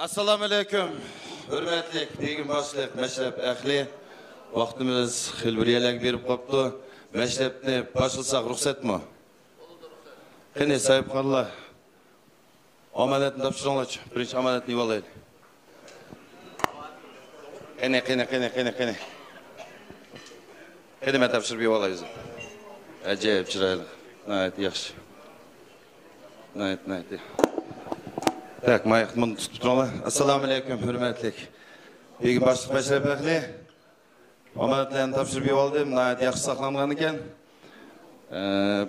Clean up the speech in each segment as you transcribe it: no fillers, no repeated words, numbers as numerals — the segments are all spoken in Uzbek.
Assalamu alaykum. Hürmetli begim başlık meşrep ehli. Vaktimiz xilbiriyelek berip qoptu. Meşrepni başılsak ruhsat mı? Qani sahip qarlar. Amanatni topshiringlar. Birinchi amanatni yuvalaylik. Qani. Xizmat topshirib yuvalaymiz. Ajoyib chiroyli. Nayt yaxshi. Nayt. Tak, mayaqni tutib turinglar. Assalomu alaykum, hurmatli begim boshliq meşrep ehli. Amanatlarni topshirib yuvaldim. Nayt yaxshi saqlangan ekan.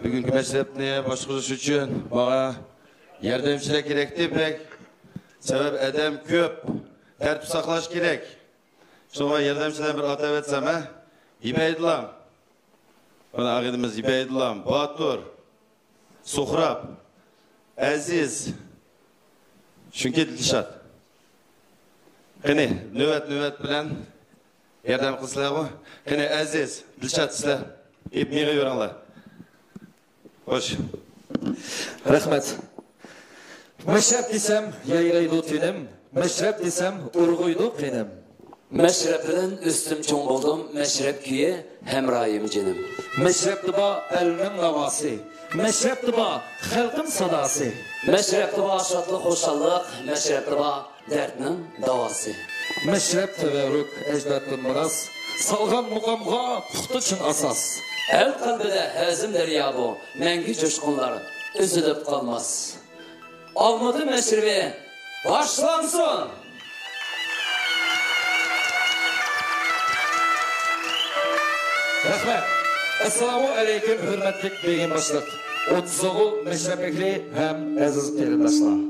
Bugungi meşrepni boshqarish uchun menga yordamchilar kerak debek. Sebep adam ko'p, tartib saqlash kerak. Şuna yordamchilar bir atab etsam, Ibaydullah. Bana ağidimiz Ibaydullah, Batur, Suhrab, Aziz, Şunki Dilşat. Qani, növet bilan yordam qilsizlar mı? Qani Aziz, Dilşat sizlar ipniga yuringlar. Xo'sh. Rahmat. Meşrep desem yayraydı tilim, meşrep desem urguydu qinim. Meşrep'den üstüm çoğun oldum, meşrep kiye hemrayım canım. Meşrep dıba elinin lavası, meşrep dıba halkın sadası. Meşrep dıba şatlık, hoşallık, meşrep dıba dertinin davası. Meşrep teverrük, ecdattın miras, salgan mukamga puxtu için asas. El kalbide hezim derya bu, mengi coşkunlar üzülüp kalmaz. Almadı meşrebi, başlansın! Rahmet. Assalamu aleyküm hürmetlik begim başlık. 30 meşrep ehli hem aziz kerimdaşlar.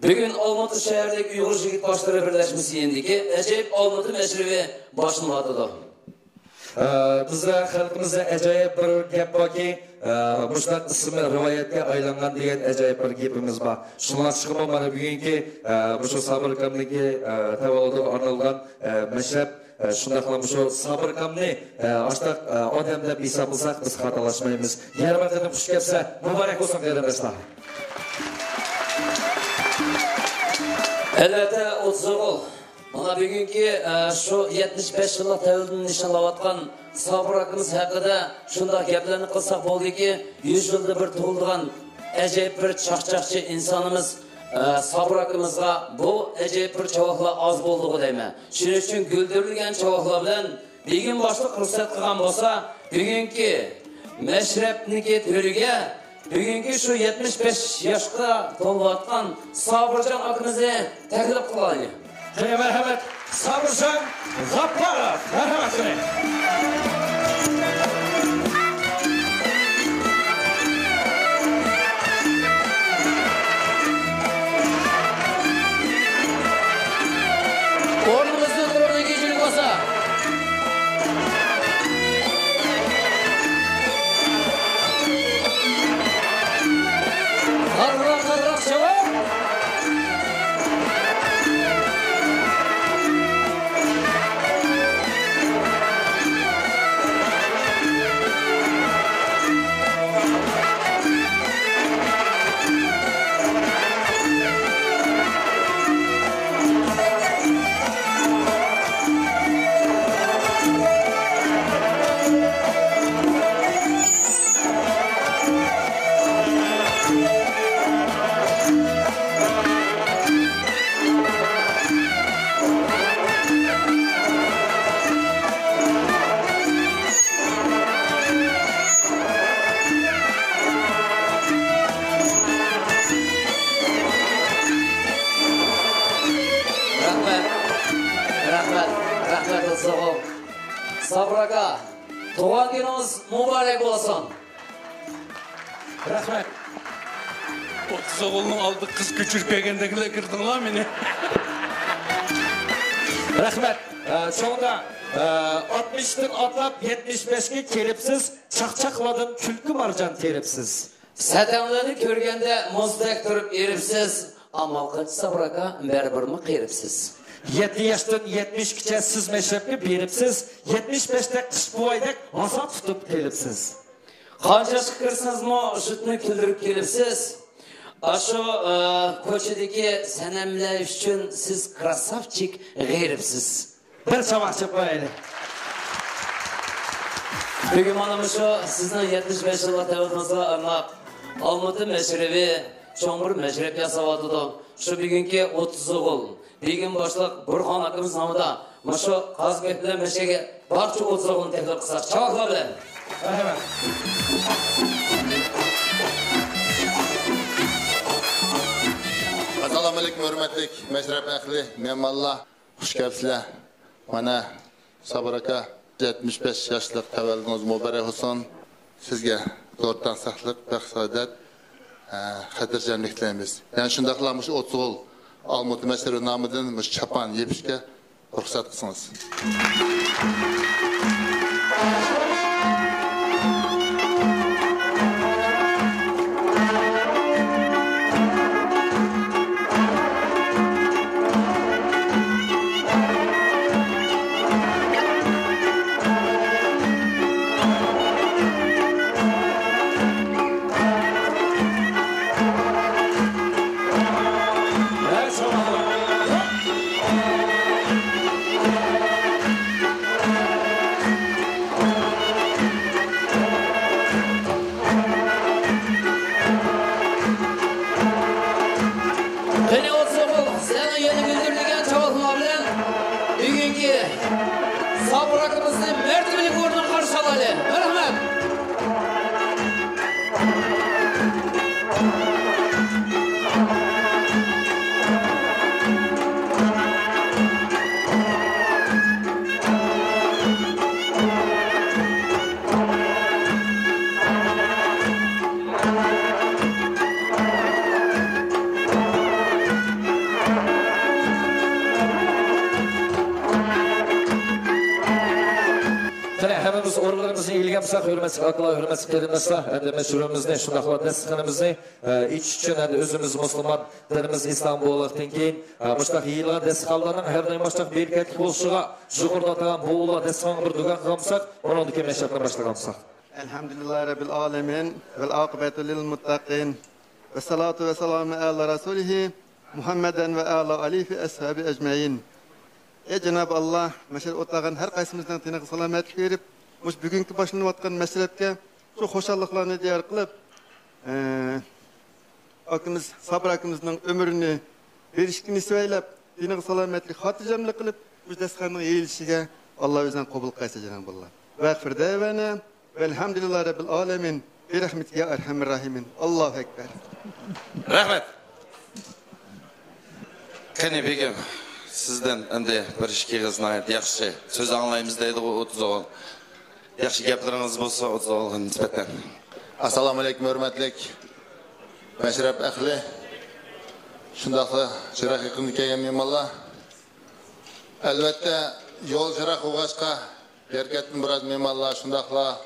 Bugün Almatı şehirlik Uyghur Jigit başları birleşmesi yendiki, acayip Almatı meşrebi başlamadıdı. Bizde halkımızda acayip bir gap var ki, Muşlat ismi rivayetke aylangan degan acayip bir gapimiz var. Şundan çıkıp bana bugünkü bu sabırkamdaki tavallığı arnalgan meşrep şunda kalan şu sabırkamni açtık odamda bir sapılsak biz hatalaşmayız. Yarmarkadan kuş gelse mübarek olsun kardeşler. Elbette 30 ol. Bana bugünkü şu 75 yıllık tevhidini nişanlavatkan sabır hakkımız hakkında şunda gaplarını kılsak oldu ki 100 yılda bir tuğulduğun acayip bir çakçakçı insanımız sabır hakkımızga bu acayip bir çavakla az bulduğu deyme. Şunun için güldürülgen çavakla bilen begim başlık ruhsat kılgan olsa bugünkü meşrepniki türüge bugünkü şu 75 yaşta toluvatkan sabırcan akımızı teklif kılayım. Merhamet, Sabırcan Gapparov, merhamet kılın. Ornumuzun durumuna geçirik olsa. Karrak cevap. Rahmet olsun. Sabraka, doğan günümüz mübarek olsun. Rahmet. 30 oğlunun aldı kız küçülkegendekiler girdin lan beni. Rahmet. Çoğunda 60'tın atlap 75'e kelipsiz, çakçakladım külkü marcan teripsiz. Satanlarını körgende muzdek durup eripsiz, ama kaç sabraka berber mi qeripsiz. 7 yaştan 70'e siz meşrepli beripsiz, 75'te kış buvaydek asa tutup kelipsiz. Qancha chiqirsizmi, shutni kuldirib kelibsiz. Aşo koçedeki senemler üçün siz krasavçik g'eyripsiz. Bir çavakçı koyaylı. Bugün mana şu sizden 75 yıllık tevhidinizle anlap Almatı meşrebi, çoğumur meşrep yasavadıdı. Şu bugünkü 30 oğul. Bugün başlık Burhan akımız namıda. Şu Kazgökler meşrege barça 30 oğulunu tekrar kısak. Çavakla bile. Hemen. Assalomu alaykum hurmatli mashrab ahli, me'morlar, xush kelibsizlar. Mana Sabir aka 75 yoshlik tavalludingiz muborak bo'lsin. Sizga zo'rdan sog'lik, baxtsizlik, xotirjamlik tilaymiz. Yani shundaqla mush 30 yil Almut mashrab nomidan mush chapan yepishga ruxsat qilsangiz. Beni 30 oğul, senin yeni güldürlüğün çavakla bile. Bugünkü sabır akımızın mertebeli gördüğün karşı alaylı. Merhamet. Hemimiz orlarımızı ilgilenmişsek, hürmetlik akla, hürmetlik kelimesler, endi meşhurumuzda, şundakla destekhanımızı iç için, endi özümüz Müslüman, dinimiz İslam boğulaktan keyin, baştak yiyilgan destekhanlarının her daim baştak berketlik oluşuğa, jukurdatağın boğula destekhanı bir dugan kılmışsak, onun dike meşhurla başlagamsak. Elhamdülillahi Rabbil alemin, vel akibetu lil muttaqin, ve salatu ve selamu ala Resulihi, Muhammeden ve ala alihi ve ashabi ecmain. Cenab-ı Allah, meşhur otlağın her kaysimizden tine selamet verip, bugünkü başlanıp atkan meselepke çok hoşallıklarını diyar kılıp, akımız, sabır akımızın ömrünü verişkini söyleyip, tine selametlik hatıcamlı kılıp, bu deskanın eğilişine Allah özden kabul kaysa Cenab-ı Allah. Ve gfir devene, velhamdülillahi Rabbil alemin, bi rahmeti ya erhamir rahimin. Allahu Ekber. Rahmet. Kani begim, sizden endi bir işki kıznayet, yaxşı söz anlayımız deydi o 30 oğul. Yaxşı gaplarınız bolsa 30 oğulga nisbeten. Assalomu alaykum hurmatli mashrab ahli. Shundaqla jiroq yaqinga kelgan me'morlar. Albatta yo'l jiroq bo'lg'achqa berkatdan biroz me'morlar shundaqla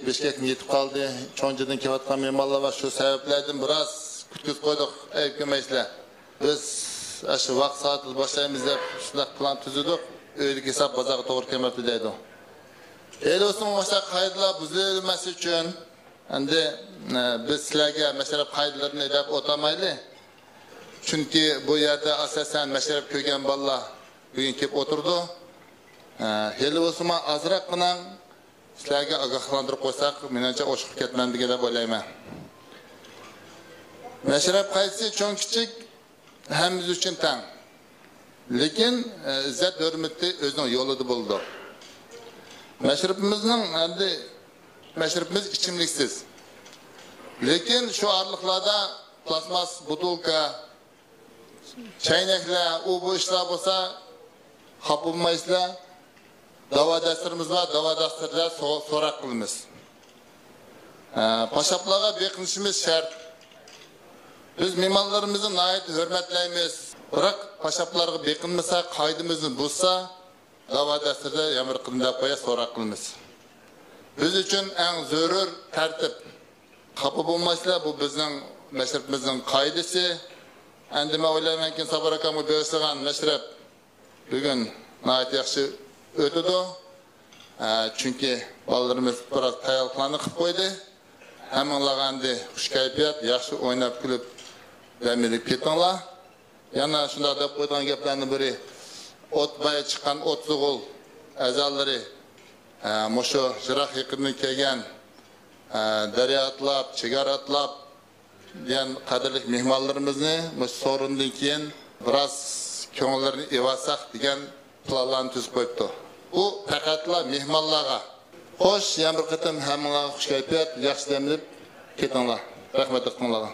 Bishkekni yetib qoldi. Cho'njidan kelayotgan me'morlar va shu sabablardan biroz kutkuz qo'ydik. Aytmaysizlar. Biz shu vaqt soatida boshlaymiz deb shundaq plan tuzdik. O'ylik hisob bozorga to'g'ri kelmabdi deydi. Elos'un başta kayıtlar buzulması için, endi biz sizlarga meşrep kayıtlarını edip otamaylı. Çünkü bu yerde asasen meşrep köygen balla bugün kelip oturdu. Elos'un azrak bilan sizlarga agahlandırıp koysak, menimce oşup ketmendiğine de böyleyim. Meşrep kayıtsı çok küçük, hemiz için tam. Lekin izzet hürmeti özünün yoludu buldu. Meşrepimiz içimliksiz. Lekin şu ağırlıklarda plasmas, butulka, çaynaklar, bu işler olsa kapılmayızlar. Dava dasturimiz var, dava dasturda so'roq qilamiz. Paşaplarga beqinishimiz shart. Biz me'morlarimizni nihoyat hurmatlaymiz. Biroq paşaplarga beqinmasak, qoidamizni buzsa, dava dasturda yamir qilib qo'ya so'roq qilamiz. Biz uchun eng zarur tartib. Qapı bo'lmaslar, bu bizning mashrabimizning qoidasi. Endi men o'ylaymanki, Sabir akamga berishgan mashrab bugun nihoyat yaxshi o'tdi. Çünkü balalarımız biraz tayyorlanib qilib qo'ydi. Hammalag'andi xush kayfiyat, yaxshi o'ynab kulib bilan ketinglar. Yana shunday deb qo'ygan gaplarning biri o'tbay chiqqan o'tsig'ul azallari mushu jiroq yaqindan kelgan daryo atlab, chegara atlab degan qadrli mehmonlarimizni mush sorundan keyin biroz ko'ngillarni evasak degan planlarni tuzib qo'yibdi. Bu faqatla mehmonlarga. Xo'sh, yana bir qatam hammalarga xush kayfiyat, yaxshi dam deb ketinglar. Rahmat qilinglar.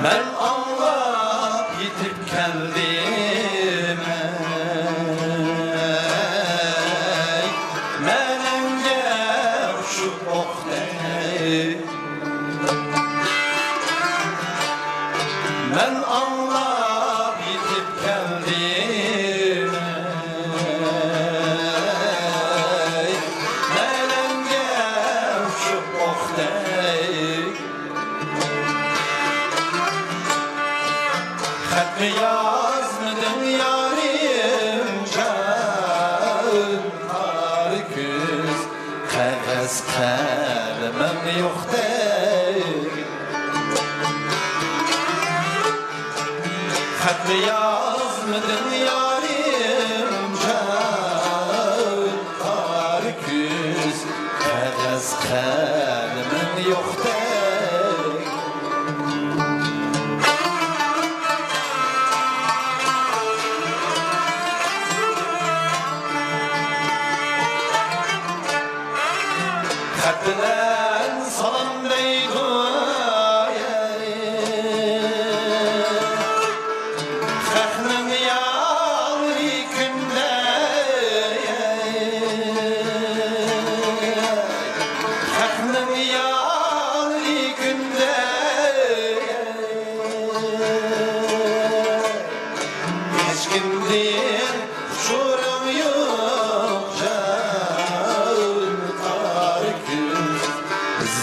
Ben Allah yitip geldim ey menenge şu oktay Ben Allah yitip geldim ey menenge şu oktay Hakkı yazmadın yarim can Tarı küz Kağız kalemem yok değil Hakkı yazmadın yarim can Tarı küz Kağız kalemem yok değil Kalpten salam deydu Xəxnən yağlı gündə Xəxnən yağlı gündə Heç kimdir uçurum yok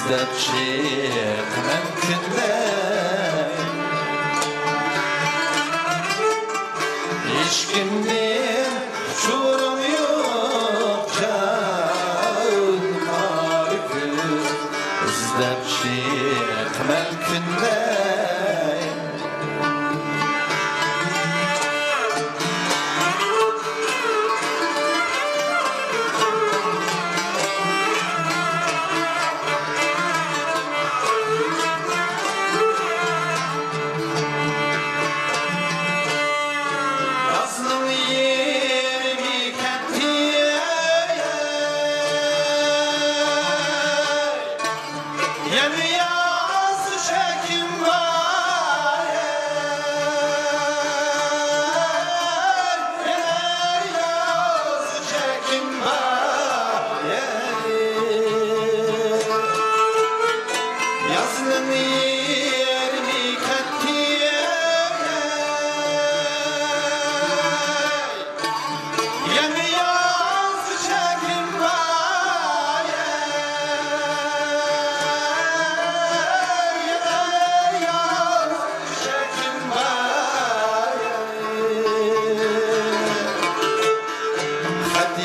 İzdep çıkmam künden Hiç kimden uçurum yok can Karkız İzdep çıkmam künden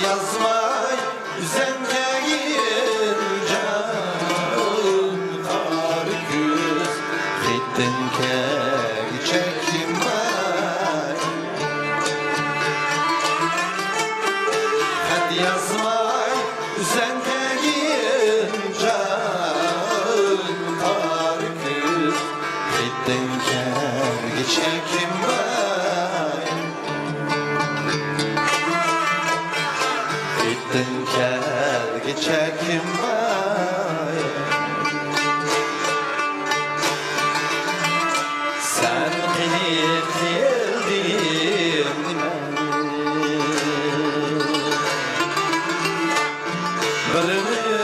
Yazmay üzenmeyin can Karkız gittin kegi çekim ben Hadi yazmay üzenmeyin can Karkız gittin kegi çekim ben Gittin kelgi çekim bay Sen gelip geldin Birimiz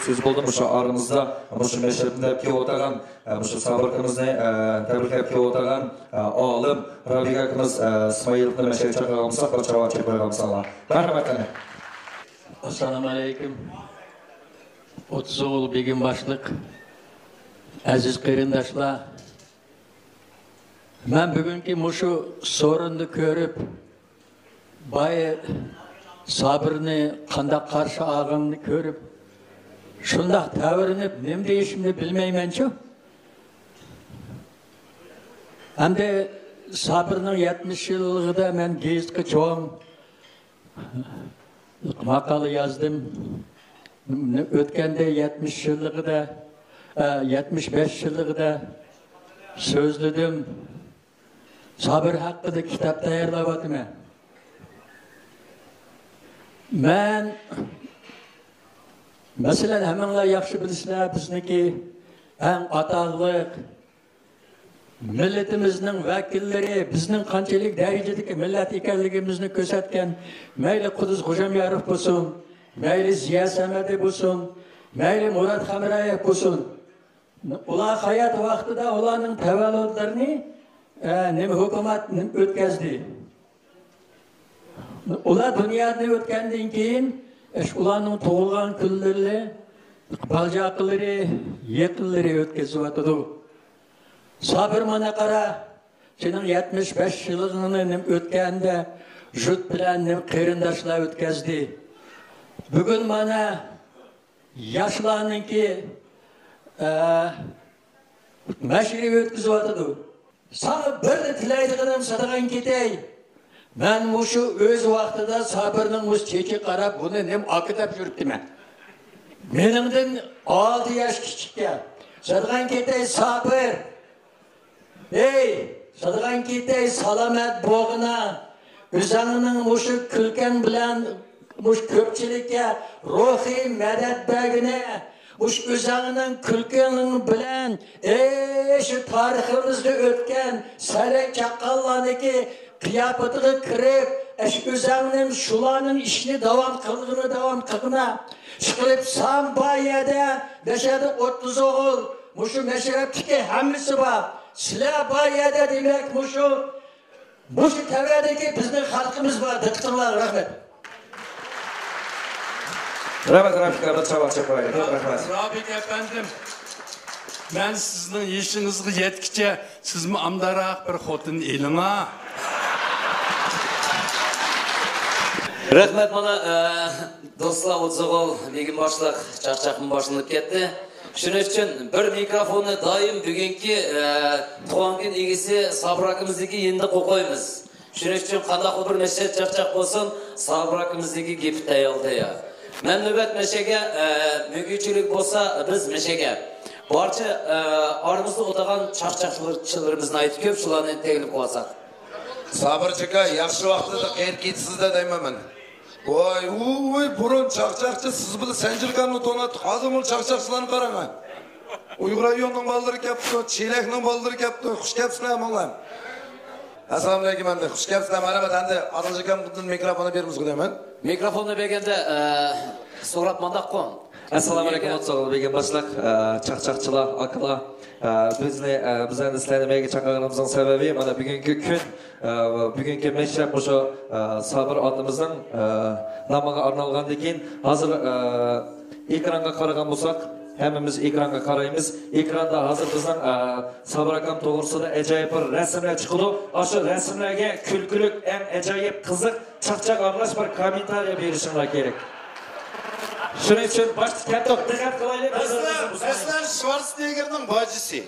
söz oldu. Şu aramızda şu meşrebinde ki otagan şu sabırkımızı tebrikler ki otagan oğlum Rabik akımız İsmail'in meşrebi çakağımızda parçalar çekmeyeceğimizle. Merhamet anne. Assalamu alaikum. 30 oğul begim başlık. Aziz kıyrindaşlar. Ben bugünkü muşu sorundu körüp bay sabırını kanda karşı ağını körüp şunda tavırınıp nem değişimini bilmeymen çok. Hem de sabırının 70 yıllığı da ben gezdi çoğum makalı yazdım. Ötkende 70 yıllığı da 75 yıllığı da sözlüdüm. Sabır hakkında kitap tayarlavadım. Ben mesela hemenler yaxşı bilsizler bizniki en atağlık milletimizin vakilleri bizning qanchalik darajadagi millat ekanligimizni ko'rsatgan mayli Qudus Xo'jamayarov bo'lsin, mayli Ziya Samadi bo'lsin, mayli Murat Hamrayev bo'lsin. Ular hayat vaqtida ularning tavalludlarini nima hukumat o'tkazdi. Ular dunyodan o'tgandan keyin ularning tug'ilgan kunlari, baljaqlari, yaqinlari o'tkazyotdi. Sabır mana qara, senin 75 yılını o'tganda jut bilan qarindoshlar o'tkazdi. Bugun mana yoshlarniki mashriy o'tkazyotdi. Sana bir de tilaydiganim sadaqan ketay. Ben muşu öz vaqtida sabırning mus chechi qarab buni nem akıtab yuribdiman. Meningdan 6 yosh kichikka sadaqan ketay sabır. Ey, sadaqan ketay salomat bo'g'ina. O'zingning muşu kulkan bilan mush ko'pchilikka ruhiy madad bergini. Mush o'zingning kulkaning bilan shu tariximizda o'tgan saray chaqqonlarniki qiyofatiga kirib, o'zingning shularning ishni davom qilg'ina. Chiqilib Sambayada dashadi 30 o'g'il, mushu mashrabdagi hammasi bor. Sizlar bayada demak mushu tavadagi bizning xalqimiz bor. Diqqatinglar, rahmat. Rahmat Rabik çabuk. Rabik efendim, ben sizin yaşınızı yetkice siz mi amdarak bir xotin eline? Rahmat mana do'stlar o'zg'ol begim boshliq charchaqim boshlanib ketdi. Shuning uchun bir mikrofonni doim bugungi tug'ilgan kun egisi Sabir akamizniki endi qo'yamiz. Shuning uchun qanday bir mesaj charchaq bo'lsin, Sabir akamizniki gap tayyorlaydi. Men navbat meshaga mug'uchilik bo'lsa biz meshaga barcha oramizda o'tirgan charchaqchilarimizni aytib ko'p shularni teglib qo'ysak. Sabır çıka, yaxşı vaqtida qayerga ketisizda deyman. Voy, burun çaqçaqçı siz bile Sencirkan'ı tonat, hazımıl çaqçaqçılarını qaranglar. Uyg'ur rayonunun balları kaptı, Çelek'nin balları kaptı, xush kelibsizlar mo'g'lim. Assalomu alaykum anda, xush kelibsizlar. Marhamat, anda Adiljon bundan mikrofonni beramiz deyman. Mikrofonni berganda so'rab mandaq qo'y. Assalomu alaykum o'tso'g'il begim boshliq, chaqchaqchilar, akalar. Bizlarni sizlarga chaqirganimizning sababi mana bugungi kun, bugungi mashrab o'sha Sabir otimizning nomiga arnalgandan keyin hozir ekranga qaragan bo'lsak, hammamiz ekranga qaraymiz. Ekranda hozir bizning Sabir akam to'g'risida ajoyib bir rasmlar chiqdi. O'sha rasmlarga kulgulik, eng ajoyib qiziq, chaqchaq aralash bir kommentariy berishinglar kerak. Shuning uchun boshqa katta diqqat qilaylik. Sizlar Schwarzenegger'ning bacısı.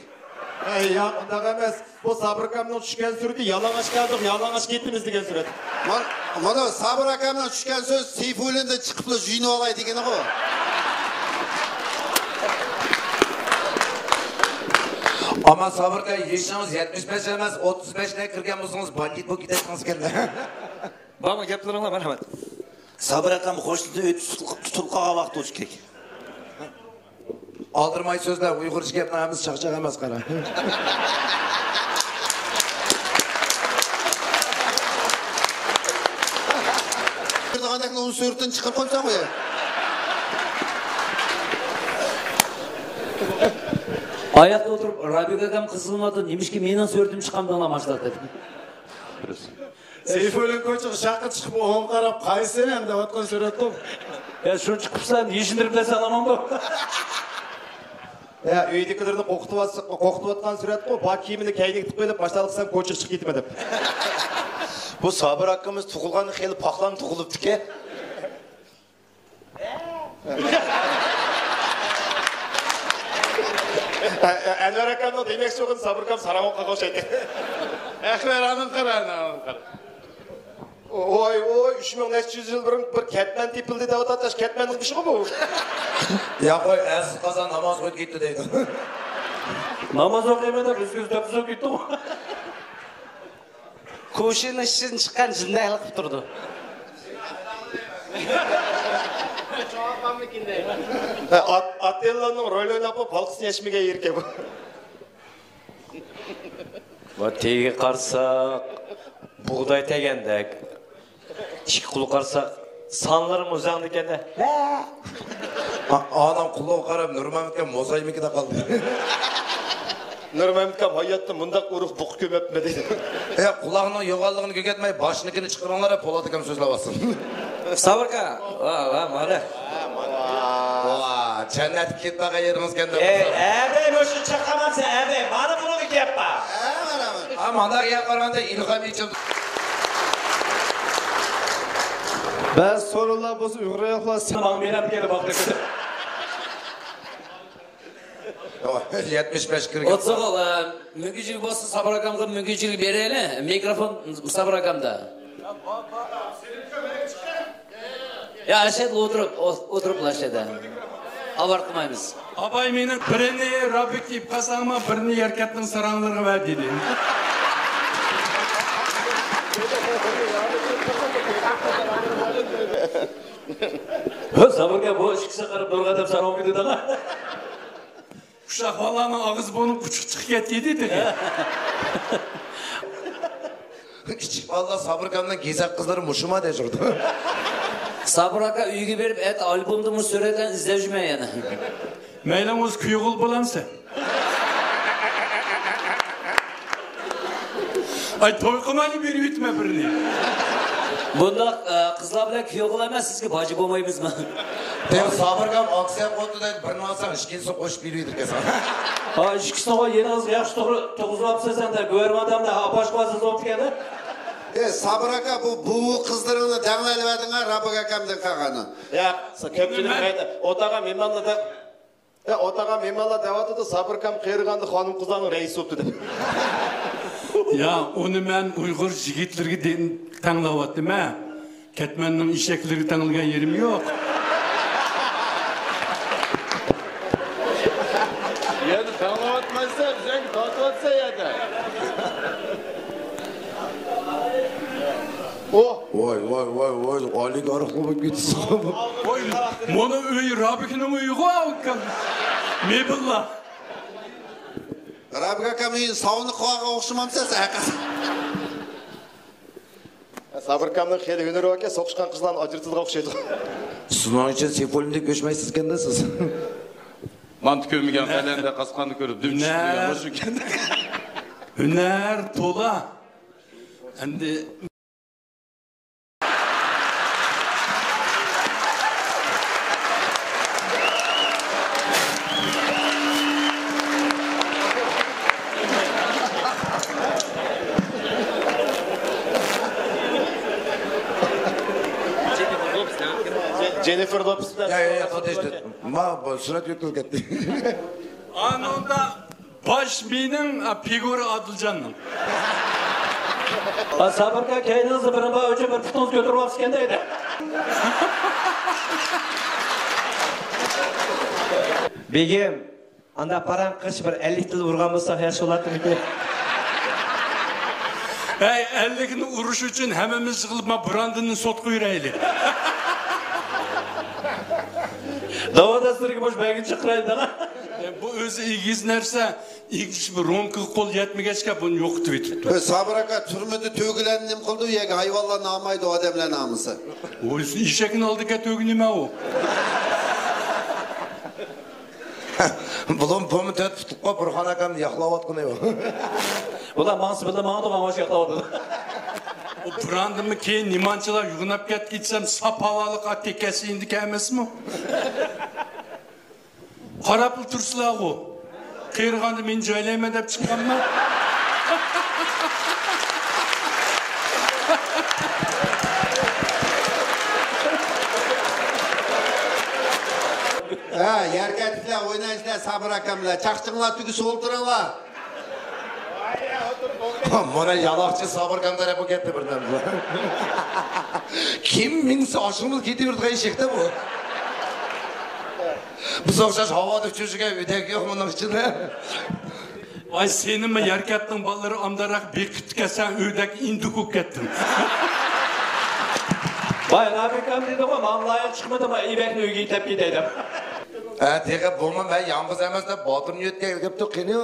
Ya, undaq emas. Bu Sabir akamning tushgan surati yalang'och keldik, yalang'och ketdimiz degan surat. Mana Sabir akamning tushgan so'z Seyfulinda chiqib juyinib olay degani ku. Ama Sabir aka yaşınız 75 emas, 35 ne kirgan bo'lsangiz bandit bo'lib ketasiz keldi. Bormi gaplaringlar, marhamat. Sabir akam hoşluğu tutulqağa vaqt o'tish kerak. Aldırmay sözler, Uyghur iş gaplarimiz çaqchaq emas qara. Qandaqla onun suratini chiqarib qo'ysam qo'ya. Ayakta oturup Rabik akam kızılmadı. Demiş ki menin sörtüm çıkamdığına başladı dedi. Сейфуллин көчі шақы шығып оң қарап қайсы әм деп атқан сурет қой. Şunu çıkıpsan yeşindirip de salamam bu. Үйдекілерді қоқытып атқан сурет қой. Бак киімini кәйнектіп қойып башталықсан көчі шығып кетіп деп. Bu Sabır hakkımız tuğulğanı xeyli paxlan tuğulubdu ki. Әнвар акамның демекші оғын Сабыр акам сарамаққа қошайды. Әхвер анын қара. Ой, 3400 жыл бұрын бір кәтмен тепілді деп атады. Кәтменнің біші ғой бұл. Ya koy Aziz Kazan namaz koyup gitti deydi. Namaz okuyamadı, üzgüz döpüz okuydu mu? Koşunun işin çıkan cindaylık durdu. Ателланың рөл ойнап, балқысын ешмеге ерке бұл. Tegi qarsak, buğday tegəndək, iki qulu qarsak, sanlarım uzağın dikəndə. Anam kulağı qarab Nurmamitken mozaymikide kaldı. Nurmamitken hayatda mundaq uruq buq kömepme deydi. Kulağının yoğallığını gögetmeyi başınınkini çıkıranlar hep Polat Akam sözle basın. Sabırka, mada. Cennet gitmeye yeriniz kendi. Əbəy, möşün çıqamamsın, əbəy, bana bunu bir yapma. Ama da yaparanda ilham için. Ben sorular bozu Uyghur'a yaklasın. Tamam, benim gelip baktık. 75-40. Otsağıl, münkücülük bozu Sabır akamga münkücülük bereli, mikrofon Sabır akamda. Ya aşağıda oturup aşağıda. Abartmayız. Abay menin birini Rabik deyip kasağıma birini erkekten saranglarına ver dedi. Sabırka bu işkisi qarab durğadab saram gidiyor da. Uşaq balanın ağız bonu küçük getiydi dedi. Küçük valla Sabır Akam'dan gezek kızları muşuma dejurdu. Sabır aka uygu berip et albümdümü süreden izleyicime yani. Meylen öz kuyuğul bulansa. Ay toyqımani bir ütme birini. Bunda kızlar bile kuyuğul emez siz ki bacı olmayız mı? Ben Sabır Akam aksiya koydu da birini alsan işkinsin koş biliydik kesin. Ha, işkisine o yeni kız yaxşı toğuzlapsa sen de görme adam da apaşmazsız olup geldi. Sabır aka bu kızlarını dağlayıp verdin ha Rabik akamdan kalğanı. Ya, köpçülük kaydı. Otağa memanla da Otağa memanla devatı da Sabır akam qeyirğandı hanım kızlarının reisi oldu dedi. Ya onu ben Uygur jigitlerge tanlavattım ha. Ketmennin işekleri tanılgan yerim yok. Yani tanlavatmazsa sen tatlatsa ya da. Vay oligarx olup gitsin. Bunu üy Rabik'inin uygu avukkan. Mebillah. Rabik akamın savunu kıvağa okşamamsa sakın. Sabır akamның xeyli hüneri var ki soqışkan kızların acırtızға okşaydı. Sunağın için Seyfullin'de göçmeysizken de siz. Mantı görmegen kalende kaskanı görüp dümçüklü yanlaşırken. Hüner tola. Endi Jennifer Lopez'den. Ya, işte. Bu surat yoktu gitti. anında baş minin figürü Adılcan'ın. Sabırka kendinizi birini bağ önce bir putunuz götürüp hapsken deydi. Begim, anda paran kış bir 50 tıl vurgan bolsak yaxşı bolardı mı? Hey, 50'ni uruş için hemimiz yığılıp Brandon'ın sot kuyuraylı. Davada sırgı boş begin çıkıraydı da. Bu özü ilgiz nerse, ilgiz bir romkı kol yetmegeçke bunu yoktu bitipti. Sabır aka türmüdü tövgülendim kıldı ya hayvallah namaydı o adamla namısı. O işekin aldık et ögünüme o. Bulun pomu tört tutuqqa Burhan akam yaxlayotqani yo'q. Bular mansı bildi, mağda mağaş yakaladı. O brandımı keyin nimançılar yuğunap ket gitsem sap havalık at tekesi indik emes mi? Qarapıl tursılar o. Kıyırğandı men joylayma dep çıqqan mı? Ha, yerketlikler, oynayışlar, sabır akamlar, çakçınlar, tügüsü olturunlar. Mana yalaqçı sabır kamdara bu ketdi birdan bu. Kim minsa oshimiz ketaverdi eshakda bu. Biz o'xshash havoda uchirishga udak yo'q buning ichida. Ay senin mi yerkatning balları amdarak bekitke sen ödek indik kettin. Bay Rabikam dedi o, mamlayaq çıkmadı ama İbek'ni uyga itep gideydim. Ha, tegib bo'lmam, ben yalnız emas deb Botirni yetgan kelibdi, qani.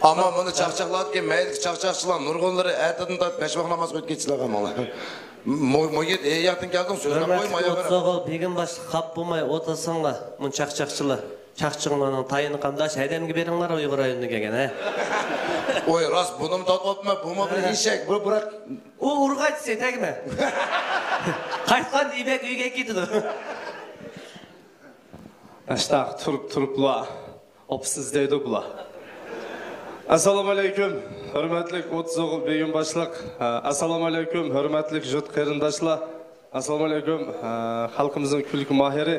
Ama bunu çaqchaqlatgan mayli çaqchaqchilar nurg'unlari aytadin da peshvoq namoz o'qib ketdilar amala. Mo'yit yaqin keldim so'zlab qo'ymay qo'yma. O'tso'g'il begim bosh xap bo'lmay o'tasanlar, mun chaqchaqchilar. Chaqchinglarning tayini qamdash haydamga beringlar Uyg'ur rayoniga kelgan, ha. Oy, rost bunimi tototma, bumi bir eshak, bu biroq u urg'aydi sen tagma. Qaytgan Ibek uyga ketdi. Ashtaq turiblar. Opsiz deydi bular. Assalomu alaykum, hurmatli O'tso'g'il begim boshliq. Assalomu alaykum, hurmatli jut qarindoshlar. Assalomu alaykum, xalqimizning kulki mohiri.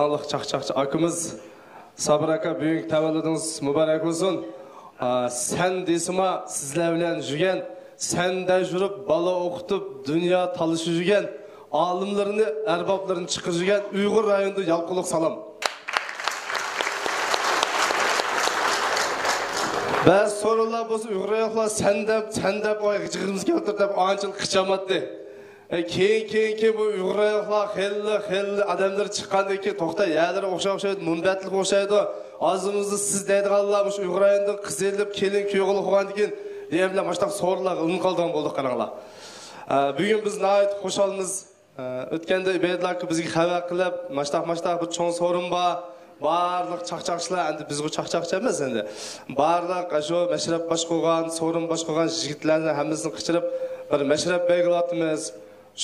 Alloh chaqchaqchi akamiz Sabir aka buyuk tavalludingiz muborak bo'lsin. Sen deysima sizlar bilan yurgan, senda yurib bola o'qitib, dunyo talishib yurgan, olimlarni, arboblarni chiqarib yurgan Uyg'ur rayonida yalquluq salom. Ba'zi so'rovlar bo'lsa Uyg'urlar sendep oy g'ijig'imiz keltirib deb anchil qichamatdi. Keyin bu Uyg'urlar xilli odamlar chiqqandan keyin to'xta yerlari o'xshaydi, munbatlik o'xshaydi. O'zimizni siz deydiganlar shu Uyg'urlardan qisilib kelin kuyog'li qo'ygandan keyin deyamlar mashta so'rlar unin qolgan bo'ldi qaranglar. Bugun biz nəhayət xoşalmız. O'tganda Ubeydlar bizga xabar qilib, mashta bir cho'ng so'rin bor. Barliq chaqchaqchilar endi bizga chaqchaqchi emas endi. Barliq shu mashrab bosh qo'ygan, so'rin bosh qo'ygan yigitlarni hammasini qichirib bir mashrab belgilatimiz.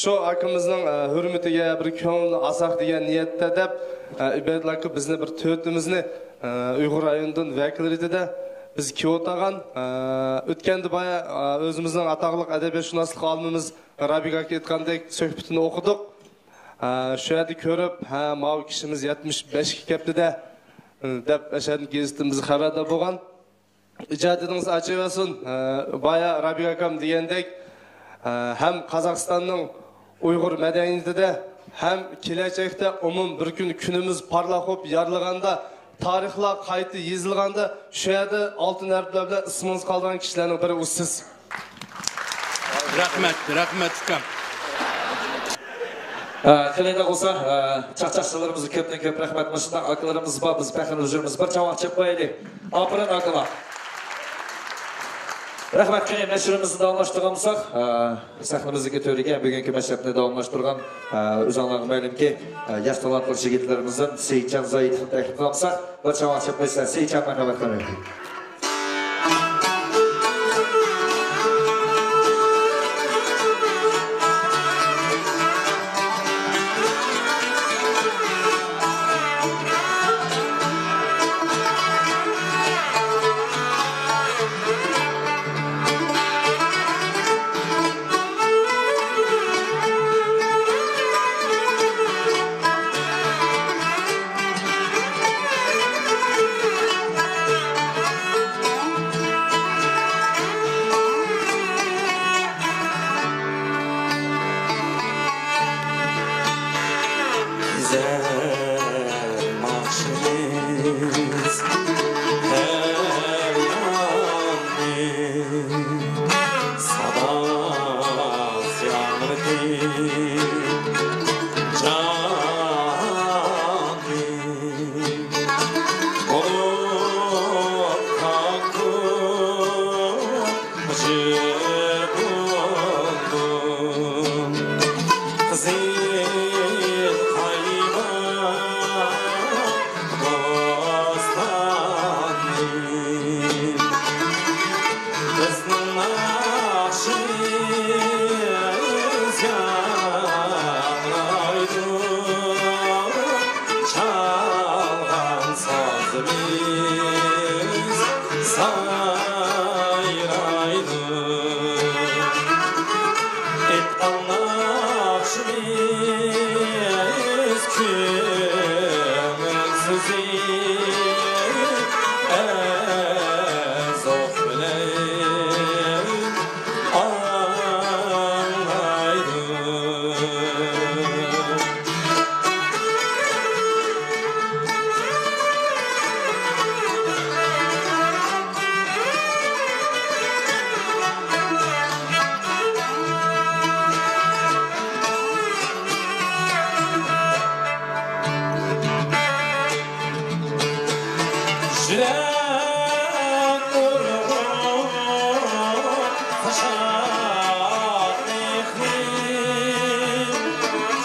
Shu akamizning hurmatiga bir ko'ngil asaq degan niyatda deb Ubeydlar bizni bir to'rtimizni Uyg'ur rayonidan vakillar edida biz Kyoto'gan o'tganda boya o'zimizning atoqli adabiyot olimimiz Rabik aka aytgandek suhbatini o'qidik. Şu yerda ko'rib, ha, mavi kishimiz 75 ga kelibdi-da deb ashadni gazetimizga xabarda bo'lgan. Ijodingiz ochib olsin. Boya Rabik akam degandek, ham Qozog'istonning Uyg'ur madaniyatida, ham kelajakda umum bir kunimiz parlaq bo'lib yorlig'anda, tarixlar qayta yozilganda, shu yerda oltin harflar bilan ismingiz qolgan kishilarning biri siz. Rahmat ukam. Qilinglar bo'lsa, chaqchaqchilarimizga ko'pdan-ko'p rahmat. Mana shunday akalarimiz bor, biz faxr huzurimiz bir chavoq chep qo'yaylik. Opirin akalar. Rahmat qiling, nashrimizni davomlashtirganmisak, sahnamizga to'riga bugungi mashrabni davomlashtirgan o'zinglarga ma'lumki, yosh talantli yigitlarimizdan Seyitjon Zoitovni taklif qilamiz. Bir chavoq chep qo'ysa, Seyitjon marhamat qiling. sazımız sayraydı. Etkan nakşimiz kümülsüzü ezof bilen ağlaydı. Jiren urgun taşak mehrim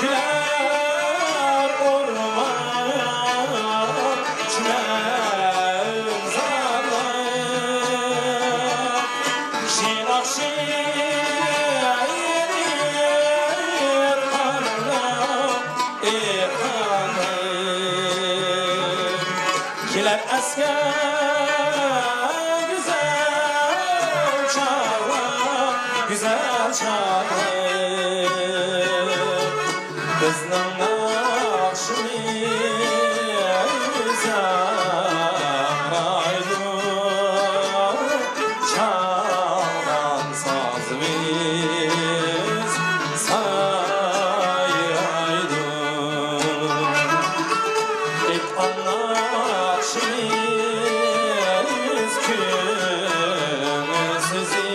Güler orman çimen zarlar Şirak şiir karnım irhanım Kiler asker güzel çağlar, güzel çağlar Kızның nakşimiz ağraydı Çalan sazımız sayraydı Etkan nakşimiz kümülsüzü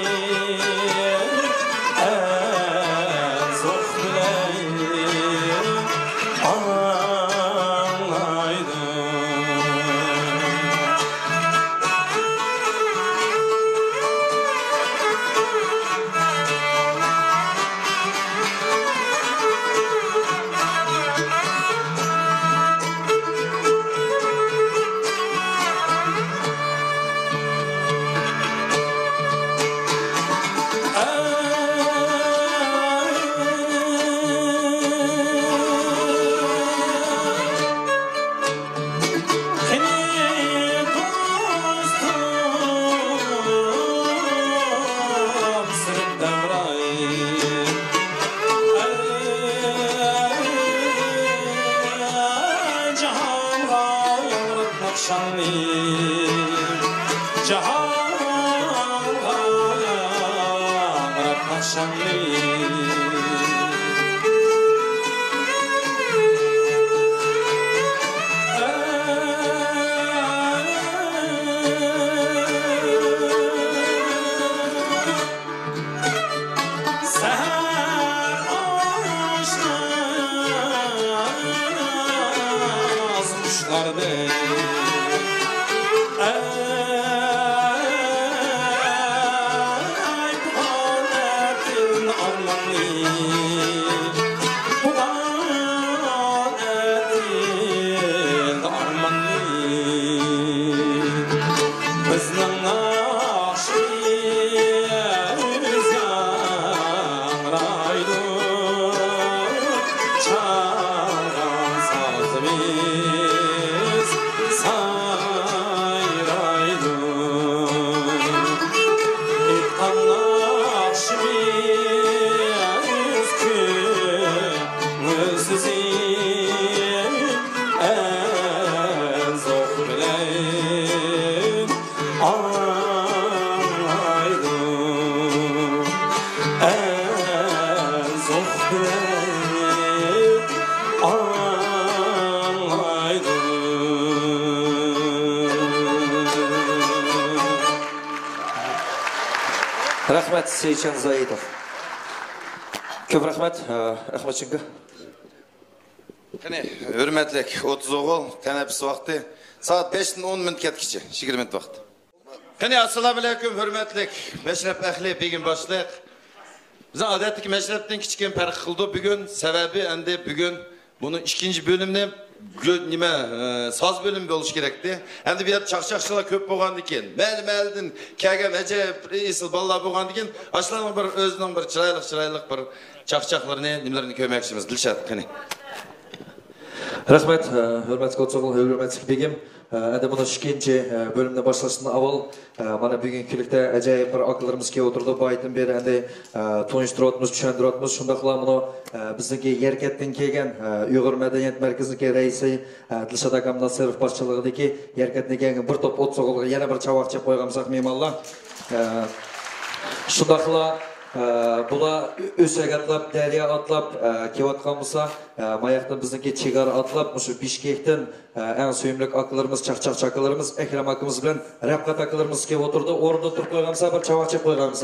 ezof bilen ağlaydı. Rahmat Seycan Zaidov. Köp rahmat Ahmetçinga. Qani, hurmatli 30 o'g'il, tanafus vaqti soat 5dan 10 minut ketkichi, 20 minut vaqt. Qani, assalomu alaykum hurmatli mashrab ahli begim boshliq. Biz odatdagi mashrabdan kichkin farq qildi bugun. Sababi endi bugun buni ikkinchi bo'limni nima soz bo'lim bo'lish kerakdi. Endi bu yerda chaqchaqchilar ko'p bo'lgandan keyin, mal-maldan kelgan ajoyib esil bolalar bo'lgandan keyin, ashlarning bir o'zining bir chiroyli bir chaqchaqlarini, nimalarni ko'rmoqchimiz. Dilshod, qani. Rahmet, hürmetli Koçoğlu, hürmetli Begim. Endi bunu ikinci bölümde başlasından avval mana bugünkülükte acayip bir akıllarımız ki oturdu. Bu aydan beri endi tanıştırıyapmiz, tushuntiryapmiz. Shundaqla bunu bizdeki Yerketdan kelgan Uyg'ur madaniyat markazining raisi Dilshod akam Nasirov boshchiligidagi Yerketdan kelgan bir top ot so'g'ilga yana bir chavoq chep qo'yganmiz mehmonlar. Shundaqla bular O'sak atlab, Daryo atlab kelayotgan bo'lsa, mayaqdan bizniki chegara atlab, shu Bishkekdan eng suyimli akalarimiz, chaqchaq chakalarimiz, Akram akamiz bilan Rabqat akalarimiz kelib o'tirdi. O'rinda turib qo'yganmiz, bir chavoq chep qo'yganmiz.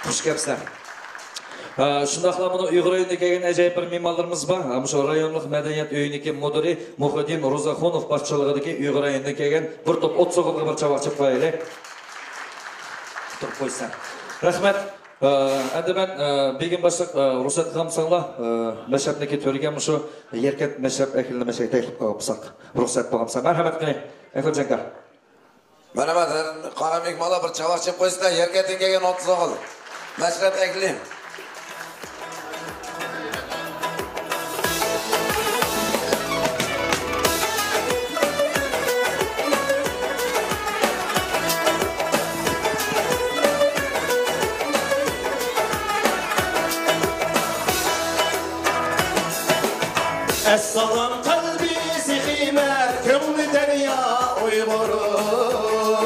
Xush kelibsizlar. Shundaqla buni Uyg'ur uyida kelgan ajoyib bir mehmonlarimiz bor. Shu rayonlik madaniyat uyiniki mudiri Muhiddin Ro'zaxonov boshchiligidagi Uyg'ur uyida kelgan bir top ot so'g'ilga bir chavoq chep qo'yaylik. Turib qo'ysan. Rahmat. Endi men begim boshliq ruxsat qilsanglar, mashabniki to'rgan shu Yerkat mashab akilni mashab taklif qilsak, ruxsat bo'lsa. Marhamat qiling. Akiljanka. Mana qara mehmonlar bir chavoq chep qo'ysizlar, Yerkatdan kelgan ot so'g'il. Mashrab aklim. Essalam kalbi zihimer, gönlü derya Uygur'um.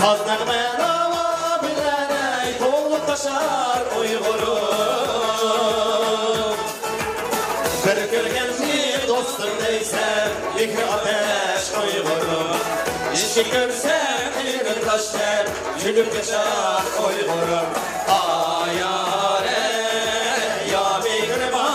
Saz nağmen ala bilerek, dolu taşar Uygur'um. Bir gölgenli dostum neysen, iki ateş Uygur'um. İşi görsen, elini taşlar, gülüp yaşar Uygur'um. Ayare, ya mihriban.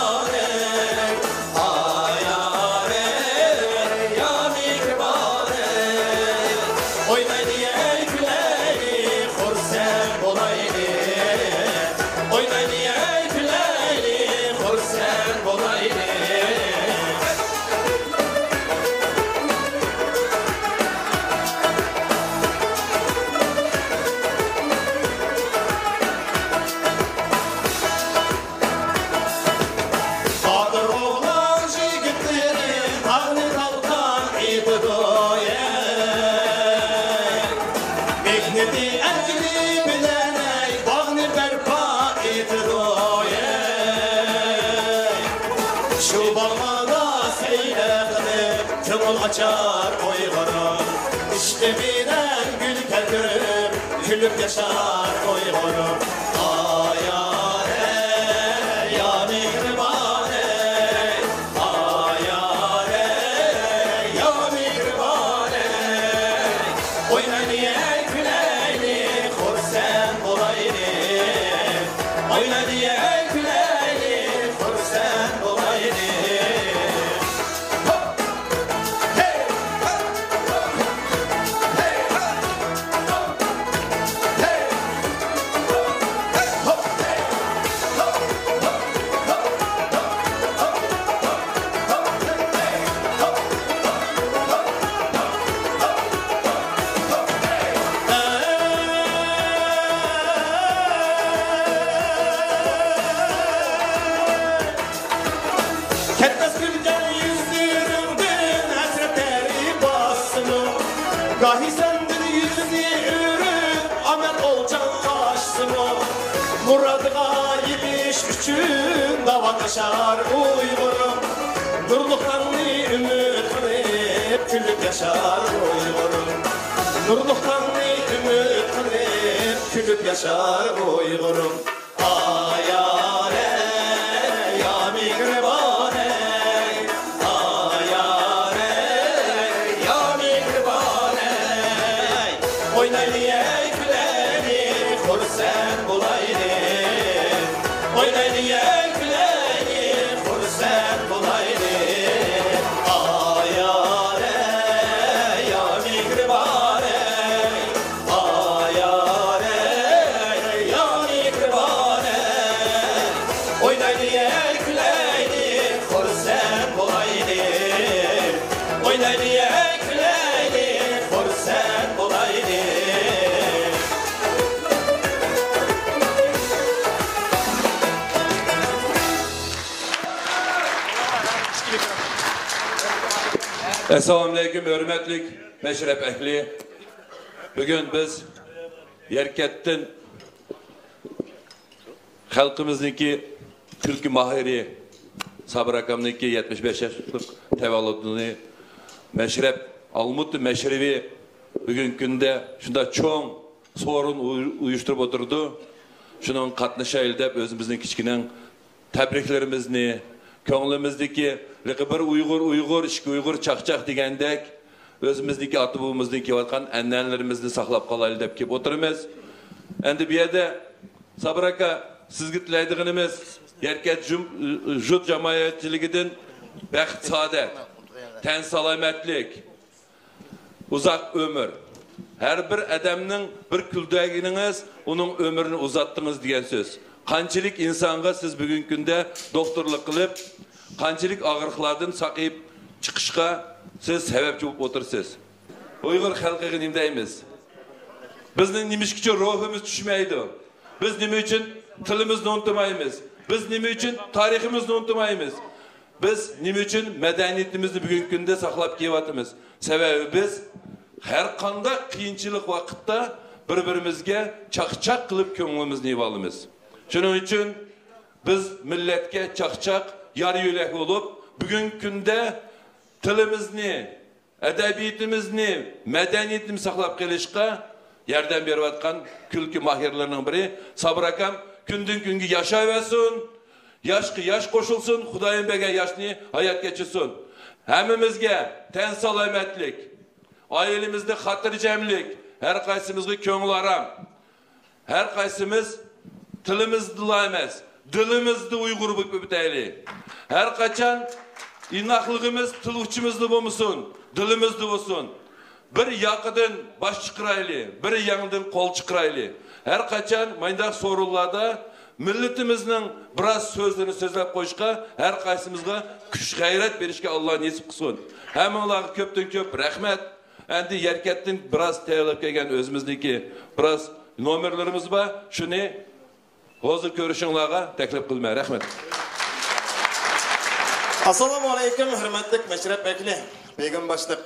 Açar Uygur'um, işte bilen gül kelgürüm, gülüp yaşar Uygur'um. Ayare, ya mihribane, ayare, ya mihribane. Oynayı küleyli, kursen bulaylı. Oynayı küleyli, kursen bulaylı. Gahi sendir yüzünü ürün, amel olcan kaçsın o. Muradına yemiş üçün davadaşar Uygur'um. Nurluklarını ümit kılıp, küllük yaşar Uygur'um. Nurluklarını ümit kılıp, küllük yaşar Uygur'um. Ayare, ya mihribane. Oynayı küleni, kursen bulaylı. Oynayı küleni, kursen bulaylı. Ayare, ya mihribane. Ayare, ya mihribane. Oynayı küleni, kursen bulaylı. Oynayı küleni, kursen bulaylı. Assalomu alaykum, hurmatli mashrab ahli. Bugun biz Yerkatdan xalqimizniki kulki mahiri Sabir akamniki 75 yoshlik tavalludini mashrab Almut mashrabi bugun kunda shunda cho'ng sorun uyushtirib o'tirdi. Shuning qatnashaylik deb o'zimizning kichkina tabriklarimizni, ko'nglimizdagi bir Uyg'ur, ikki Uyg'ur chaqchaq degandek o'zimizniki ota-bobomizning kelayotgan an'analarimizni saqlab qolaylik deb kelib o'tiramiz. Endi bu yerda Sabir aka sizga tilaydiganimiz Yerkat jut jamoatchiligidan baxt, saodat, tan salomatlik, uzoq umr. Her bir adamning bir kuldaginiz onun ömrünü uzattınız degan söz. Qanchalik insonga siz bugungi kunda doktorlik qilib, qanchalik og'riqlardan saqayib chiqishga siz sababchi bo'lib o'tirsiz. Uyg'ur xalqiga nima deymiz? Bizning nima uchun ruhimiz tushmaydi? Biz nima uchun tilimizni unutmaymiz? Biz nima uchun tariximizni unutmaymiz? Biz nima uchun madaniyatimizni bugungi kunda saqlab kelyapmiz? Sababi biz her qanday qiyinchilik vaqtda bir-birimizga chaqchaq qilib ko'nglimizni yeyolamiz. Shuning uchun biz millatga chaqchaq, yar yo'lak bo'lib, bugungi kunda tilimizni, adabiyatimizni, madaniyatimizni saqlab qolishga yordam berayotgan kulki mahirlarining biri Sabir akam kundan kunga yashayversin, yoshga yosh qo'shilsin, Xudoyim bergan yoshni hayot kechirsin. Hammamizga tan salomatlik, ailemizde xotirjamlik, her qaysimizga ko'ngil aram. Her qaysimiz tilimizda emas, dilimizda Uyg'ur bo'lib o'taylik. Her qachon inoqligimiz til uchimizda bo'lmasin, dilimizda bo'lsin. Bir yoqidan bosh chiqiraylik, bir yangidan qo'l chiqiraylik. Her qachon mayndaq so'rovlarda millatimizning biroz so'zlarini so'zlab qo'yishga, her qaysimizga kuch g'ayrat berishga Alloh nasib qilsin. Hammalarga ko'pdan ko'p rahmat. Endi Yerkatdan biraz tayyorlab kelgan o'zimizniki biraz nomerlarimiz bor. Shuni hozir ko'rishinglarga taklif qilmay. Rahmat. Assalomu alaykum, hurmatli mashrab akli, begim boshliq.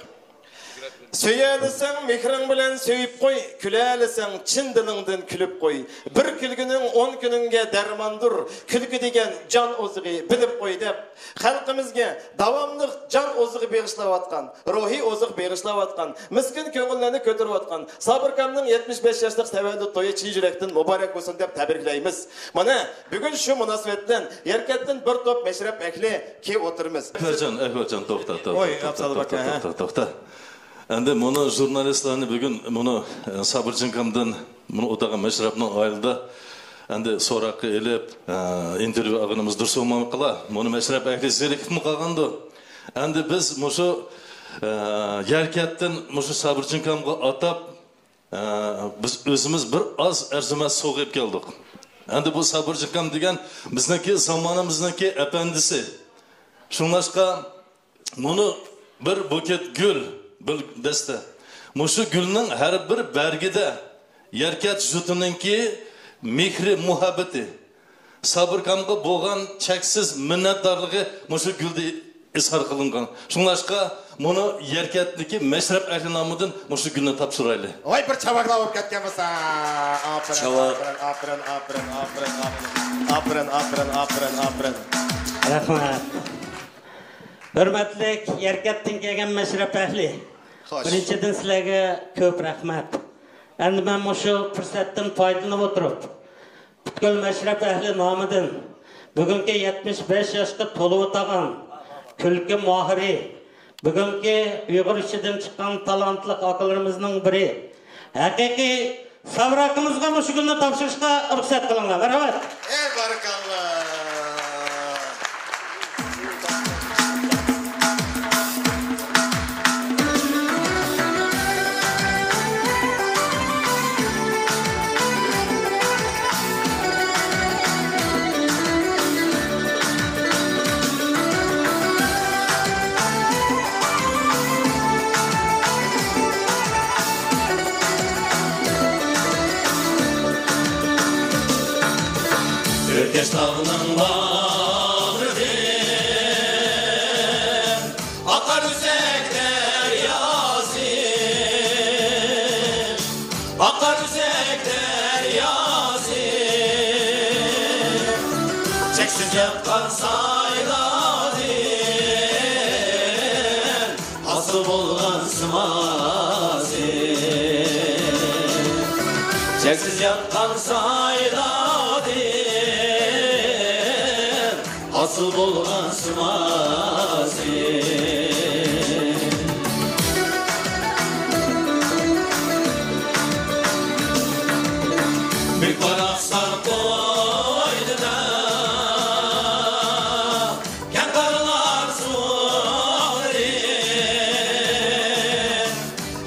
Söyəlisən mehrin bilen söyüp koy, küləlisən çin dilingdən külüp koy. Bir külgünün 10 gününge dermandır, külgü degen can ozuğu bilip koy dep. Xalqimizga davamlıq can ozuğu berişlavatkan, ruhi ozuq berişlavatkan, miskin köngüllerini kötürüvatkan, Sabir kamның 75 yaşlıq təvəllüd toyu çiğ yürekten mübarek olsun dep təbrikleyimiz. Mana bugün şu münasibetten Yerkatdan bir top meşrep ekli ki oturmiz. Ekbercan, toxta. Endi bunu jurnalistlarni bugün bunu Sabir Jinkamdan bunu otağa meşrapның ayılda endi so'roqqa elib intervyu agınımız dursun qila. Bunu meşrap ahli zerikib qalgandi. Endi biz mushu Yerkatdan mushu Sabir Jinkamga atap biz özümüz bir az arzimas so'g'ib keldik. Endi bu Sabir Jinkam degan bizniki zamonimizniki apandisi. Shunlashqa bunu bir buket gül bir dasta. Mushu gulning har bir bargida Yerkat jutuningki mehri muhabbati, Sabir kamga bo'lgan cheksiz minnatdorligi mushu gulda izhor qilingan. Shunlashqa buni Yerkatniki mashrab ahli nomidan mushu gulni topshiraylik. Voy bir chavaqlab olib ketganmisan. Aferin. Rahmat. Hurmatli Yerkatdan kelgan mashrab ahli. Birinchidan sizlarga ko'p rahmat. Endi men mushu fursatdan foydalanib o'tirib, butkul mashrab ahli nomidan bugungi 75 yoshga to'lib o'tgan kulki mohiri, bugungi Uyg'ur ichidan chiqqan talantli aqllarimizning biri, haqiqiy Sabir akamizga mushu kunni topshirishga ruxsat qilinglar. Marhamat. Barakallah. Akar üzekler yazim, akar üzekler yazim, çeksiz yapkan sayladin, asıl olgan sımazin, çeksiz yapkan sayladin, asıl olgan sımazin. Bir parasar koydu da yankarlar suğri,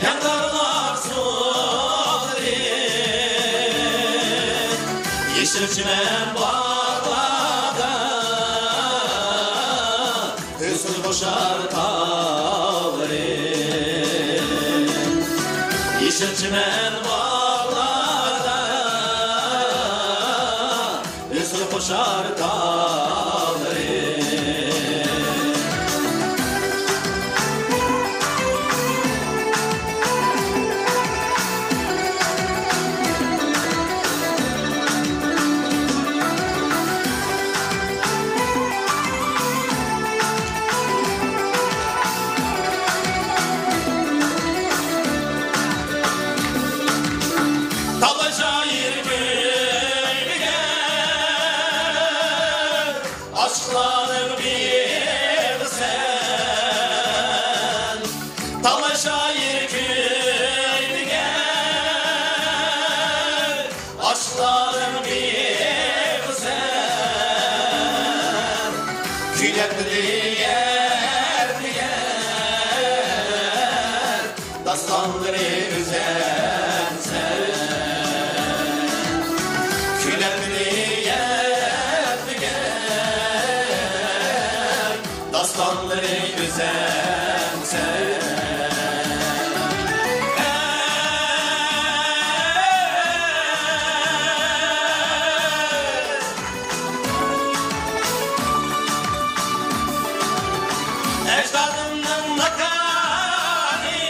yankarlar suğri, yeşil çimen bağlarda hüsnü boşar tağri, yeşil çimen koşar dağları. Aşkların bir sen, Tala şair köyüne gel. Aşkların bir sen, Külekli yer diyen, Dastanları üzen sen, Külekli yer diyen, Dastanları üzen sen. Ecdadımdan nakani,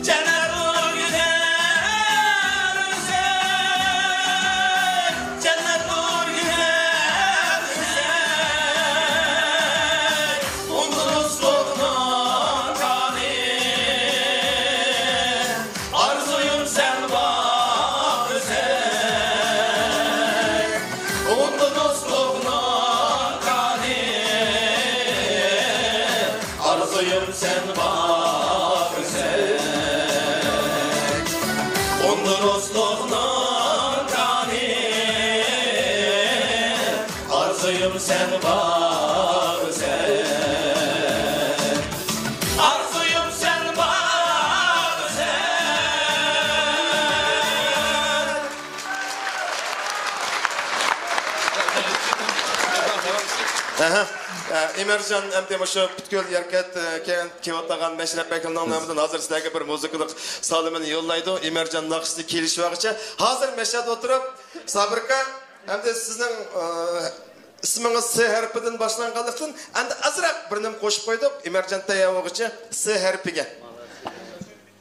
Cener o güzel sen, Cener o güzel sen, Unutulmuş nakani, Arzuyum sen bak sen, Unutulmuş nakani, Arzuyum sen bak sen, Onur osluğunun kani, Arzuyum sen bak sen, Arzuyum sen bak sen. Emercan әмде мұшы бүткөл еркет кеваттаған Мәшрәп Бәкілдің намыдан hazır sizlerге bir muzikалық salımını yollaydı. Emercan naqşысы келіші вақытша. Hazır Мәшәд отырып, Sabırka, әмде сіздің isminiz S harfinden başlanğanlıqdan, әмде azıraq birinin qoşup qoyduk. Emercan tayavıqıcı S harfiga.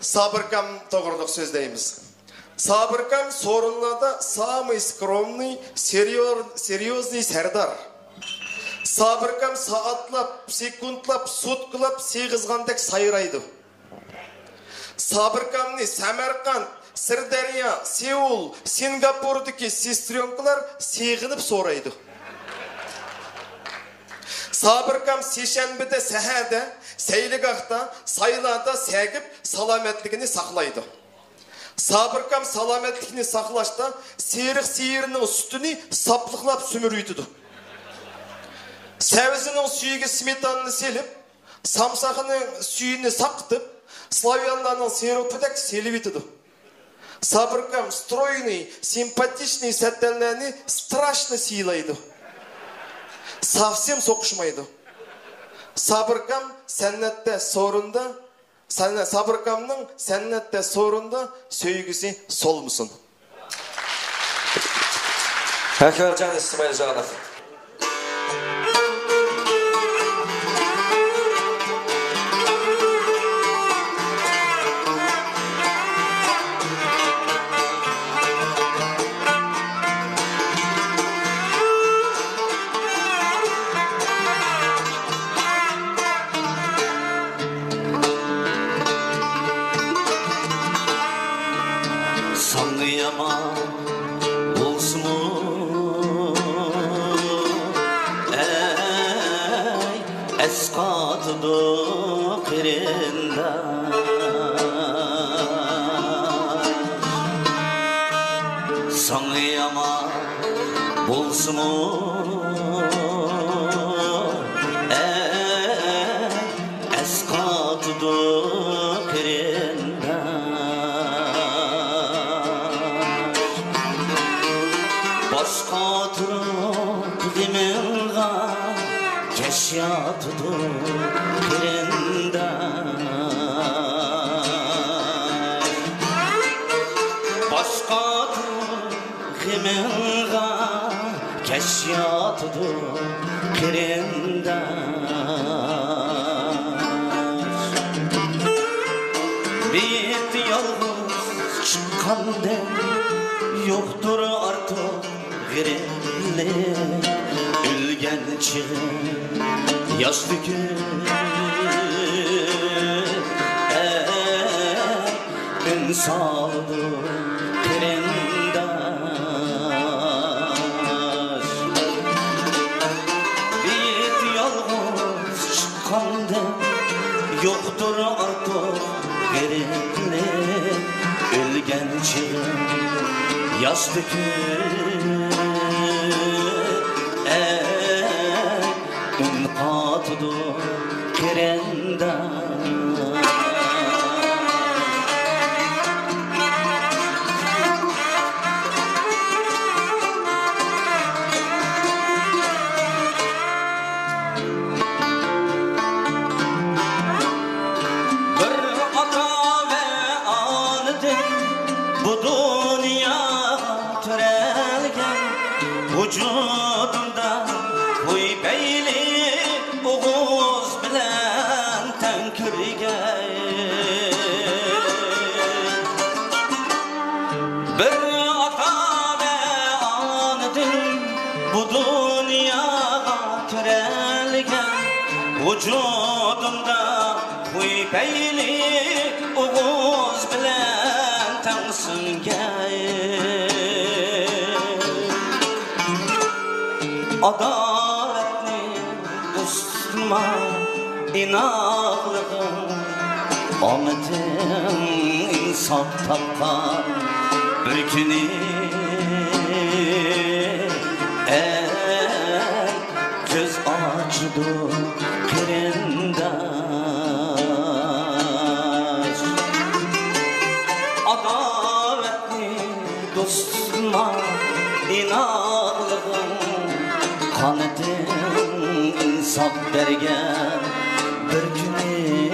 Sabırkam toğırlıq sözdeyimiz. Sabırkam sorunlarda самый скромный, серьезный сәрдар. Sabırkam saatlap, sekundlap, sutkılap, seğizgandek sayıraydı. Sabırkamni Samarqand, Sirdaryo, Seul, Singapur'daki sestryonkalar seğinip soraydı. Sabırkam Seshanbede sahada, Seyligahta, Saylarda segip salametligini saklaydı. Sabırkam salametligini saklaşta seriq seyirinin sütünü saplıqlap sümürüydü. Səvizinin suyuga smetanını selip, samsaqının suyunu saqtıp, Slavyanlarının seropıdak selip etidi. Sabırkam stroyный, симпатичный сәттәләрне страшно сыйлайды. Совсем соқышмайды. Sabırkam сәннәттә сорында, Sabırkamның сәннәттә сорында сөйгісі солмысын. Әкбержан İsmail Жанов. esqatıdı qirində Sana yaman bulsumu esqatıdı qirində Başqa turub diminğa keşyatıdı qirində Başqa Kiminga keşyatıdı kirindaş Bit yalğız çıkkanda yoktur artık girinlik Ülgen çığın yaş dükür İnsaldı kirindaş Bit yalğız çıkkanda yoktur artık girinlik Ülgen çığın yaş dükür Ünqatıdı kirenda Bir ata ve anıdır bu dünya türelgen vücudumda Huy beyli oğuz bilen tenkirge Bir ata ve anıdır bu dünya türelgen vücudumda Huy beyli oğuz bilen tenkirge Adaletli üstüme inanlığım Ahmet'im insaf tapkan bir günü Göz açdı kirindaş Adaletli dostuma inanlığım Kanıtım insaf bergen bir günü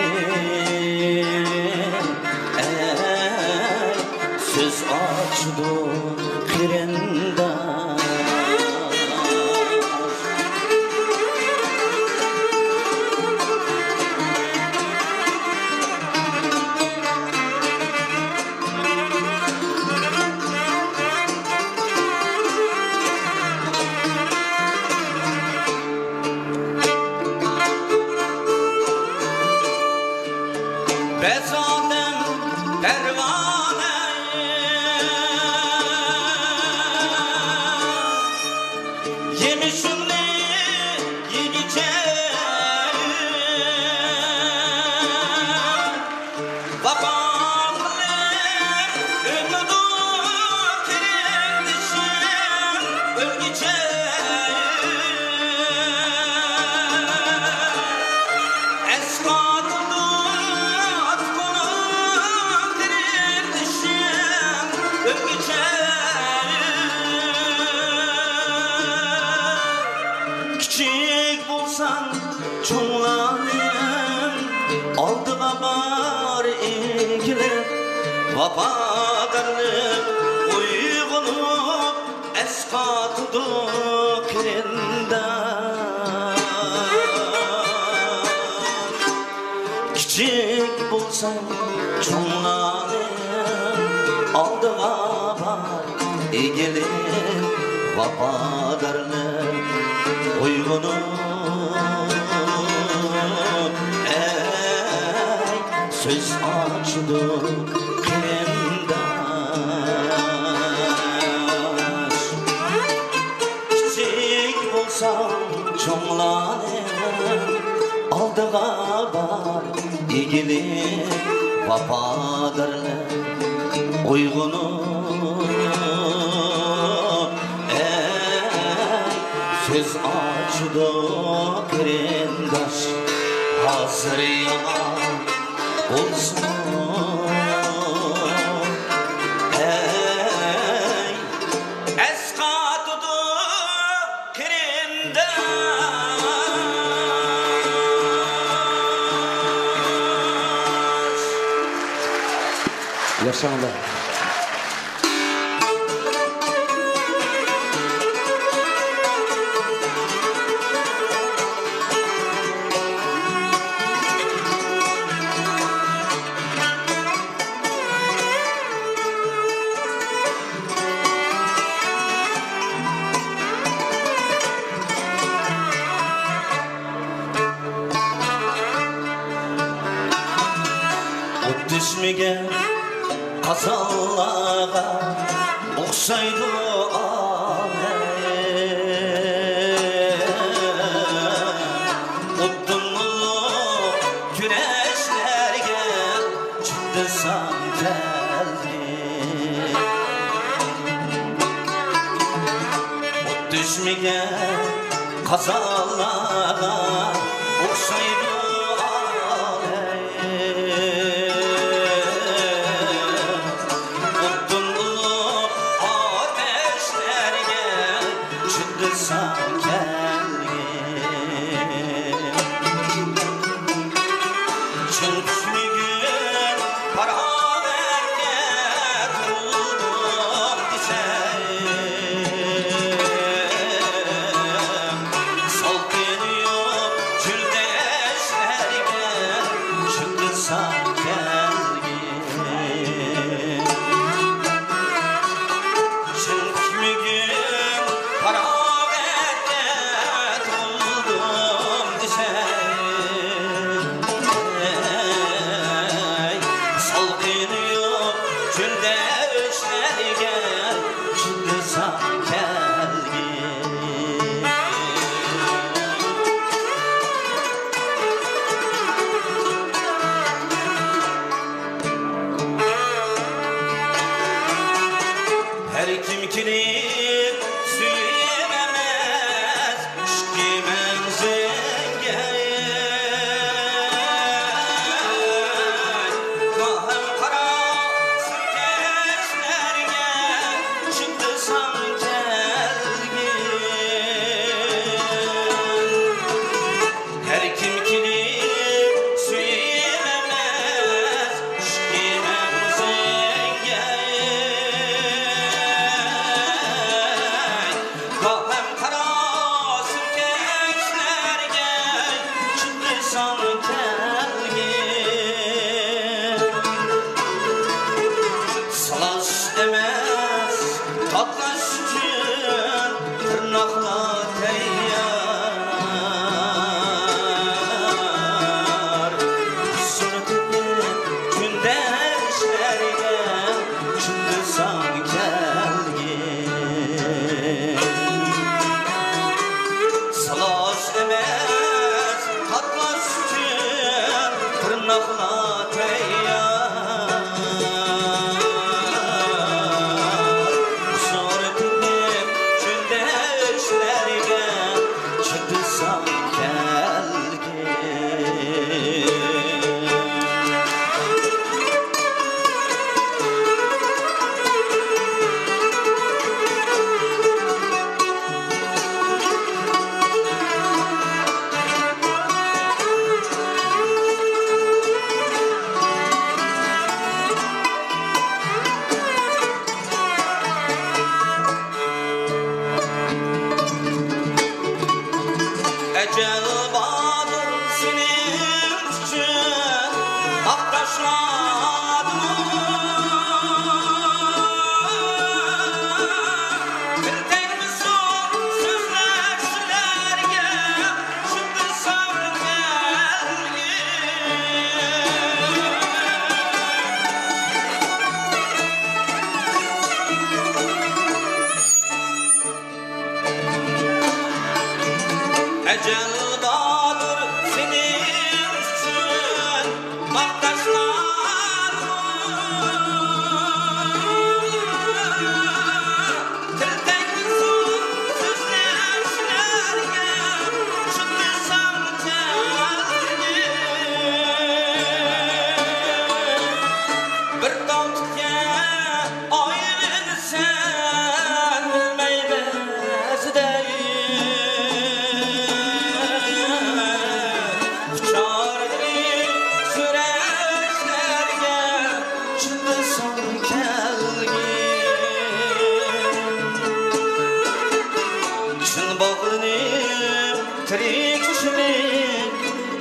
Söz açdı kirindaş Bezadem pervane Yemişimli yigice Babamlı ömrü kirendişim ölgice Küçük bulsan çoğlanayım Aldığa bar ilgilim Vafadarlık uygulup Eskatıdı kirindaş Küçük bulsan çoğlanayım Aldığa bar ilgilim Vafadarlık uygunu söz açdık kirindaş Küçük bulsam çoğlanır aldığa var İgili vapadırlar Uygunu Söz açdı krendaş Hazır yalan olsun Yaşanlar. Düşmegen kazallağa oxşaydı Uddunlu güneşlerge çıktısan geldi Düşmegen kazallağa oxşaydı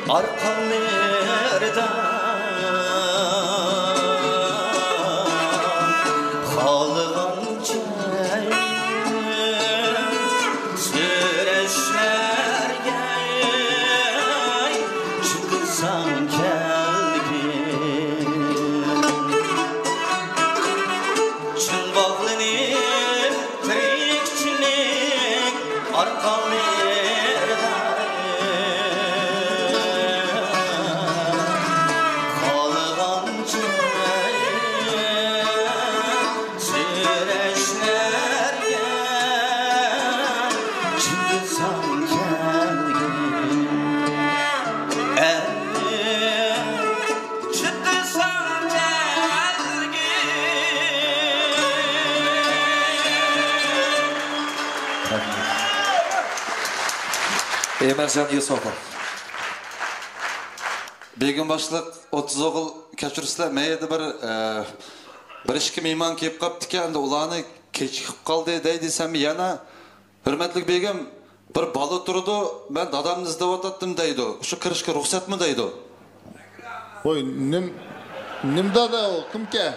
arkamda Halığanca süreçlerge çıksan kelgin Çın bağlanıp tirikçilik arkamda Emercan Yusufov. Begim başlık 30 oğul keçirsizler. Meyede bir işki meyman kep kaptı endi ulanı keçikip kaldı deysem yana hürmetlik begim bir balı turdu ben dadamni izlep atattım deydi. Şu kirishga ruxsat mı deydi? Oy nimda da o kimke?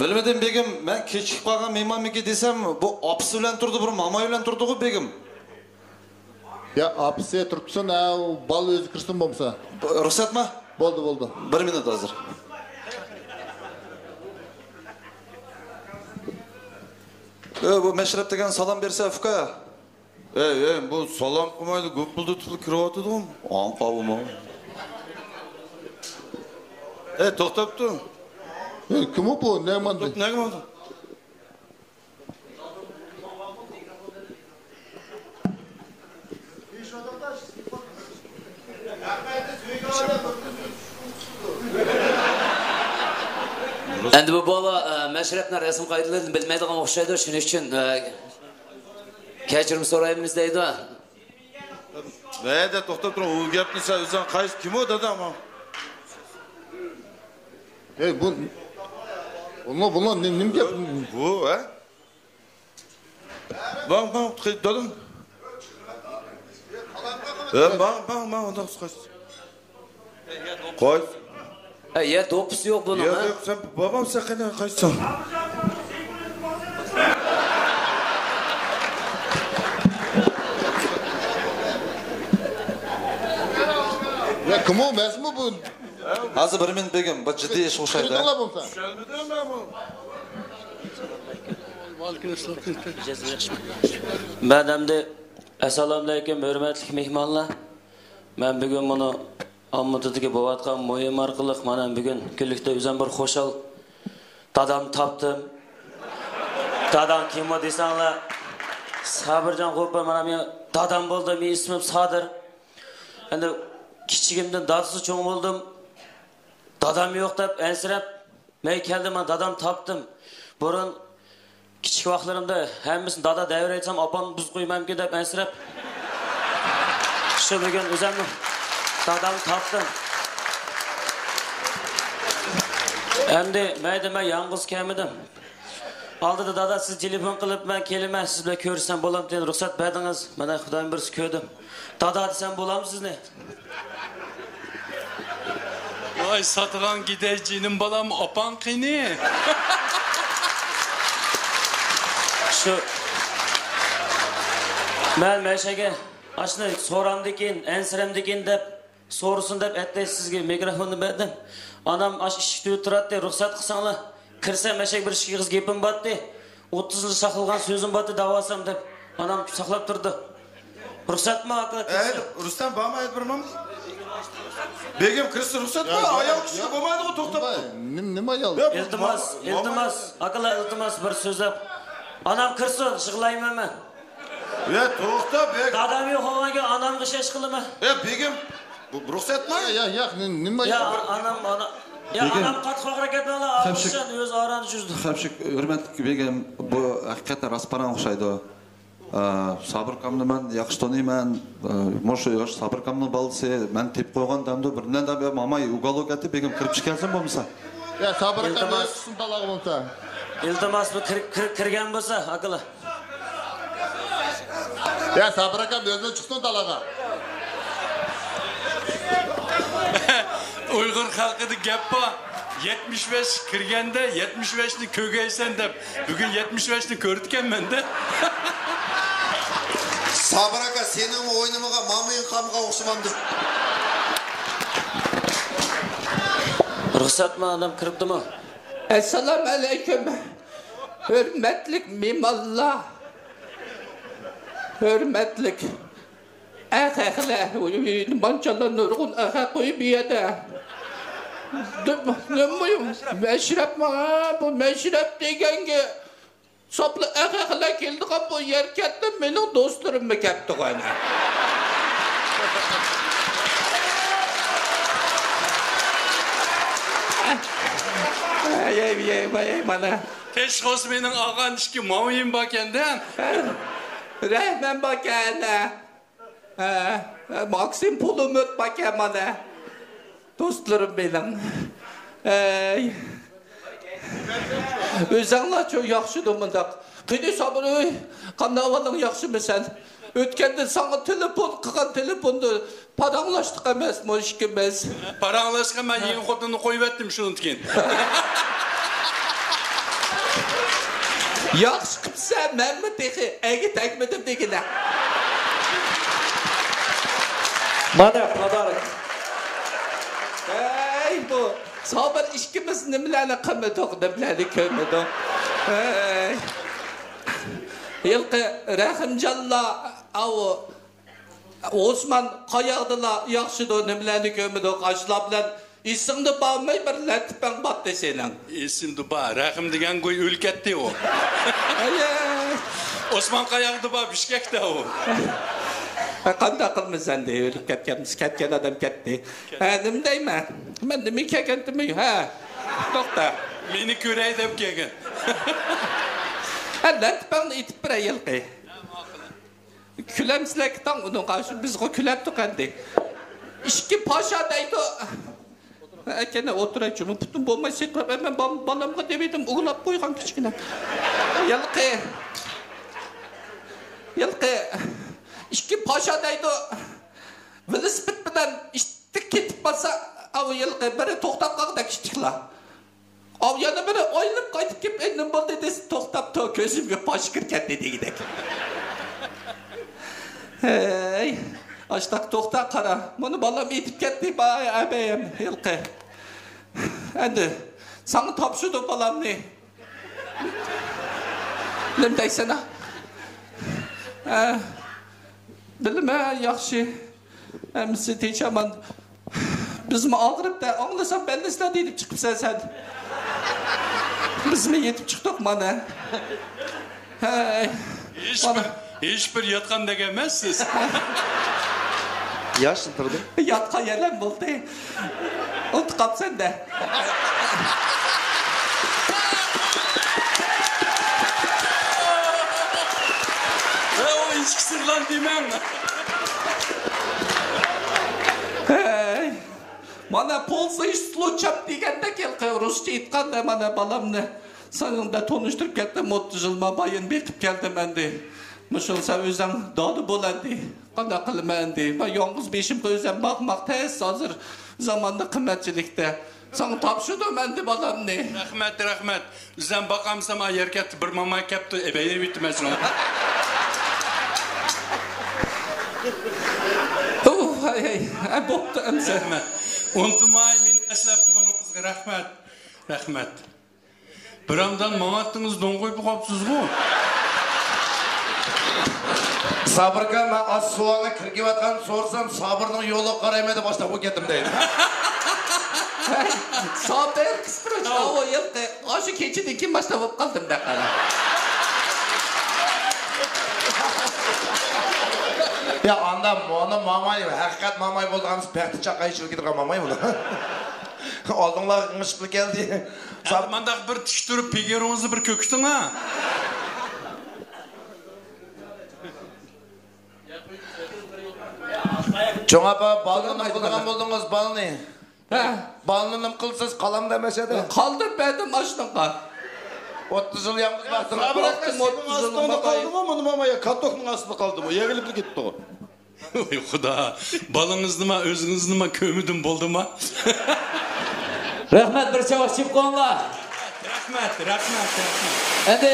Bilmedim begim ben keçikip kalgan meyman miki desem bu apısı bilen turdu bir mamay bilen turdu go begim. Ya apısı turtsun bal özü kirsin bomsa. Ruxsat mı? Boldu. 1 minut hazır. Bu meşrep degen salam berse fuka. Bu salam qilmaydi, ko'p pulni tutib kiryapti-ku. An qavmi. To'xtabdi. Kim bu? Ne manda? Nega bo'ldi? Endi bu bola meşrepne resim kayıtlarını bilmeydiğine okşaydı. Şunun için kechirim so'raymiz deydi. Neydi to'xtab turib, u gapni sen o'zing qaysi kim o dedi ama. Bunlar nim gap? Bu ha? Bak dedim. Bak ondan qaysi. Qo'y. Ya topusu yok bunun. Yok sen babam sen qaysi? Ya kim o? Mes mi bu? Hazır 1 minut begim, bu ciddi iş o'xshaydi. Şurada bu. Madamda assalomu alaykum hurmatli mehmonlar. Men bugun buni Almatadagi bo'layotgan mo'yim orqali mana bugun kunlikda o'zim bir xo'shal dadam topdim. Dadam kim o desanglar? Sabirjon Qo'par mana men dadam bo'ldi, men ismim Sadir. Endi kichigimdan dadasi cho'ng bo'ldim. Dadam yo'q deb ensirab, men keldim, men dadam topdim. Burun kichik vaqtlarimda hammasini dada davr aytsam, opam buz qo'ymamki deb ensirab. Shu bugun o'zimni dadam topdim. Endi men yolg'iz kelmadim. Oldida dada siz telefon qilib men kelaman, siz bilan ko'rsam bo'lam deb ruxsat berdingiz. Mana Xudoyim birisi ko'rdim. Dada desam bo'lam sizni. Vay satılan gideceğinin balam opan qini. Şu men meshaga ashuni so'ramdikin, ensiramdikin deb so'rusin deb aytdi sizga mikrofonni berdim. Anam ash eshikda o'tiradi, ruxsat qilsanglar. Kirsam meshak bir ishga gapim botdi. 30 yil saqlagan so'zim botdi, davosam deb. Anam saqlab turdi. Ruxsatmi aka? Rustam borma aytmirman. Begim kirsin ruxsat mı? Ayol kishi bo'lmaydi o to'xtab. Nima ayol? Iltimos, akalar iltimos bir so'zlab. Anam kirsin, yig'layman men. To'xtab, bek. Dadam yo'q olmagan anamga ish qilaman. Begim, bu ruxsatmi? Yo'q, nima Ya anam anam qattiq harakat bilan alishgan o'z orani juzdi. Hemşik hürmetli begim bu hakikaten rasparan o'xshaydi. Sabır kamni men yaxshi tanıyman. Mo'sha yosh sabır kamni balsi men tep qo'ygan damda birdan da mamay uголокati begim kirib chiqarsan bo'lmasa. Ya sabır kamni o'zsin talaq bo'lsa. Iltimos bu kirgan bo'lsa, akalar. Ya sabır kamni o'zini chiqsin talaqa. Uyghur halkıda gap var. 75 kirgende 75'ni kögeysen de bugün 75'ni kördükken ben de. Sabır aka senin oynamağa mamayın kamga okşamamdır. Ruhsat mı adam kırıptı mı? Esselamu aleyküm. Hürmetlik mimallah. Hürmetlik. Ahakla. Mançalar nurgun ahak koyu bir yerde. Ne muyum? Meşrep mi? Bu meşrep degen ki saplı ahakla geldi bu yerkette benim dostlarım mı kepti gana. Ay bana. Teşkos benim ağan işki mamayım bakenden. Rehmen bakana. Maksim pulumut bakana. Dostlarım benim. Özіңla çok yaxşıdır mındaq. Qidi sabır öy. Qanda avalın yaxşı mı sen? Ötkende sana telefon qıqan telefondu paranlaştık emas, moşik emas. Paranlaşqa ben yeni xotunu qoyub etdim şunu tken. Yaxşı qıpsa mən mi texi? Əgi təkmədim degine. Mana padarık. Ey bu sabır işkimiz nimlərini qımıdıq, nimlərini kömüdük. Yılqı Rəhimcalla Osman qayaqdıla yaxşıdır, nimlərini kömüdük. Aşla bilən isimdi bağmay bir lətipən battı senin. İsimdi bağ, Rəhim degen qoy ülketdi o. Osman qayaqdı bağ, Bişkek'te o. Qanda qılmısan de ölüp ketken adam ketdi. Nima deyman? Men nima kelgandim? Ha. To'xta. Meni ko'ray deb kelgan. Latpani itib bir yilqi. Kulamsizlar tong uni qarshi biz kulab tuqandik. İşki paşa deydi. Akana o'tiraychimi butun bo'lmay seqrab men bolamga dedim uglab qo'ygan kichkina. Yilqi İşki paşa deydi. Velosiped bilan işte ketib qolsa, av yilqi biri to'xtab qoldi kichiklar. Av yana biri o'ylab qaytib kelib, "Nima bo'ldi?" desa, to'xtab to ko'zimga posh kirgan dedigidek. Hey, ashtaq to'xta qara. Buni bolam etib ketdi, bay abayim yilqi. Endi sana topshirdim bolamni. Nima deysan? Bilme yaxşı. Emsi teçaman. Biz mi ağırıp da anlasam ben de silah deyip çıkıpsan sen. Biz mi yetip çıktık bana? Hiçbir yatkan da gelmezsiz. Yaşın tırdım. Yatkan yerler buldu. Ot kapsan da. O içkisir lan demem. Bana polsa iş случап degende gel Rusça itqanda bana balamni sanında tonuşturup ketdim 30 yılma bayın bekip geldim endi. Muşulsa özüm dadı bolandı. Qanda qilmandi. Ben yalnız beşim özüm bakmak tez hazır zamanda kıymetçilikte. Sana tapşırdım endi balamni. Rahmet. Özüm bakamsam ayerket bir mama kepti ebeye bitmez lan. Hey, boptu emse. Rahmet. Unutmay meni eslep turganingizga rahmat. Biramdan mamattınız don qo'yib qopsiz-ku. Sabırga men az suvaga kirib atgan so'rsam Sabirning yo'li qaraymadi boshqa bo'lib ketdim deydi. Sabir qistircha o yilqi oshi kechida kim boshlab qoldim da qara. Ya anda bunu mamay, hakikat mamay bo'lganimiz paqti chaqay chilib ketgan mamay bunu. Oldinglar ngishib keldi. Mandaq bir tiktirib pegero'ngizni bir ko'kiting ha. Çoğapa balını nım qilgan bo'ldingiz balni. Balni nım qilsiz qalam demesedi. Qaldir berdim aşnaqa. 30 yıl yalnız baktım. Sabırak'ın 30 yılında kaldı mı? Bunu mamaya katokun aslında kaldı mı? Yegilip gitti o. Xuda, balınız nima, özünüz nima kömüdüm boldu ma? Rahmat bir çavaş çıkıp koyunlar. Rahmat. Endi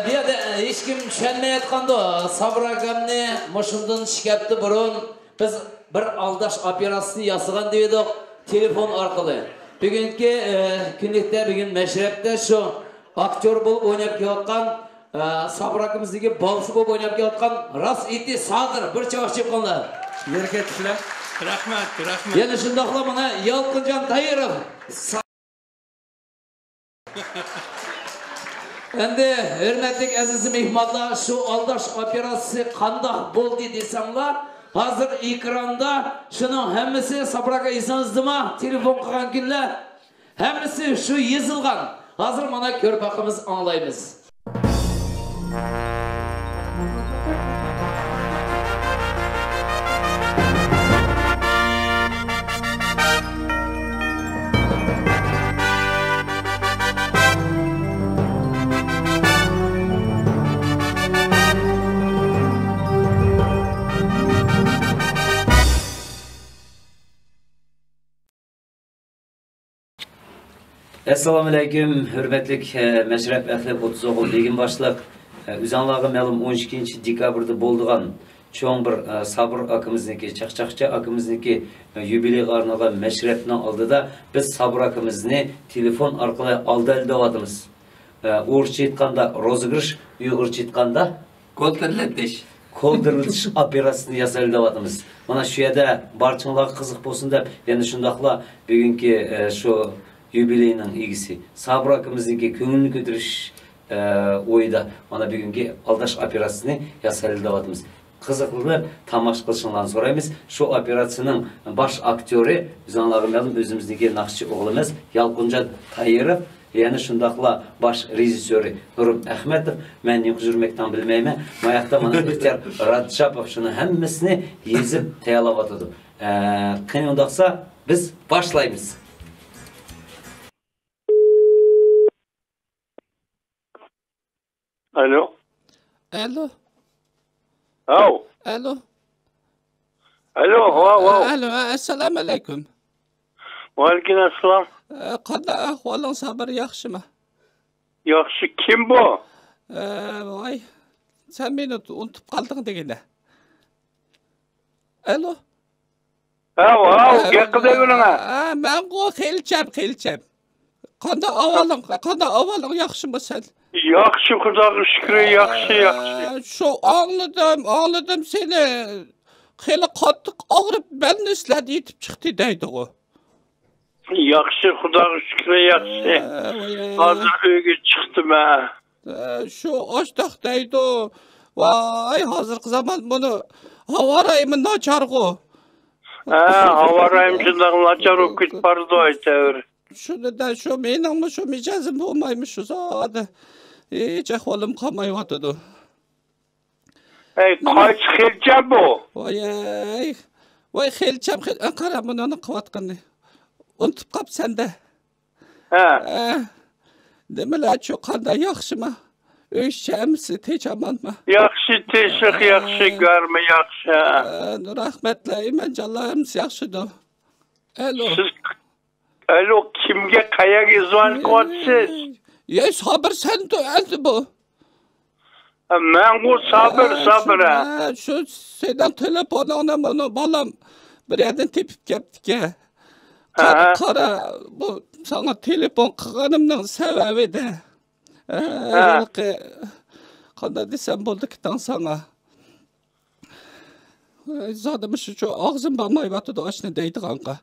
bu yerda hech kim tushunmayotganda Sabir akamni mushundan shikapti burun biz bir aldash operatsiyasini yasagan dedik telefon orqali. Bugungi kunlikda bugun Mashrabda shu aktyor bo'lib o'ynab kelayotgan Sabir akamizniki bolsi bo'lib o'ynab kelayotgan Ras iti Sadir bir chavoq chiqqanlar. Yerga tushlar. Rahmat. Yana shundoqla mana Yolqinjon Tayirov. Endi hurmatli aziz mehmonlar, şu aldash operatsiyasi qanday bo'ldi desanglar, hozir ekranda şunun hammasi Sabir aka esingizdimi? Telefon qilgan kunlar hammasi shu yozilgan. Hozir mana ko'rib boqamiz, anglaymiz. Assalomu alaykum, hurmatli Mashrab ahli 30 o'g'il begim boshliq. O'zingizlarga ma'lum 12 dekabrda bo'lgan cho'ng bir Sabir akamizniki, Chaqchaqcha akamizniki yubileyga arналgan Mashrabning oldida biz Sabir akamizni telefon orqali aldayapmiz. O'rcha aytganda rozыгрыш, uyg'urcha aytganda koldirlatish operatsiyasini yasalyapmiz. Mana shu yerda barchalarga qiziq bo'lsin deb, yana shundaqla bugungi shu yubileyning egisi Sabir akamizniki ko'ngilni ko'tarish o'yida mana bugungi aldash operatsiyasini yasalyapmiz. Qiziqlar tomosha qilishinglarni so'raymiz. Shu operatsiyaning bosh aktyori bizlarga ma'lum o'zimizniki naqshchi o'g'limiz Yolqinjon Tayirov, yana shundaqla bosh rejissyori Nurum Ahmedov. Men yo'q yurmakdan bilmayman. Mayaqda mana Ixtiyor Radshapov shuni hammasini yezib tayyorlayotdi. Qani undaqsa biz boshlaymiz. Alo. Alo. Au. Alo. Alo, wow. Alo, assalomu alaykum. Va alaykum assalom. Qanday ahvoling Sabir, yaxshimi? Yaxshi, kim bu? Voy. Sen meni unutib qolding deganda. Alo. Au, gaqidaverma. Men xilchab. Qanday ahvoling yaxshimi sen? Yaxshi, Xudoga shukr, yaxshi. Şu ağladım seni. Xeyli qattiq og'rib belnislar yetib chiqdi deydi o. Yaxshi, Xudoga shukr, yaxshi. Hozir uyga chiqdim ha. Şu oshdoq deydi o. Voy, hozirgi zaman buni havoraymi nacharg'u. Havorayim shundoq nachar bo'lib ketib bordi aytaver. Shunidan shu meningmi shu mijozim bo'lmaymi shu zodi. Hiç ahvolim qolmayotdi. Qaysi xilcham bu? Voy xilcham, qara buni qilayotganni. Unutib qolibsan-da. Nimalar shu qanday yaxshimi? O'shamsi techamanmi? Yaxshi, teshik, yaxshi, garmi yaxshi. Rahmatlayman, jonlarimiz yaxshidir. Alo, kimga qayaga zvon qilyapsiz? Sabir sen de endi bu. Men bu Sabir. Şu senden telefonuna bunu balam bir yerden tepip ketdik. Qara bu sana telefon qilganimning sababi de. Qanday desam bo'ldi ki sana. Zadım şu ağzım bo'lmayapti oshni deydiganqa.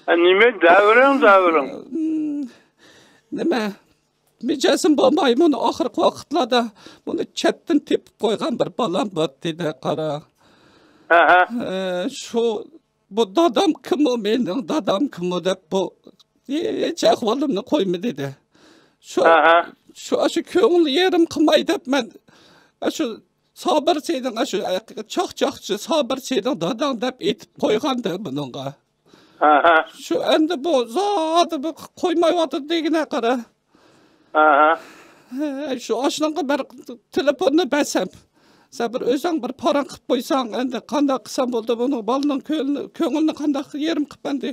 Nima davring? Nima? Mijozim bo'lmaymi, uni oxirgi vaqtlarda buni chatdan tepib qo'ygan bir balam bor dedi, qara. Shu bu dadam kim o, mening dadam kim o deb bu hech ahvolimni qo'yma dedi. Shu ko'ngli yerim qilmay deb men shu Sabir sening shu chaqchaqchi Sabir sening dadang deb aytib qo'yganda buningga. Shu endi bu zoti qo'ymayotdi degina, qara. Şu aşlanğa bir telefonunu bersem, sen bir özün bir paran qilib qo'ysang, endi qanday qilsam bo'ldi buni, balaning ko'nglini qanday yerim qilib endi.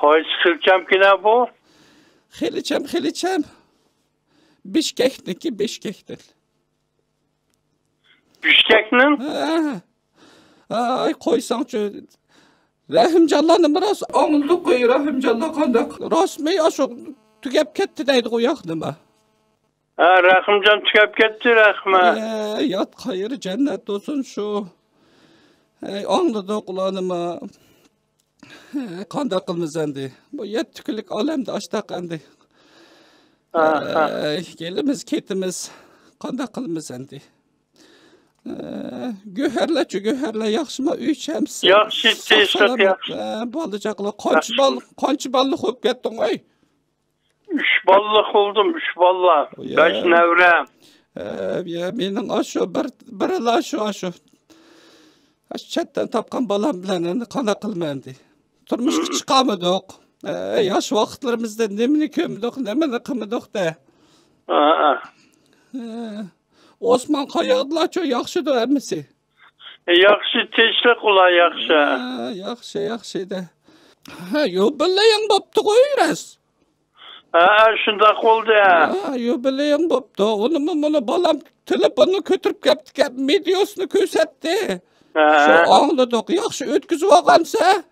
Qaysi silkamkina bu? Xiliçem. Bişkekniki Bişkek'tir. Bişkek'nin? Ay koysançı. Rahimcanlarını biraz anıldı koy Rahimcanlar kandak. Rasmi aşık tükep ketti deydi koyak nima. Rahimcan tükep ketti rahmat. Yat hayır cennet olsun şu. Anladı kulağıma. Kandak kılmız endi. Bu yetkülük alemde açtak endi. Gelimiz ketimiz kandak kılmız endi. Göherle yaxşıma üç hemsi. Yaxşı teşkil yaxşı. Balıcaklı kaç ballı koyup kettin oy? 3 ballık oldum 3 balla. 5 nevre. Menin aşu bir aşu. Çetten tapkan balam bilen kana kılmandı. Turmuş çıkamadık. Yaş vakitlerimizde nemini kömdük, nemini kımıdık da. Osman Kayağıdla çok yaxşıdır emisi. Yaxşı teşkil ula yaxşı. Yaxşı da. Yubileyin boptu koyuruz. Şundak oldu ya. Yubileyin boptu. Onu balam telefonu götürüp gep videosunu kösetti. Şu anladık. Yaxşı ötküzü vakansa.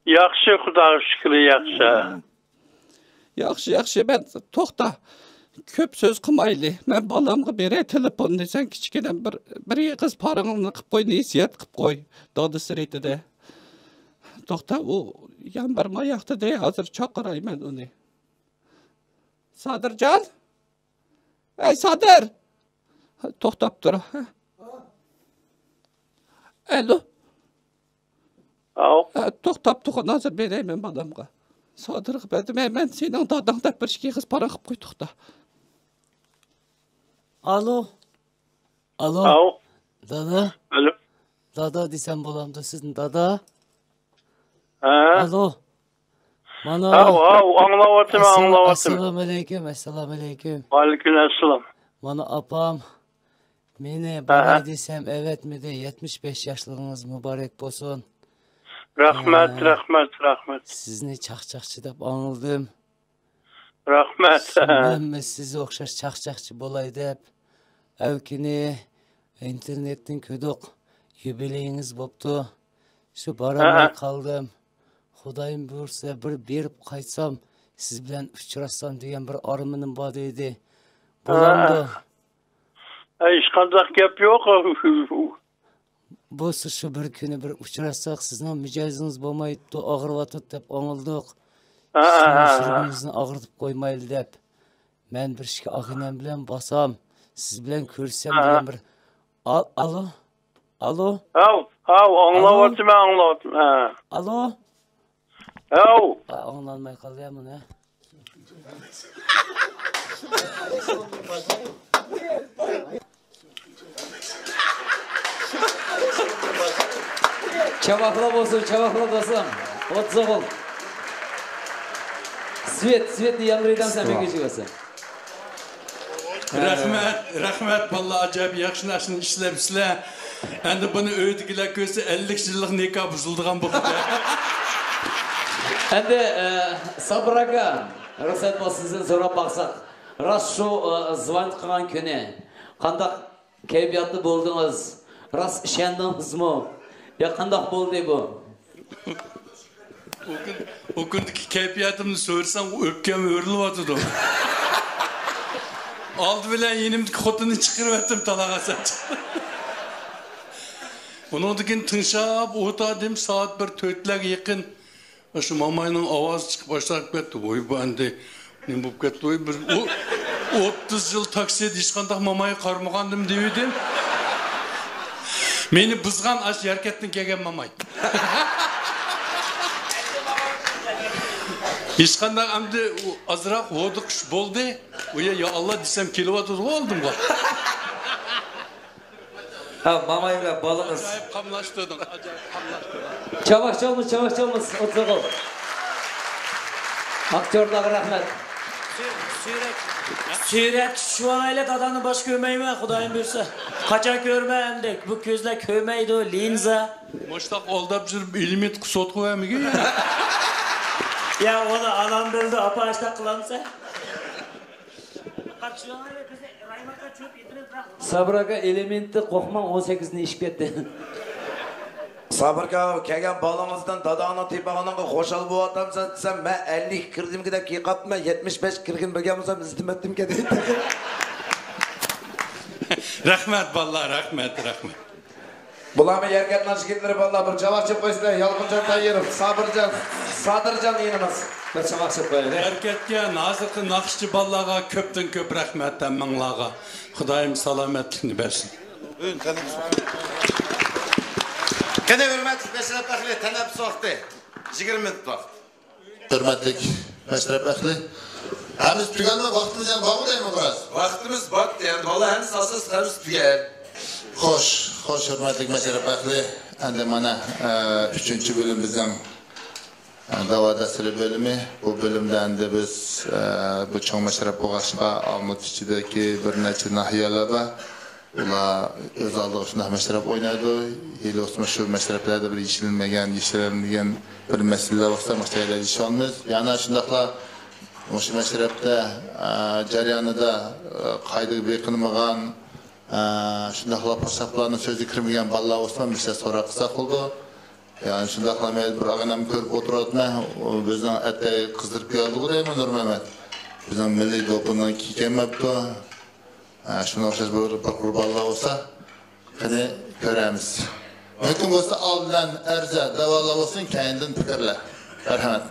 Yaxşı Xudoga şükür yaxşı. Yaxşı ben toxta. Köp söz qımaylı. Ben balamga bere telefonunu sen kichkiden bir kız parağını qıp koy, nesiyat qıp koy. Dadı sıraydı de. Toxta o yanbarma yaxtı de hazır çaqıray ben onu. Sadırcan? Ey Sadır! Toxtap dur. Alo. Toxtap tuğun hazır bereyim balamga. Sadırıq bədim, mən senin dadanda bir şey qız para qıp qoyduq da. Alo. Dada. Alo. Dada desem bulamdı sizin dada. Alo. Mana. Anlavatım. Assalamu aleyküm. Aleykümselam. Mana apam. Meni bana desem evet mi de 75 yaşlılığınız mübarek olsun. Rahmet. Sizni çaqçaqçı deb anıldım. Rahmet. Ben sizi okşaş çaqçaqçı bolay deb. Evkini internetten ködük. Yübileyiniz boptu. Şu baramay kaldım. Xudayım buyursa bir berip qaytsam, siz bilen uçrassam degan bir arımının badı idi. Bulamdı. Hiç kandak gap yok. Bu şu bir günü bir uçurasaq, sizin mücazınız bolmayıptı, ağırvatıp dep anıldık. Sürgünüzünü ağırtıp koymaylı dep. Ben bir şey ağınem bilen basam, siz bilen körsem diyen bir... Alo? Anlavatım. Alo? Anlanmay kalıyorum ne? Çavakla olsun. 30 ol. Svet yanlarıydan sen bir geçiyorsun. Rahmet vallahi acayip yaxşı narsani işlepsizlar. Endi buni uydagilar ko'rsa 50 yillik nikah buzildigan bo'ladi. Endi Sabir aka, ruxsat bo'lsa sizdan so'rab baqsaq. Rost shu zvont qilgan kuni qanday kayfiyatda bo'ldingiz? Rost ishondingizmi? Ya qanday bo'ldi bu? O günkü keyfiyatimni so'rsam o'pkam o'rilyotdi. Oldi bilan yenimni xotini chiqarib etdim talaqasa. Ondan keyin tinchab o'tirdim soat 1-4larga yaqin. Shu momayning ovozi chiqib boshlab ketdi. Voy bu endi nima bo'lib ketdi? Voy bir 30 yil taksida hech qanday momay qarmagandim dedim. Meni buzgan aş yerketdan kelgan momay. Hech qanday endi azroq vodiqish bo'ldi. Ya Allah desem kilovatır oldum bak. Ha mamay bilan balığız. Acayip kamlaştırdın. Çavak çalmış. Otur. Aktörlere rahmet. Sürek şu an öyle dadanı baş görmeyme Xudayım buyursa. Kaçak görmeyem de bu gözle kömeydi o linza. Moştak oldap jürüp ilmit sot koyamı ki ya. Ya onu anam bildi, apa açta kılamsa. Sabır aka elementi qo'qman 18'ni ishib ketdi. Sabır aka kelgan balangizdan dadani tepag'oniga qo'shil bo'latamsan desam, men 50 kirdim deb yiqatma 75 kirgin bo'lganimsa izdimatdim deydi. Rahmat vallahi, rahmat. Bularni yergatlash ketlar vallahi bir javob deb qo'ysizlar. Yolg'injon Tayyirov, Sabirjon, Sadirjon yinimiz. Bir javob deb qo'yaylik. Erketke nazırkı nakışçı ballağa köpten köp rahmet emmanglağa. Xudayım salametlikni bersin. Buyurun, Qani hurmatli Mashrab ahli tanaffus vaqti 20 minut vaqt. Hurmatli Mashrab ahli, hamiz tuganmi vaqtimiz ham bormi biroz? Vaqtimiz botdi, endi bola ham asos qarz tugar. Xo'sh, hurmatli Mashrab ahli, endi mana 3-bo'lim bizning davadasili bölümü. Bu bölümde endi biz bu çoğ Mashrab Boğazqa, Almut ichidagi bir necha nahiyalarda ular öz aldığı şunday mashrab oynaydı. Hali o'sma shu mashrablarda bir yeshirilmagan bir masalalar bo'lsa, masalalar ishonmiz. Yana shundaqla o'sha mashrabda jarayonida qayda beqilmagan shundaqla pasaplarni so'zi kirmagan bolalar o'sma misol so'roq qilsa qildi. Yani shundaqla men bir ag'anam ko'rib o'tiribman. Bizning atay qizdirib keldi deyman Nur Mamat. Bizning milliy do'pindan kelmabdi. Şuna o'xshash bir qurbonlar bo'lsa, qani ko'ramiz. Mumkin bo'lsa oldindan arza davolar bo'lsin, keyindan fikrlar. Marhamat.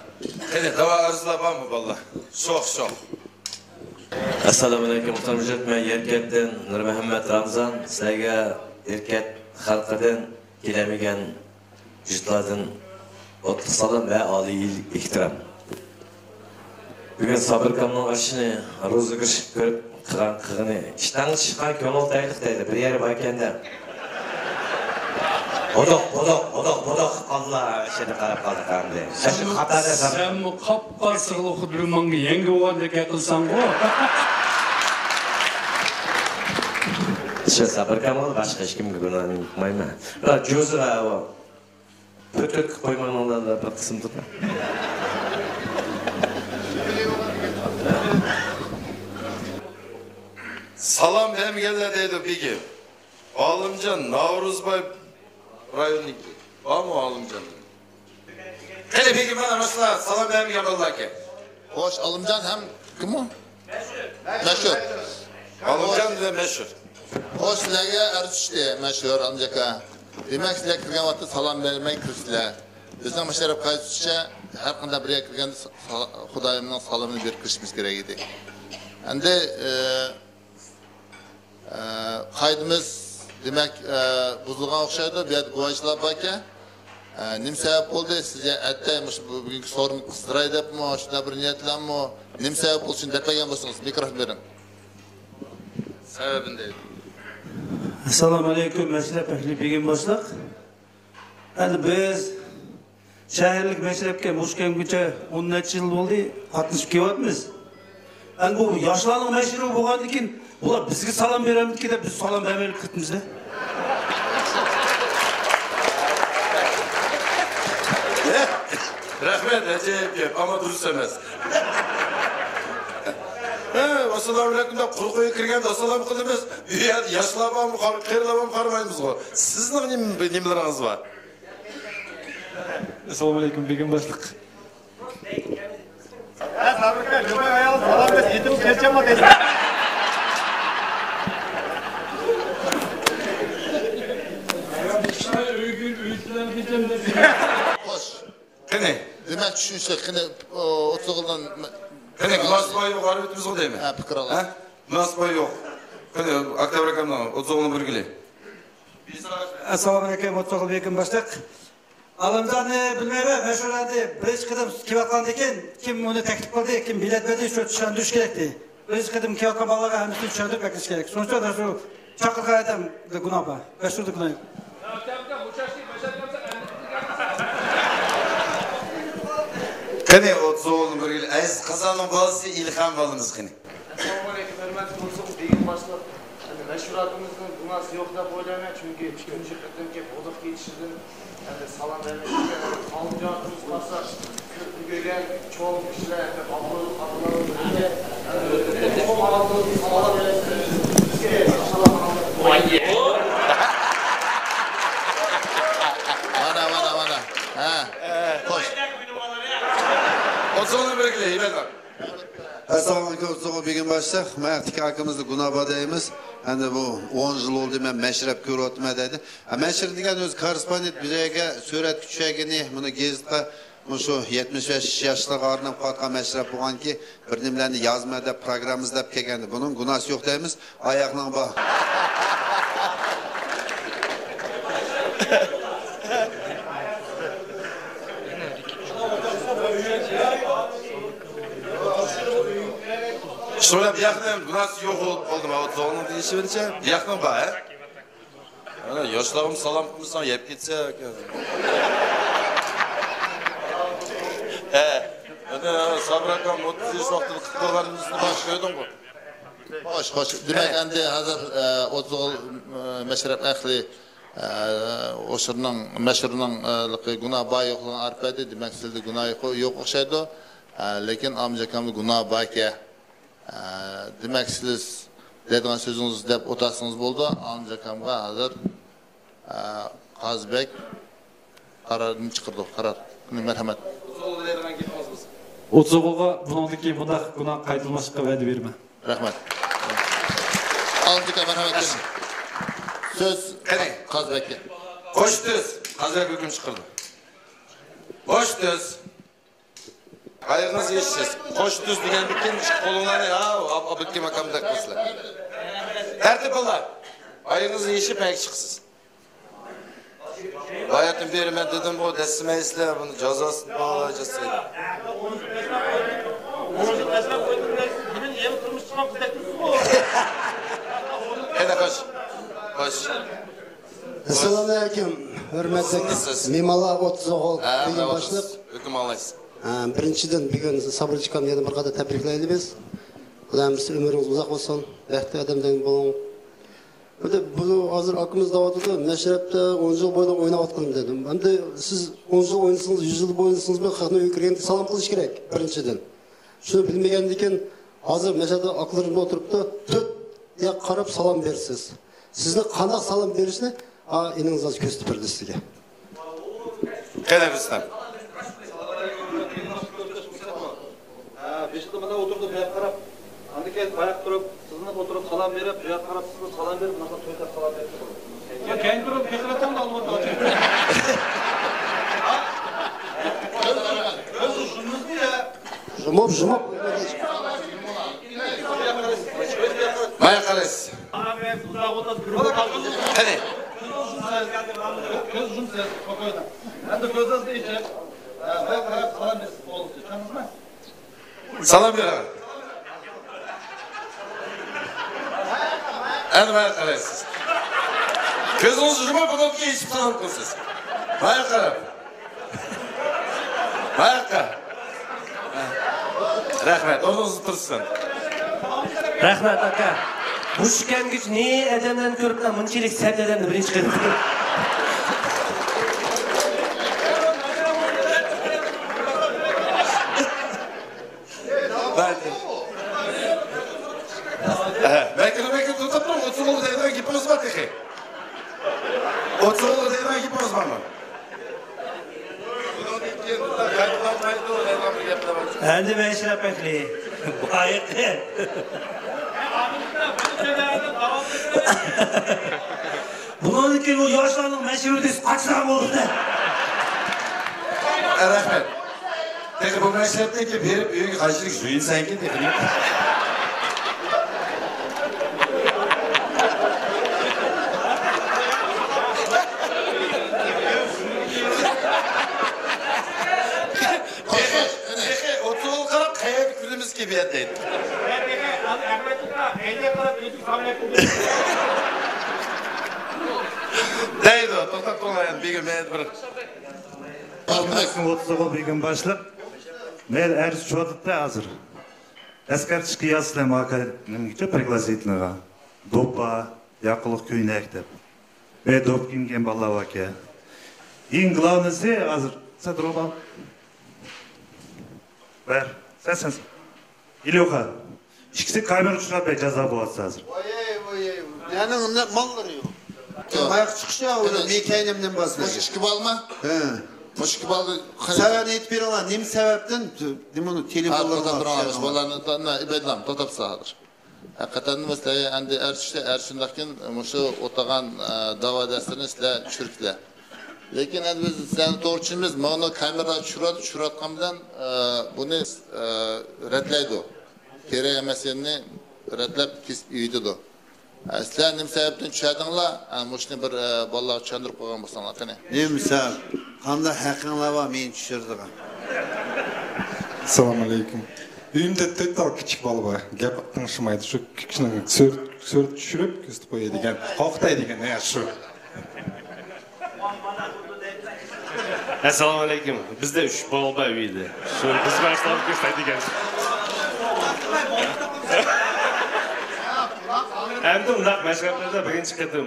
Qani davo arzlar bormi bolalar? Sho'x. Assalomu alaykum muhtaram. Men Yerkatdan Nur Muhammad Ramzan. Sizlarga Yerkat xalqidan kelamigan yurtlardan o'tliq salom va oliy ehtirom. Bugun Sabirkamning ashini ro'zg'ir ko'rib qilgani ishdan chiqqan ko'ngil tayliq deydi. Bir yeri bor ekanda. Odoq Allah ishini qarab qoldi qanday. Shu xatada sen bu qop-qarsiqli xudrimanga yangi o'g'illik qilsan-ku. Shu Sabirkamning boshqa hech kimga gunohini yuqmayman. Jo'zra o pötök qo'ymanlarga bir qism tutma. Salam berganlar deydi peki. Olimjon Navruzboy rayoniki. Bormi Olimjon? Qani peki mana maslar salam bergan bolalar aka. Xo'sh, Olimjon ham kim u? Mashhur. Olimjon de mashhur. Xo'sh, sizlarga arz tushdi, mashhur Olimjaka. Demak, sizlar kirgan vaqtda salom bermay kirsizlar. Bizning masharab qaytishcha har qanday bir yerga kirganda Xudoyimning salomini berib kirishimiz kerak edi. Endi qaydimiz demak buzilgan o'xshaydi. Bu yerda guvohchilar bor ekan. Nim sabab bo'ldi? Sizga aytaymiz bugungi so'rovni qisdiray debmi, shunday bir niyatlanmi? Nim sabab bo'lsin deb bo'lsangiz mikrofon bering. Sababini deydi. Assalomu alaykum Mashrab ahli begim boshliq. Endi biz shaharlik mashrabga mushkamguncha 10 necha yil bo'ldi, qatnashib kelyapmiz. Endi bu yoshlarning mashrubi bo'lgandan keyin bular bizga salom beramizki deb biz salom bermay ketdimizda. Rahmet acayip gap, ama durust emas. Assalomu alaykum deb qurqo'yga kirganda assalom qilamiz. Yoshlar bormi, qarilar bormi qaramaymiz ku. Sizning nimalaringiz bor? Assalomu alaykum begim boshliq. Sabrika, nima ayol salom deb yetim kelchama dedi. Xo'sh. Qani? Demak, tushunsa, qani 30 yildan qani glas boy yuqori o'timiz ku deymi? Ha, fikr olam. Glas boy yo'q. Qani oktyabr akamdan 30 yildan birgili. Assalomu alaykum o'tsoq begim boshliq. Alamzani bilmayman, mashhurlarni birinchi qidim kelayotgandan keyin kim uni taklif qildi, kim bilet berdi, shu tushuntirish kerakdi. Birinchi qidim kelayotgan bolalarga hammasini tushuntirib berish kerak. So'ngda da shu chaqirgan adam gunoh bor. Mashhurlik gunoh. Qani 30 yildan birgili aziz qazonning bolasi ilhom bolamiz qani. Assalomu alaykum, hurmatli o'tsoq begim boshliq. Mashhuratimizning gunohi yo'q deb o'ylayman, chunki ikinchi qidim kelib odoq ketishdan salom berishga Olimjonimiz qolsa Mana. Ha. Hoş. Oturun birlikte İbel bak. Assalomu alaykum, O'rtoq Begimboshliq. Men tikakimizni Gunobodaymiz. Endi bu 10 yil oldu men mashrab ko'ryapman dedi. Mashrab degan o'zi korrespondent bizga surat tushagini, buni gazetga shu 75 yoshlarga arnab qolgan mashrab bo'lganki, bir nimlarni yozma deb program izlab kelgandi. Buning gunohi yo'q deymiz. Oyoqning bor. Şöyle bir yakınım, nasıl yok oldum ama doğunun deyişi verince bir yakınım var he. Yani yaşlarım salam kılırsan yep gitse. Yani Sabır Akam 30 yaş vaktini kıtlarlarımızın baş gördün mü? Hoş. Demek endi hazır 30 yıl meşrep ehli oşurunun meşhurunun günah bayi yo'qligini arpadi. Demek sizde günah yok o'xshaydi. Lekin amcakamda günah bayke. Demek siz dediğiniz sözünüz dep otasınız buldu. Amcakamga hazır Qazbek kararını çıkardı. Karar. Merhamet. Otuğulga bunundaki bunda günah qaytılmasıqqa vədi vermə. Rahmet. Amcaka merhamet edin. Söz Qazbek'e. Hoş düz. Qazbek hüküm çıkardı. Hoş düz. Ayırınız geçeceğiz. Hoş düz diyen bütün kolunları ya, abdülki makamda kıslar. Tertip olar. Ayırınızı yeşip pek çıksız. Hayatım beri ben dedim bu desmeysle bunu cazasını bağlayacağız. Hele koş. Assalamu alaykum. Hürmetli Mimalla 30 oğul Begimboshliq. Hüküm alayız. Birinchidan bugun Sabirchikan yana bir qadar tabriklaymiz. Xudoyimiz umringiz uzoq bo'lsin, baxtli odamdan bo'ling. Bu hozir akimiz davatida Mashrabda 10 yil bo'ylab o'ynayotgan dedim. Endi siz 10 yil o'ynasangiz, 100 yil o'ynasangiz bu xalqni o'kirganda salom qilish kerak birinchidan. Shuni bilmagandan hozir Mashrabda aqlarim o'tiribdi, to'tga qarab salom bersiz. Sizni qanday salom berishni eningiz hozir ko'rsatib berdi sizga. Kelebizden. Beşikte bana oturdu, bir qarab, andike bayak durup, sızınıp oturup salam verip, bir qarab sızınıp salam verip, nasıl toytak salam verip. Ya kendi durup, kekiretten de almadı hocam. Gözü şunuz mu ya? Jumop. Maya karız. Hadi. Göz jum ses, kokoyda. Endi gözünüz de içe, bayak qarab salam verip, oldu. Tanız mı? Salam ver abi. Hadi bana karayısınız. Gözünüzü yumup adam ki hiçbir salam kılsız. Bana karar. Rahmet, onunuzu tursun. Rahmet aka. Bu şüken güç ne edemden körüp de mınçilik sert edemdi birinci kırıp. Belki tutup mu? Oturulu dediğime gitmemiz var ki. Oturulu dediğime gitmemiz var mı? Endi Mashrab ehli. Bayıqı. Bunun için o yaşlarının meşhuriyeti kaçıran oldu da. Rahmet. Peki bu Mashrab'daki bir büyük hacılık suyun sanki de. Gibi yerdeydi. Deydi o, to'xtab qolmagan bir gün men bir. Otuğul Begimboshliq. Men arz cho'dibdi hozir. Askarchiki yazsam akaga пригласительныйga. Do'ppa, yaqinlik ko'ynak deb. Ve do'p kiygan balla aka. Eng glавныйsi hozir Sadroba. Ver. Sen. İlyoka. İkisi kamera uçurtmaya ceza boğazı hazır. Yani ne malları yok. Ayak çıkışı ya öyle mekanemden basmıyor. Muşki balma? He. Muşki balı. Sebebini et bir olan. Nem sebepten? Bunu telefonlarına bakışıyor. Balarını ibedlam. Totap sahadır. Hakikaten mesela endi erşindakin muşu otagan dava dersini sizler çürükle. Lekin endi biz seni torçimiz bunu kamera çürütkan bilen bunu redleydi o. Kereye meselini redlep üydü o. Sizler nem sebepten çüyedinler, muşunu bir ballağı çöndürüp koygan bolsanlar qani. Nem sebep? Qanda haqqinglar var men tushirdigan. Assalomu alaykum. Uyimda to'rtta kichik bola bor. Gap tingishmaydi. Shu kichkina so'rt tushirib ko'zitib qo'yadigan, qoqtaydigan shu. Assalomu alaykum. Bizda 3 bola bor uyda. Shu biz boshlanib ko'rsatadigan. Endi undaq mashg'ulotlarda birinchi qatim.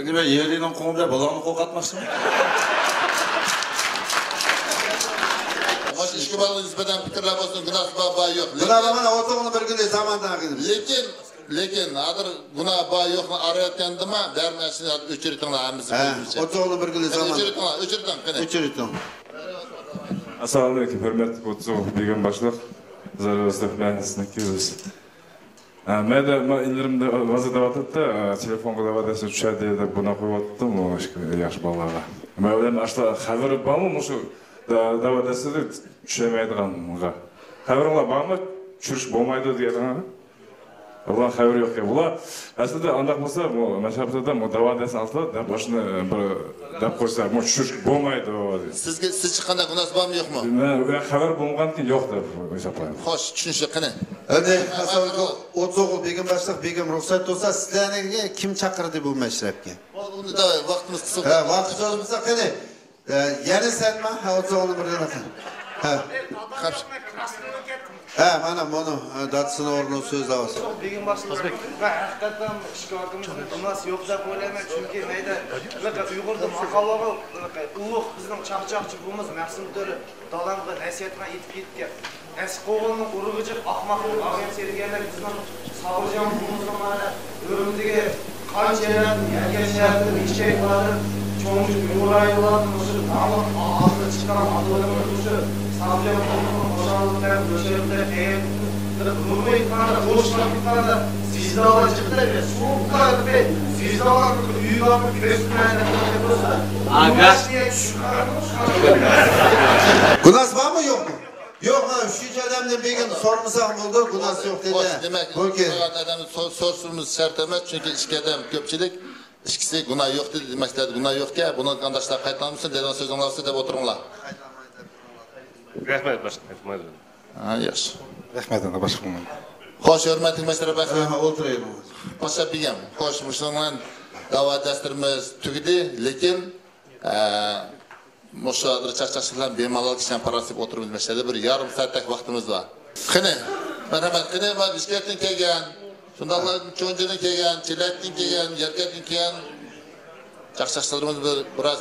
Nima yerning qo'mida bolani qo'qatmoqchimi? Hoş işki balı nispeten fikirler olsun, günah bağı yok. Günah bana otoğunu bir günde zamandan gidim. Lekin, adır günah bağı yok arayatken de mi? Dermeşini öçürütünler hemimizi. Otoğunu bir günde zaman. Öçürütün. Assalomu alaykum, hurmatli O'tso'g'ul Begim boshliq. Zarursiz mehnatsizlikimiz. Mayda illerimda vaziyat o'tdi, telefonga davadasi tushadi deb buni qo'yotdim, yaxshi bolalarga. Men ularni ashla xabari bormi, shu davadasi tushamaydiganga. Xabaringlar bormi? Tushirish bo'lmaydi deganlar. Ular xabar yo'q ekan. Ular aslida undaq bo'lsa, bu mashaqqatda davadasi aslo deb boshini bir deb qo'ysa, bu tushirish bo'lmaydi deydi. Siz chiqqanda gunoh bormi yo'qmi? Men xabar bo'lmagandan yo'q deb hisoblayman. Xo'sh, tushunishi qani? Hadi, Hasanqul O'tso'g'ul Begim boshliq, Begim ruxsat bo'lsa, sizlarga kim chaqirdi bu mashrabga? Buni da vaqtimiz qisqa. Ha, vaqtimiz qisqa qani. Yana senmi? Ha, O'tso'g'ulni bir yana. Ha. Ha, mana bunu datsini o'rnini so'z olsin. Begim boshliq. Ben hakikaten ishqorimizni gunoh yo'q deb o'ylayman, chunki mayda Uyg'urda maqolaga ulug' bizning chaqchaqchi bo'lmiz, Maqsim To'ri dalamga nasihatma yetib ketgan. Asqo'g'ilni urug'ichi ahmoqlik olgan serganlar bizning Sabirjon bo'lmasa mana o'rimizdagi qanchalar yashayapti, ishlayapti, cho'ng'ich Uyg'uraylarni o'sha davlat ahli chiqqan adolalar o'sha Sabirjon bo'lmasa o'sha Nurmay kanada, Boşnak kanada sizdalar çıktı ve soğuklar ve sizdalar uyularını köstümenle yapıyorsa Ağaçlıya Gunas var mı yok mu? Yok ha, şu adamdan Begim sormasak oldu, gunas yok dedi. Hoş, demek bu adamın sorsunumuz şart etmez çünkü işki adam köpçülük işkisi günah yok dedi demekler günah yok ki bunun arkadaşlar kayıtlanmışsın deden sözün varsa de oturunlar. Rahmet başkanım. Ha, yaş. Rahmet ana başkanım. Hoş hürmetli meşrep efendim. Ha, oturayım. Paşa Begim, hoş Müslüman dava derslerimiz tügedi, lekin Moşadır çarşafçılar bemalal kişiden parası oturmuş meşede bir yarım saatlik vaktimiz var. Kine, merhamet kine var, bisikletin kegen, şundaklar çoğuncudan kegen, çiletin kegen, yerketin kegen, çarşafçılarımız biraz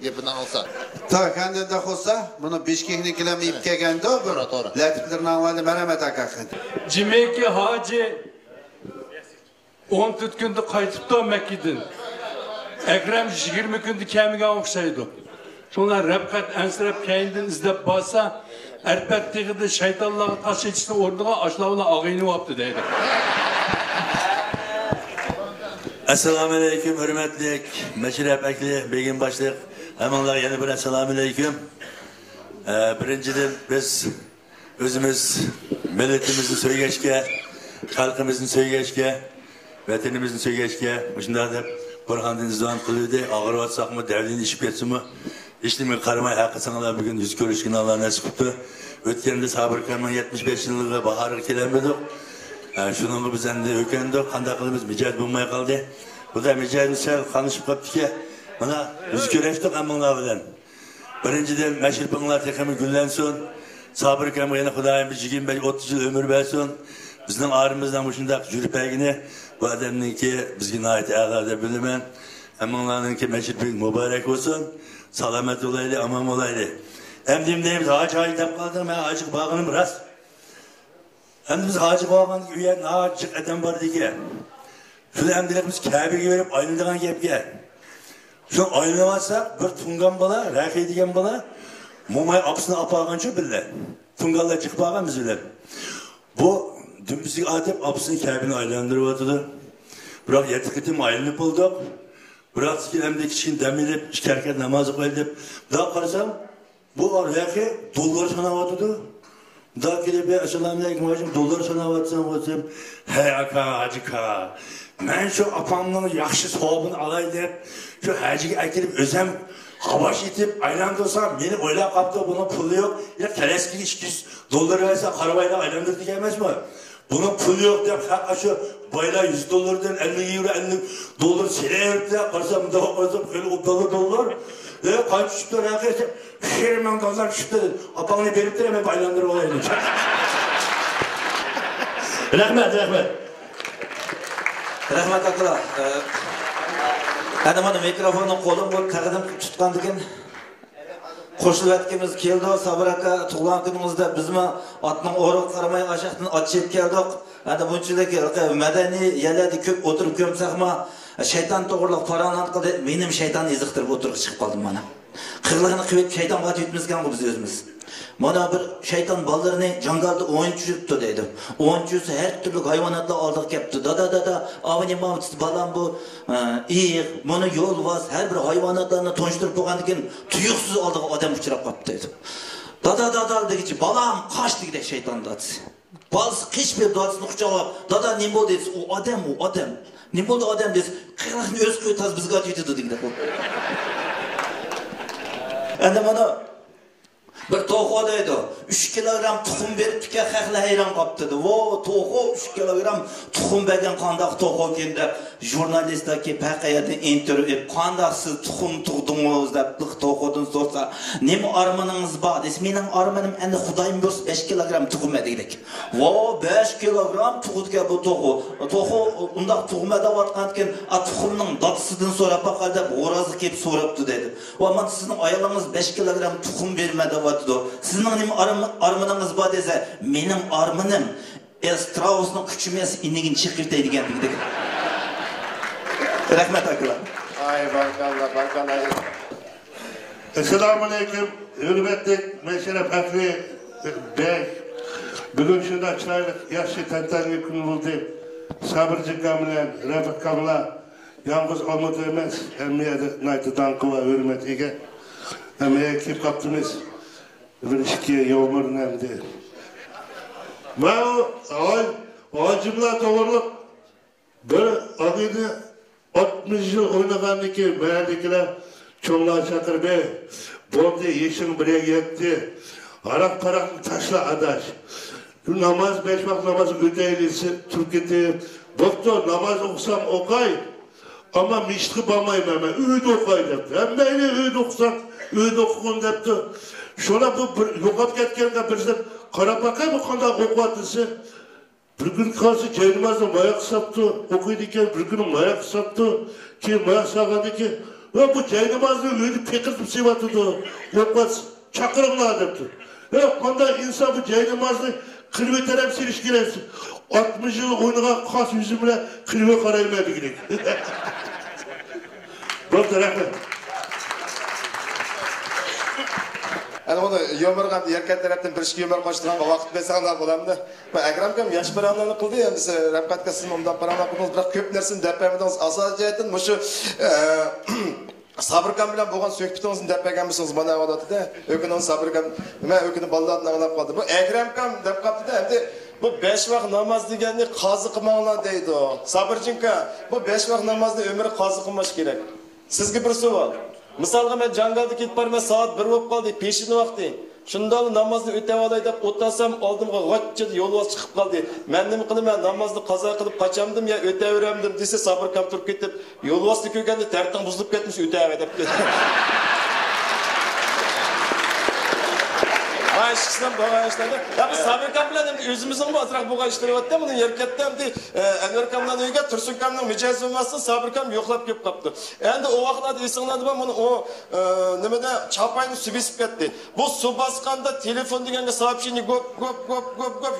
gepinden olsa. Ta kendinde olsa, bunu Bişkek'inkiler ip kegende o bir. Latiflerini anladı, merhamet akakın. Cimeki Hacı 14 günde kaytıp da Mekke'den. Ekrem 20 günde kemiğe okşaydı. Sonra Rebkat ensirep kendinden izlep basa, erpet tigidi şeytanlığa taş içine orduğa aşlavına ağını yaptı deydi. Assalamu alaykum hürmetli Meşrep Ekli Begim başlık. Hemenler yeni bir assalamu alaykum. Birinciden biz özümüz milletimizin söyleşke, halkımızın söyleşke, vatanımızın söyleşke, şundan da Burhan'dan izdivan kılıyordu. Ağır vatsak mı, devlinin işip etsin mi? İşlemi karamay hakkı sanalar bugün yüz görüşkün Allah nasip etti. Ötkeninde Sabır Kaman 75 yıllığı baharı kelenmedik. Şunun bizden de ökendik. Kandakılımız mücadele bulmaya kaldı. Bu da mücadele kanışıp kaptı ki bana yüz görüştük amanlar bilen. Birinciden meşhur pınlar tekemi güllensin. Sabır Kaman yine Kudayım bir 25-30 yıl ömür versin. Bizden ağrımızdan bu şundak jürpegini bu adamın ki bizgin ait ağlarda bilmeyen amanların ki meşhur bir mübarek olsun. Salamet olaylı, aman olaylı. Emdimdeyimiz hacı hacı dep kaldık, ben hacı bağınım rast. Hem biz hacı bağındık, üyen hacı adam var diye. Şunu emdilerimiz Kabe'ye verip ayrıldığın gepke. Şu ayrılamazsak bir tungan bala, rakı diyen bala, mumay apsını apağınca bile. Tungallar çıkıp ağam bizler. Bu dümbüsü atıp apsını Kabe'ni aylandırıp atıdı. Bırak yetkıtım ayrılıp olduk. Bırak sikilemde kişinin demirip, işlerken namazı koyup. Daha karısam, bu rakı dolar sana atıdı. Daha gelip ya, Esselamualeyküm hacım, dolar sana atırsam atırsam. Hey aka, hacı ka. Ben şu apamın yaxşı soğabını alay deyip, şu hacıya akirip özem havaş etip aylandırsam, beni öyle kaptı, bunun pulu yok. Ya teleski 200 dolar verse arabayla aylandırdı gelmez mi? Bunun pulu yok deyip, hakka şu bayla 100 dolardan 50 euro, 50 dolar sile verip de, karsam daha karsam, öyle 10 dolar. Kaç çıktı, rakı şerimen dolar çıktı. Apamını verip de hemen aylandırıp olaydı. Rahmet. Rahmat akıla. Adamın mikrofonun kolum bu kağıdım tutkandıkken qo'shilib etkimiz keldi. Sabir aka tug'ilgan kunimizda bizmi otning o'riq qaramay aşaqdan ot chep keldik. Hadi bunchalik madaniy yerlarda ko'p o'tirib ko'msaqma shayton to'g'riliq paranat qildi. Menim shayton iziqtirib o'tirib chiqib qoldim mana. Qirlig'ini qilib shaytonga yetmizgan biz o'zimiz. Mana bir shayton bolalarni jangalda o'yinchi yuribdi deydi. O'yinchisi har turli hayvonotlar oldiga kelibdi. Dada, avni mamsit balam bu iyiq, buni yo'lbos har bir hayvonotlarni tonishtirib qo'ygandan keyin tuyuqsiz oldiga odam uchrab qolibdi deydi. Dada degichi balam qoch degide shayton dotsi. Balsi qish bir dotsini quchoqlab, dada nima bo'ldi desa, u odam. Nima bo'ldi odam desa, qirliqni o'z qo'ytaz bizga yetdi degide. Endi mana bir to'g'o deydi. 3 kilogram tuxum berib tikka haqla hayron qolibdi. Vo, to'g'o 3 kilogram tuxum bergan qandoq to'g'o ekan deb jurnalistlarga paqayatni intervyu qandoq siz tuxum tug'dingiz deb to'g'odan so'rsa, nima armoningiz bor desa, mening armonim endi Xudoyim bo'lsa 5 kilogram tuxum dedik. Vo, 5 kilogram tug'dga bu to'g'o. To'g'o undaq tuxum deyotgan ekan, tuxumning dadisidan so'rab baqal deb g'o'razi kelib so'rabdi dedi. Va men sizning ayolingiz 5 kilogram tuxum bermadi. Sizning nima armoningiz bor desa, mening armonim Straussning kuchi emas, inigin chiqirtaydigan dedik. Rahmat akalar. Ay barakallah. Assalomu alaykum. Hurmatli Masharaf Akli bey. Bugun shunda chiroyli yaxshi tantanli kun bo'ldi. Sabirjika bilan Rafiqa bilan yolg'iz olmadi emas, hammaga naytidan qova hurmatiga. Hammaga kelib qolibmiz. Bir işki yağmur nemdi. Ben acımla doğrulup bir adıydı 60 yıl oynagandı ki beğendikiler çoğunluğa çakır bey. Boldu yeşin buraya yetti. Arak parak taşla adaş. Namaz 5 vakit namaz ödeylisi Türkiye'de. Doktor namaz okusam okay. Ama mişti bamayım hemen. Üyde okay depti. Hem beyni üyde okusak üyde okuyun depti. Şuna bu yo'qolib ketganda birisi qarab bakay bu qanday o'qiyapti. Bir kun qarshi Jaynimazning mayoq hisobdi, o'qiydi ekan, bir kun mayoq hisobdi, keyin mayoq solganda ekan, va bu Jaynimazning uyini peqirtib sevatdi, o'qiyapti, chaqiringlar debdi. Qanday inson bu Jaynimazning qilib taraf serish kerak. 60 yil o'ynagan qos yuzi bilan qilib qaraymaydi kerak. Bu tarafdan Yani onu yomurgan erkek taraftan bir işki yomur koşturan vakit besanlar bulamdı. Ben Akramkam yaş paranlarını kıldı ya, mesela Rapkatka sizin ondan paranlar kıldınız, bırak köp nersini depemediniz. Asal cihetin bu şu Sabırkam bilen boğan sökpütünüzün depegen misiniz bana avadatı da. Ökünün Sabırkam, ben ökünün balladığını ağlap kaldı. Bu Akramkam dep kaptı da hem de bu 5 vakit namaz degenini kazı kımağına deydi o. Sabırcınka, bu 5 vakit namazda ömrü kazı kılmaş gerek. Sizge bir su var. Misalga men jangalda ketib borman, soat 1 bo'lib qoldi, peshin vaqti. Shunda namozni o'tab olay deb o'tasam, oldimga g'ochchid yo'lvoz chiqib qoldi. Men nima qilaman, namozni qazo qilib qachamdim yo o'taveramdim desa, sabr kam turib ketib, yo'lvozni ko'rganda tartib buzilib ketmiş, o'tavay deb. Men işçisinden boğan işlerdi. Ya bu Sabir Kam bilen özümüzün bu azırak boğan işleri var değil mi? Bunun yerketten de Enver Kam'dan öyle Tursun Kam'dan mücahit olmasın Sabir Kam yoklap gelip kaptı. Yani o vakitlerde insanlardı ben bunu o nemede çapayını su besip gitti. Bu su baskanda telefon degenge сообщение гоп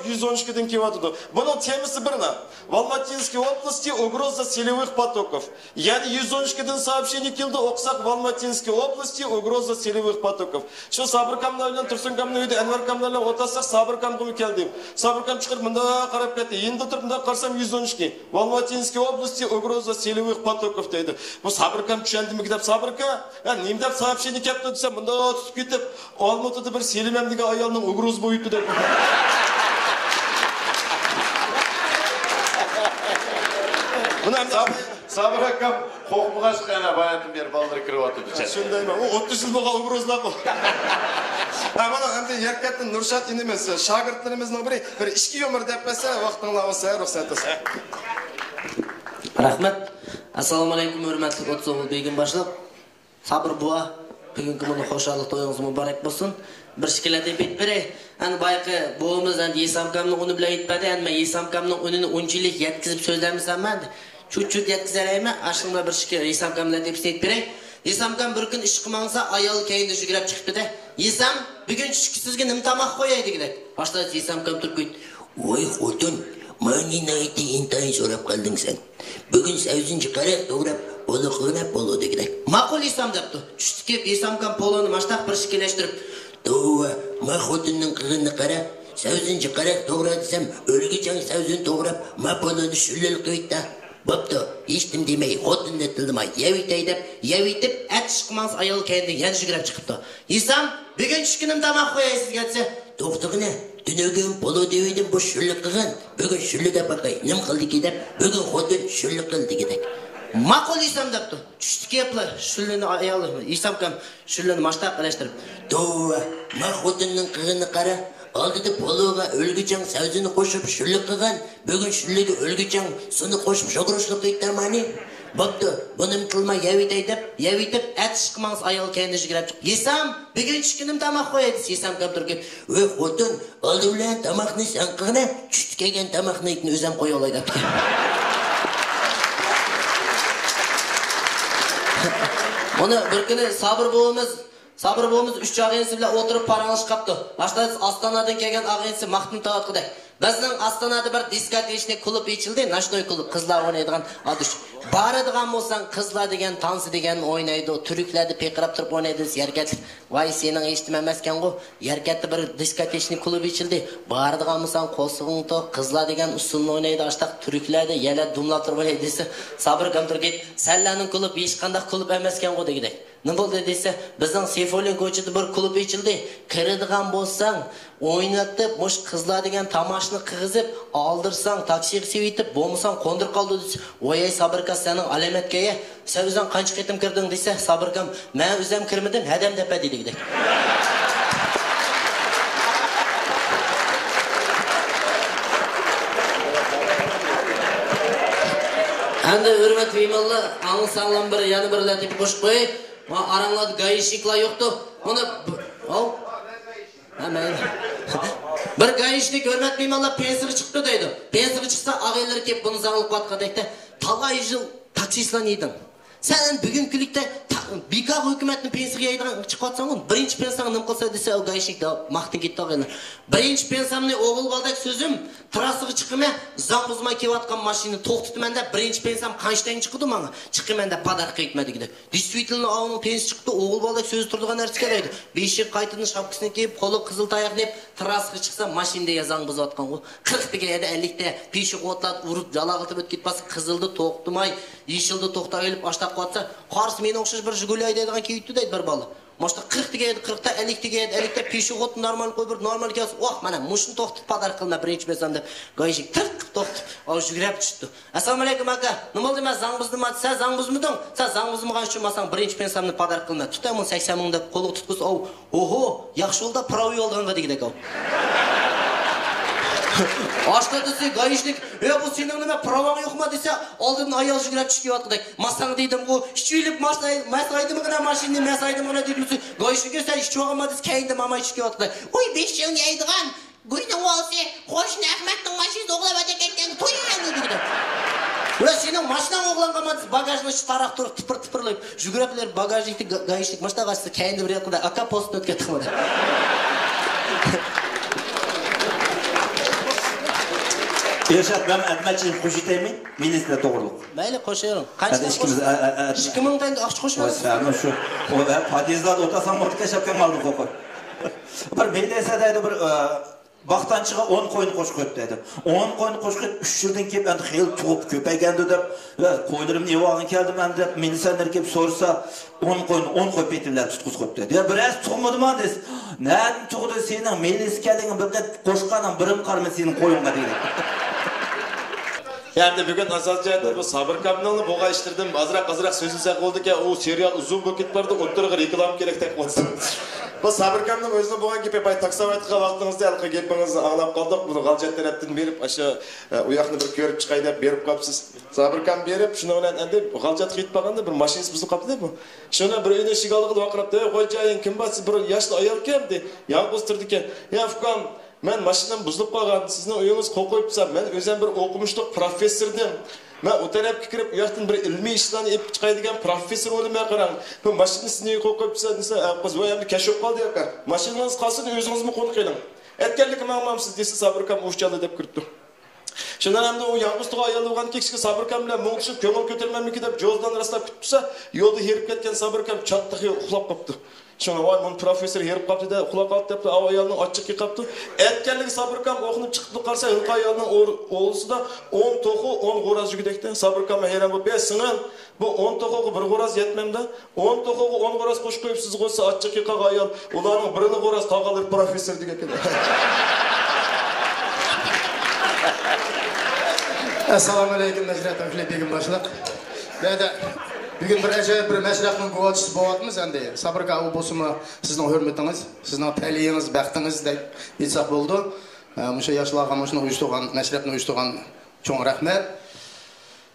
112'den kivatıdı. Bunun temisi birine. В Алматинской области угроза селевых потоков. Yani 112'den сообщение келdi okusak в Алматинской области угроза селевых потоков. Şu Sabir Kam'la bilen Tursun Kam'la öyle Enver Kam'la otasak Sabir Kam gibi geldi. Sabir Kam çıkır mında qarab ketdi. Endi turib mında qarsam 112. В Алматинской области угроза селевых потоков deydi. Bu Sabir Kam düşendi mi deb Sabir Kam nima deb сообщение keldi desa mında tutib ketib Olmaotada bir selimemdagi ayolning ugroz bo'yibdi deb. Buna Sabir akam qo'rqmagan chiqqana bayatım bir ballar kirib o'tdi. Shundaymi? U 30 yil bo'lgan ugrozlar bu. Ha mana endi Yerkatdan Nurshat inimiz shogirdlarimizning biri bir ishki umr deb bo'lsa vaqtinglar olsa ruxsat etsin. Rahmat. Assalomu alaykum hurmatli O'tso'g'il begim boshliq. Sabir buva, bugungi mana xo'shalik to'yingiz muborak bo'lsin. Bir shikilada bet beray. Ani bayqi buvimiz endi Yesamkamning uni bilan aytmadi, men Yesamkamning unini unchilik yetkazib so'zlamisanman. Chut-chut yetkazaraymi? Ashunda bir shikil Yesamkamlar deb aytib beray. Yesamkam bir kun ish qilmasa, ayol keyinda yugurib chiqibdi-da. Yesam, bugun tushki sizga nim tamoq qo'yay dedik. Boshda Yesamkam turib ketdi. Voy xotin, meni nayti intayin so'rab qolding sen. Bugun 8-chi qarab to'g'rab bo'liqlab bo'ldi dedik. Ma'qul Yesam debdi. Tushki Yesamkam poloni mashtaq bir shikilashtirib Doğru, ma xotinning qilini qara, 8-chi qarab to'g'ra desam, o'lgichang 8-ni to'g'rab, ma poloni shullil qo'ydi. Bo'pti, eshitdim demay, xotinni tildimay, yavitay deb, yavitib, atishqmas ayol kendi yana yugurib chiqibdi. Yesam, bugun tushkunim tamoq qo'yaysiz desa, to'xtag'ina, dunyoga polo devidim bu shullik qilgan, bugun shullik deb baqay, nim qildiki deb, bugun xotin shullik qildi dedik. Ma'qul Yesam debdi. Tushdi keplar, shullini ayol, Yesamkam shullini mashtaq qilashtirib, "To'va, ma xotinning qilini qara, oldida pologa o'lgichang 8-ni qo'shib shullik qilgan, bugun shulliga o'lgichang suni qo'shib sho'g'rishlik qildi-mani?" Bo'pti, buni qilmay yavitay deb, yavitib atishqmas ayol kendi yugurib chiqib. Yesam, bugun tushkunim tamoq qo'yadi. Yesamkam turib, "Voy xotin, oldi bilan tamoqni sen qilgina, tushdi kelgan tamoqni o'zim qo'ya olay" debdi. Ona bir kuni Sabir buvimiz 3 ag'insi bilan o'tirib paranglashib qapti. Boshda Ostonadan kelgan ag'insi Maxtum Tavatqida. Bizning Ostonada bir diskotechni klub ochildi, Nashnoy klub, qizlar o'ynaydigan adish. Boradigan bo'lsang, qizlar degan, tansi degan o'ynaydi, turklarni peqirab turib o'ynaydi, Yerkat. Voy, sening eshitmamaskan-ku, Yerkatda bir diskotechni klub ochildi. Boradigan bo'lsang, qo'sig'ing to'q, qizlar degan usulni o'ynaydi, ashtaq turklarni yala dumlab turib o'ynaydi desa, Sabir kam turib, "Sallaning klub hech qanday klub emaskan-ku" dedik. Nima bo'ldi desa, bizning Seyfolin ko'chada bir klub ochildi. Kiradigan bo'lsang, o'ynatib, mush qizlar degan tamoshni qig'izib, oldirsang, taksiga sevitib, bo'lmasang qo'ndirib qoldi desa, "Voy, Sabirka, sening alamatga, sen o'zing qancha qitim kirding" desa, Sabirkam, "Men o'zim kirmadim, hadam deb dedik." Endi hurmat beymallar, аңсаңлам bir yana bir latib qo'shib qo'y. Ma aranglarda gayishliklar yo'qdi. Uni bir gayishlik hurmat beymallar pensiya chiqdi deydi. Pensiya chiqsa ag'aylar kelib buni zangilib qatqadakda talay yil taksistlan eding. Sen bugungilikda Bika hukumatning pensiyaga chiqatsan, birinchi pensiyani nima qilsa desa, o gayishlikda maqtin ketdi ag'aylar. Birinchi pensiyamni o'g'il baldak so'zim, trasaga chiqimay, zam buzmay kelayotgan mashinani to'xtatman deb birinchi pensiyam qanchadan chiqdi menga? Chiqaman deb padar qilmaydigida. Действительно, o'g'il pensiya chiqdi, o'g'il baldak so'z turdigan narsa kelaydi. 5 yil qaytini shapkasini kiyib, qo'li qizil tayoq deb trasaga chiqsa, mashinada yazang buzayotgan u. 40 ga ya 50 ta peshik o'tlab urib, jalag'itib o'tib ketmasa, qizilni to'xtamay, yeshilni to'xtab olib, ashtaq qotsa, qarshi meni o'xshash bir Jiguli aytadigan kiyitdi deydi bir bola. Moshta 40 tegadi, 40 ta 50 tegadi, 50 ta peshik o'tni normal qo'yib, normal kelsa, "Oh, mana mushni to'xtatib padar qilma birinchi bo'lsam" deb, go'yishik tirq to'xtatib, yugurib tushdi. "Assalomu alaykum aka. Nima bo'ldi? Men zang buzdim, sen zang buzmiding? Sen zang buzmagan uchun masang birinchi pensiyamni padar qilma. Tutaman 80 ming deb qo'lga tutquz. Oho, yaxshi yo'lda pravi yo'ldan dedik aka." Ашта десе, гаишник, bu senin nime pravan yok mu dese, aldığın ayal jügrep çıkıyor atladık. Masan dedim bu, işçilik mesaydım gına maşinli, mesaydım gına dedim. Гаишник sen işçi olma dese, kendim ama çıkıyor atladık. Oy 5 yıl neydiğen, Guy'nun olsa, koşun Ahmet'in maşinisi oğla ödek etken, toyuyan dedi. Ulan senin maşinan oğlanğa bagajını çıtarak durup tıpır tıpırlayıp, jügrepler bagajnikti гаишник maşina kaçtı, kendi bir yakında, aka post ötket kılmadı. Yaşat ben etmeçin koşutayım, milisle doğruluk. Böyle koşuyorum. Kaçta koşuyorsun? 2000 tane aç koşuyorsun. Sen şu, o patizler otasam ortaya şapkan aldı koku. Bir meydese deydi bir Baktan çığa 10 koyun koşuk dedi. 10 koyun koşuk 3 yıldan kep endi xeyli tuğup köpeygendi dep, koylarım ne vağın keldi men dep, milisanlar kep sorsa 10 koy petirler tutquz koyup dedi. Ya biraz tuğmadı mı des? Näden tuğdu senin milis keldiğin bir koşqanan birim qarma senin koyunga dedi. Yani bugün asasiyatda bu sabır kamyonunu boğa iştirdim. Azırak sözülsek oldu ki o serial uzun vakit vardı. Ottırığı reklam gerek tek olsun. Bu sabır kamyonun özüne boğan gibi pay taksavatlığa vaxtınızda alqa gelmenizi ağlap qaldık. Bunu qalcatlar ettin berip aşağı uyaqını bir körüp çıqay dep berip qapsız. Sabır kam berip şunu bilen endi qalcat qitpaganda bir mashinist bizni qapdı bu. Şuna bir öne şigalığı vaqirap da qo'yjayın kim bas bir yaşlı ayol keldi. Yalqız turdi ekan. Ya fukam men mashinam buzilib qolgan, sizning uyingiz qo'l qo'yibsa, men o'zim bir o'qimishliq professordim. Men o tarafga kirib, u yoqdan bir ilmiy ishlarni olib chiqadigan professor bo'lmay qarang. Bu mashinani sizning qo'l qo'yibsa, desa, qiz voy endi kashf qoldi yo'q. Mashinangiz qolsin, o'zingizmi qo'l qiling. Aytganlik ma'lumsiz desa, sabr kam o'shchaldi deb kiribdi. Shundan ham u yolg'iz tug'a ayol bo'lgan kekishga sabr kam bilan muңshib ko'ngil ko'tarmanmiki deb jo'zdan rastlab kutsa, yo'lda herib ketgan sabr kam chattiqi uxlab qopti. Şuna vay mun profesör herib qapti da uxlab qoldi deb ayolning ochiq yiqapti. Aytganligi sabr kam o'qinib chiqib qarsa, ilqa ayolning o'g'lisida 10 to'qi 10 g'o'raz yugidekda. Sabr kam hayron bo'lib, "Singil, bu 10 to'qiga bir g'o'raz yetmamda. 10 to'qiga 10 g'o'raz qo'shib qo'yib siz qo'ysa ochiq yiqaga ayol, ularning birini g'o'raz tog'alar profesor degan ekan." Assalomu alaykum Najrat Aflebegim boshliq. Bugün bir acayip bir meşraqning guvochisi bo'lyapmiz endi. Sabrga u bo'lsa sizning hurmatingiz, sizning ta'liyingiz, baxtingiz deb aytsak bo'ldi. O'sha yoshlarga shuni uyushtirgan, meşraqni uyushtirgan cho'ng rahmat.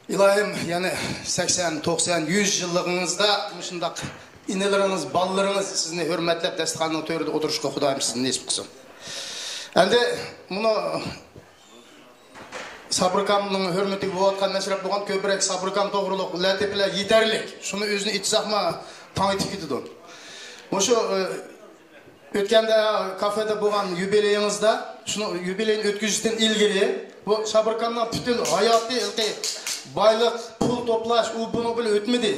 Ilohim, ya'ni 80, 90, 100 yilligingizda shundaq inalarınız, ballarınız sizni hurmatlab dasturxonning to'rida o'tirishga Xudoyim sizni nasib qilsin. Endi buni Sabrkamның hürmeti bo'layotgan mashrab bo'lgan ko'proq Sabrkam to'g'riliq latifalar yetarlik. Shuni o'zini aytsaqmi, tanitib ketdi. O'sha o'tganda kafeda bo'lgan yubileyingizda, shuni yubileyni o'tkazishdan ilgari bu Sabrkamning butun hayoti ilqi boylik, pul to'plash, u buni bilan o'tmadi.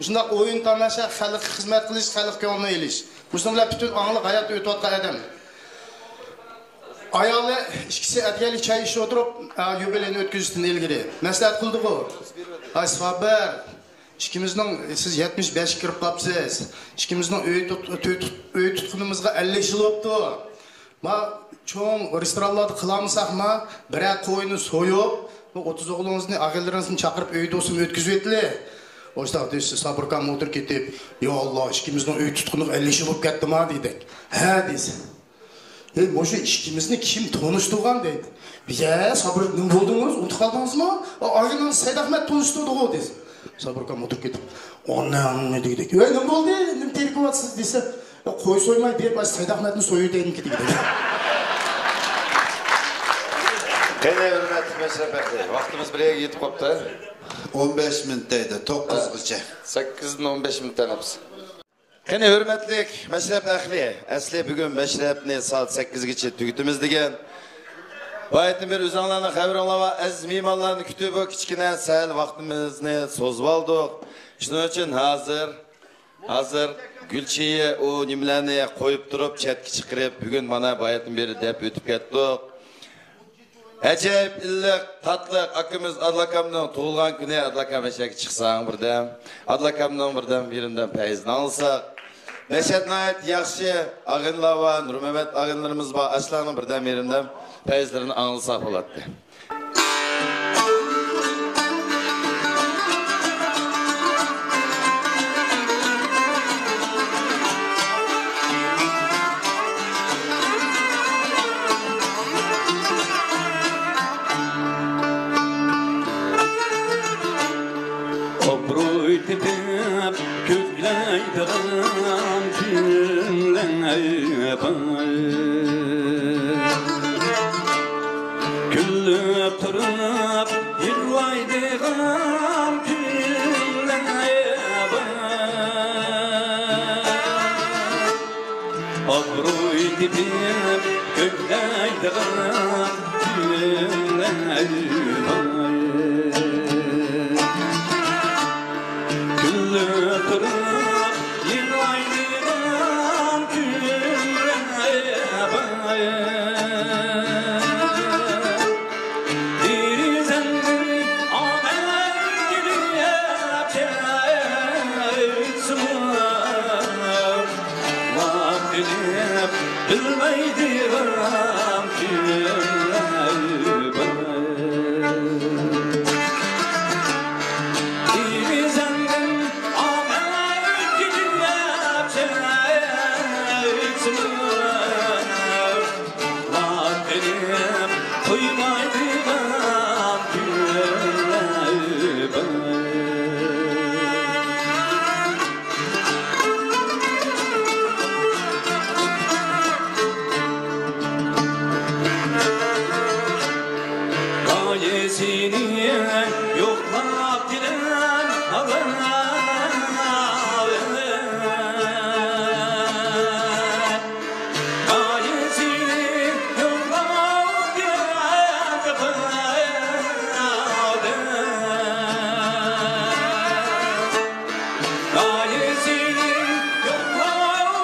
Shunday o'yin tomosha, xalqqa xizmat qilish, xalq ko'nglini elish. Bunlar butun ongli hayot o'tayotgan odam. Ayollar ikisi atgalik çay işi oturup yubileyni ötküzüstün ilgili. Məsləhət qıldı bu. Ay xabar, ikimizдің siz 75 kirib qapsız. İkimizдің öy tutqunumuzga 50 yıl oldu. Ma çoğun restoranlarda qılamısaq ma, birə qoyunu soyup, 30 oğlunuzun, ağıllarınızın çaqırıp öyde olsun ötküzü etli. Oştaq deyirsiz, Sabrkam otur ketib, ya Allah, ikimizдің öy tutqunluq 50 yıl olub getdi ma deydik. Hə deysin. Moşu işkimizni kim tanıştırgan deydi. Ya sabır ne buldunuz? Unutup kaldınız mı? Aynen Said Ahmet tanıştırdı o dedi. Sabrkam oturup gidip. Ne dedik? Ne buldu? Ne tehlike vatsız dese. Koy soymayı bir baş Said Ahmet'in soyu dedim ki dedi. Kene hürmetli meşrepekli. Vaktimiz buraya yetip koptu. 15 minutdaydı, 9'gıca. 8'den 15 minutdan hepsi. Kene hürmetlik meşrep ahli. Asli bugün meşrepni saat 8'giçe tügütümüz degen. Bayettin bir üzanlarını haber olava aziz mimarlarını kütübü kichkine sahil vaktimizni sozub aldık. Şunun için hazır Gülçiyi o nimlerini koyup durup chatki çıkırıp bugün bana bayettin bir dep ötüp kettik. Acayip illik, tatlıq akımız Adlakam'dan tuğulgan güne Adlakam eşek çıksan birden. Adlakam'dan birinden peyizini alsak. Neşet nayet yaxşı ağınlava, Nurmehmet ağınlarımız var. Aslanın birden birinden peyizlerini anılsak oladı. Güllüp turup yıllaydıgam Obruy dibim gönleydiğim Güllü durup yıllaydıgım Diri zengin amel gidip çeytsum Vakilip bilmeydiğim Diri zengin amel gidip çeytsum Vakilip duymaydiğim Gayesini yoklap giden Gayesini yoklap Gayesini yoklap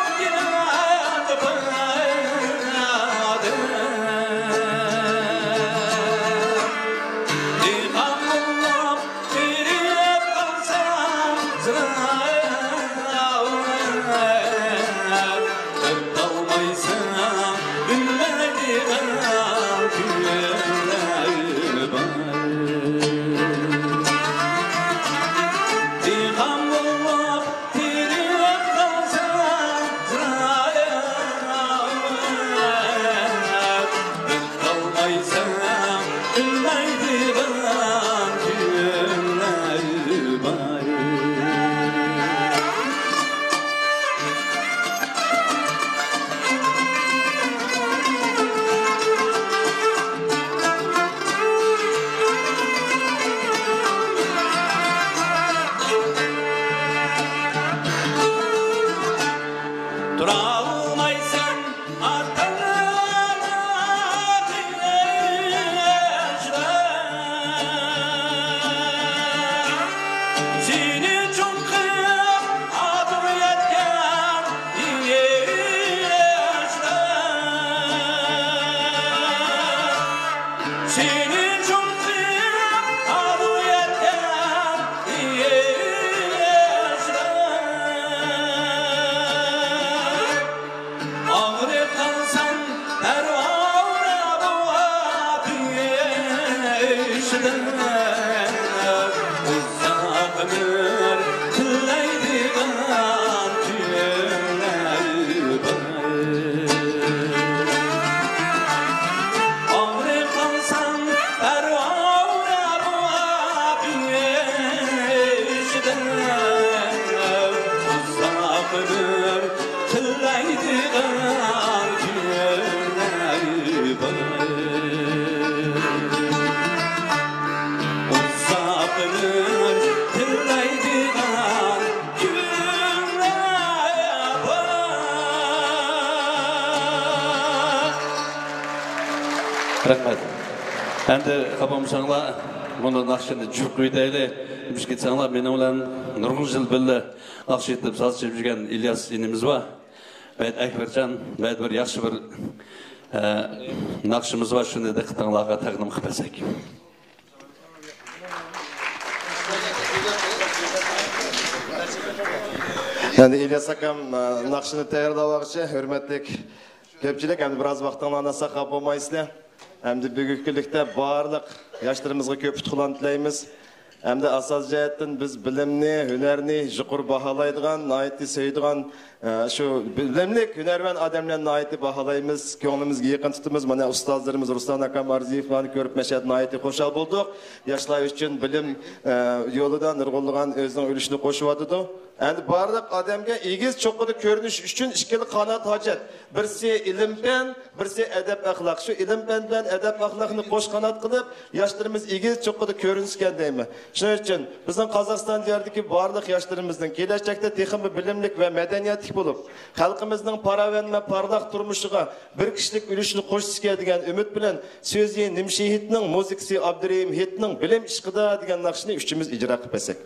Rahmet. Endi kapamsanlar bunu nakşını çok ödeyli. Biz gitsenler benim olan nurgul yıl böyle nakş etip saz çekip жүрген İlyas inimiz var. Ben Ekbercan, ben bir yaxşı bir nakşımız var. Şunu da kıtanlarga takdim kıpesek. Yani İlyas akam nakşını tayyorlabakçı, hürmetlik köpçülük, hem biraz vaqtыңlardan saqlab bo'lmaysizlar. Hem de bugünkülükte barlıq yaşlarımızga köp tutqulan tilaymiz. Hem de asas jihatdan biz bilimni, hünerni yuqur bahalaydigan, naiti söydigan şu bilimlik, hünervan adamlarni naiti bahalaymiz, ko'nglimizga yaqin tutamiz. Mana ustozlarimiz Ruslan akam Arziyevlarni ko'rib mashhad naiti qo'shal bo'ldik. Yoshlar uchun bilim yo'lidan nurg'unlagan o'zining ulushini qo'shyapti. Endi barliq odamga egiz cho'qqida ko'rinish uchun ikkala qanot hojat. Birisi ilm fan, birisi adab axloq. Shu ilm fan bilan adab axloqni qo'sh qanot qilib, yoshlarimiz egiz cho'qqida ko'rinishgan deymi. Shuning uchun bizning Qozog'iston yerdagi barliq yoshlarimizning kelajakda texnik bilimlik va madaniyatli bo'lib, xalqimizning paravan va parlaq turmushiga bir kishilik ulushni qo'shishga degan umid bilan so'zi Nimshehitning muzikasi Abdurahim Hitning bilim ishqida degan naqshni uchimiz ijro qilib bersak.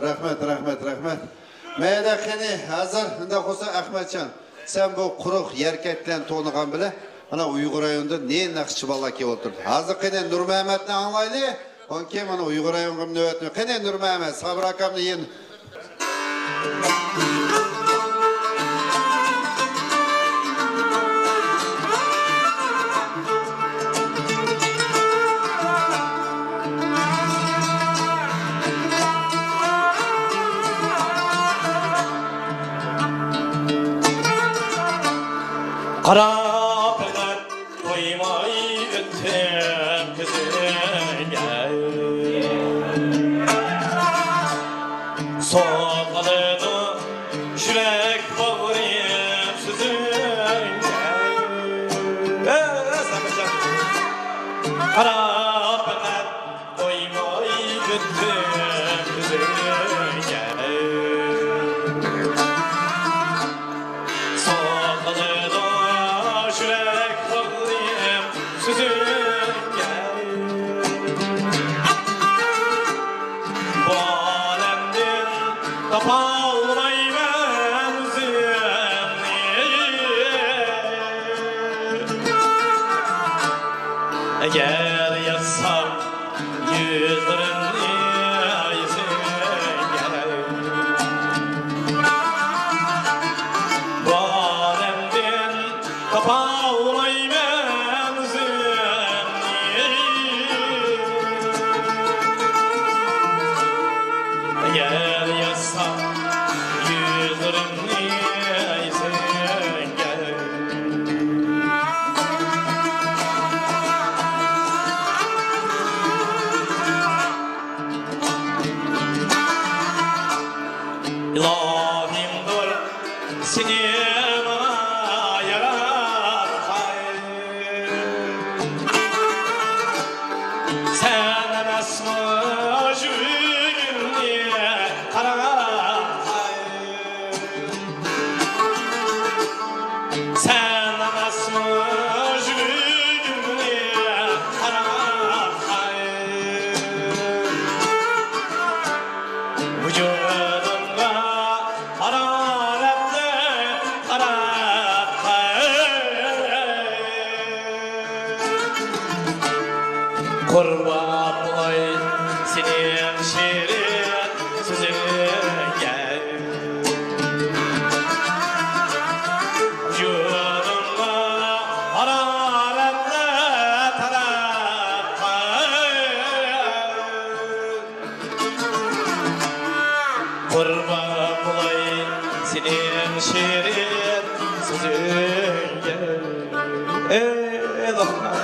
Rahmat. Rahmat. Mayda qani, hozir unda qo'sa Ahmadjon, sen bu quruq yerkakdan to'nigan bila, ana Uyg'ur rayonida ne naqshchi bola kelib o'tirdi. Hozir qani Nurmuhammadni anglayli, o'n keyin mana Uyg'ur rayoniga navbatni. Qani Nurmuhammad, Sabir akamni yen. Kara peder koymayı öte Soğukladı yürek bağırıp süzün Karab ben doymay güttüm düzüge Soğukladı yürek bağırıp süzün Bu alemden tapalmayman üzerine Eğer yazsam yüzlerini yüzüne Bu alemden tapalmayman üzerine Eğer yazsam yüzlerini yüzüne İlahimdir seni bana yaratan Sen emesmi yüzünü karan Sen emesmi yüzünü karan Vücudumda hararetle Kurban bulay senin şirin sözüne Vücudumda hararetle Kurban bulay senin şirin sözüne Ey Lokman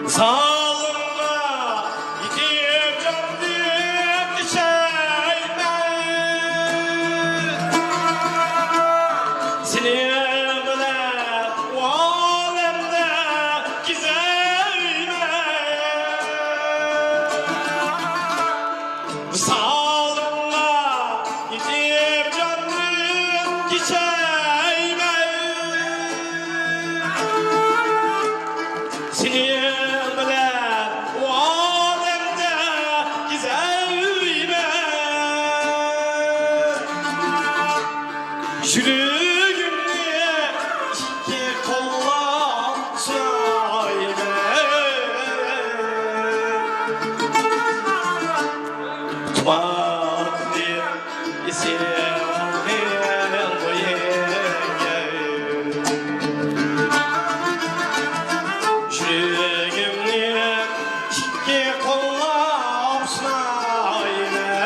Sağlığına yitip candım düşeyme Seni bile o alemde gizeyme Sağlığına yitip candım düşeyme Seni Yürüyümle iki kolla söyle Tutmak bir isim Yürüyümle iki kolla söyle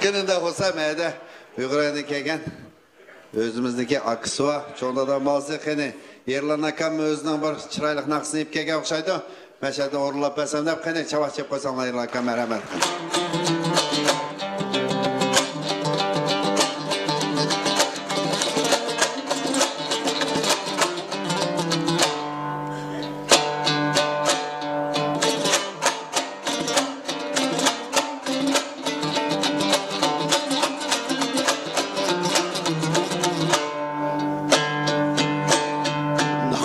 Genelde olsa meyde Uyguray'dan kelgen özümüzdeki akısı var. Çoğundan bazı hani Yerlan akam özünden bir çıraylık naqsını ip kelgen okşaydı. Meşede orulap besem de hani çavak çep koysanlar Yerlan akam merhamet.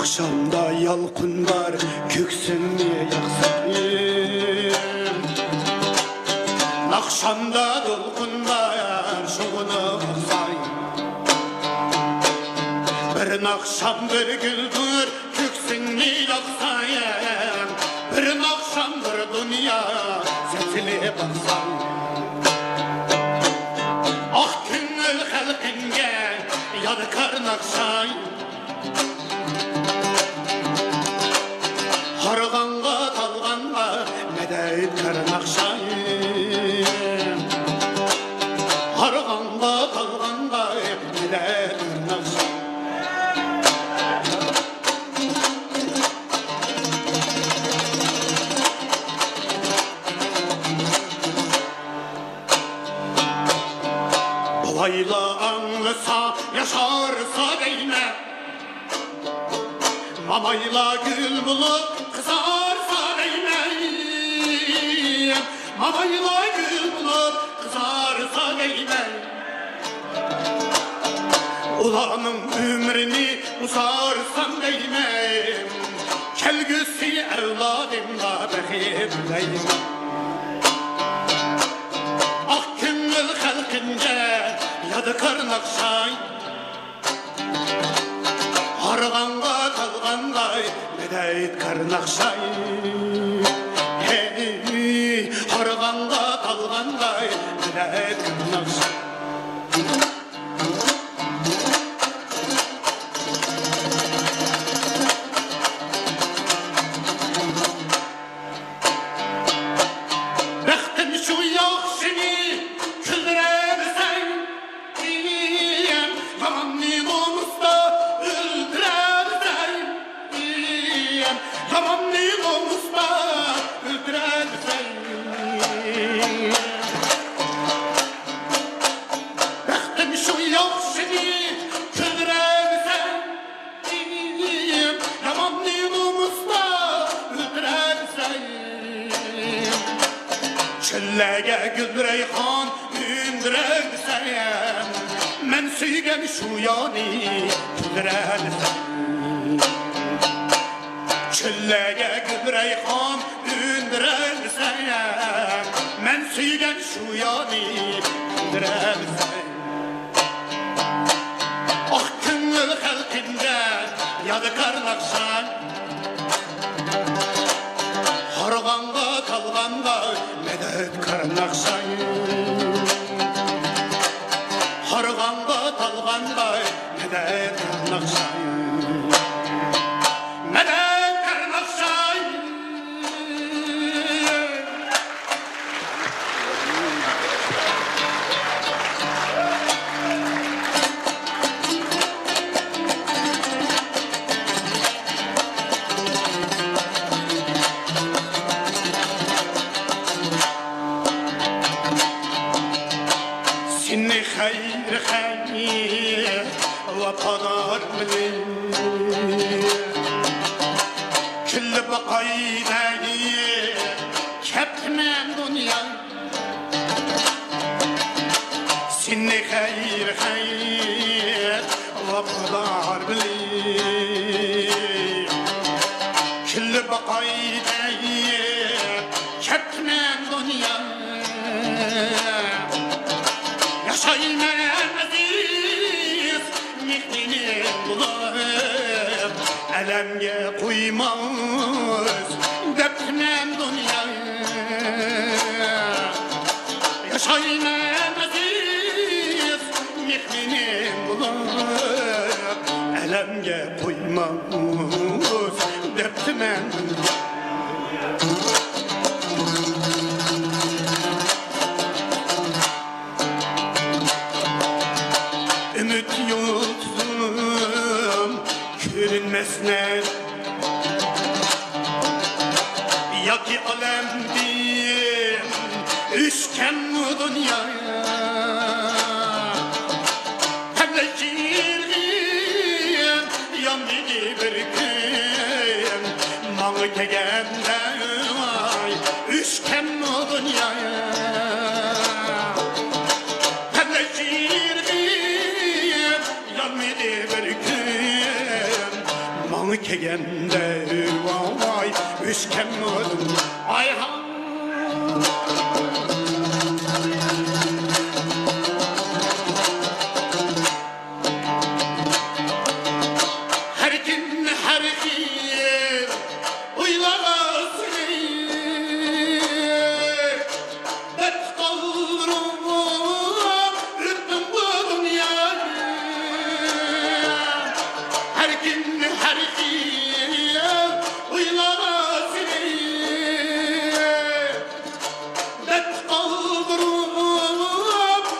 Akşamda yalkın var köksünü yaksın Akşamda dolkun var şoğunu oksay Bir akşam bir güldür köksünü yaksayım. Bir akşam bir dünya zetili baksam. Ah küngül halkınge yadkar nakşay. Harganga talganga medayit kar nakşay. Harganga talganga medayit kar nakşay. Babayla anlısa yaşarsa değme. Mamayla gül bulup kızarsa değme. Mamayla gül bulup kızarsa değme. Ulanın ömrünü uzarsan değme. Kelgüsü evladımla behibleyim. Ah küngül halkınca yadıkar nakşay. Harganga talganga medayit kar nakşay. Hey, harganga talganga medayit kar nakşay. Bəxtim şu yaxşını küldürərsən. Yamanlı namusda öldürərsən. Yamanlı namusda öldürərsən. Bəxtim şu yaxşını küldürərsən. Yamanlı namusda öldürərsən. Çölləgə Gülreyxan ündürərsən. Mən süygən şu yani küldürərsən. Çölləgə Gülreyxan ündürərsən. Mən süygən şu yani küldürərsən. Ah küngül halkında yadıkar nakşan. Harganga talganga medet kar nakşay. Harganga talganga medet kar nakşay. Medet kar nakşay. Seni hayır hayır vatanlar bilir. Küllü bakaydı kepmen dünya. Seni hayır hayır vatanlar bilir. Küllü bakaydı kepmen dünya. Yaşayman aziz mihnini bulup Elemge koymaz depmen dünya. Yaşayman aziz mihnini bulup Elemge koymaz depmen dünya. Ümit yolcum görünmesler. Ya ki alemdim üçgen bu dünyaya. Temleşirgin yanını bir gün. Malı kegende ay üçgen bu dünyaya. Malı kegende vay üçgen oldum ay ha. kim uylamasın dert kaldırıp öttüm bu dünyayı her kim uylamasın dert kaldırıp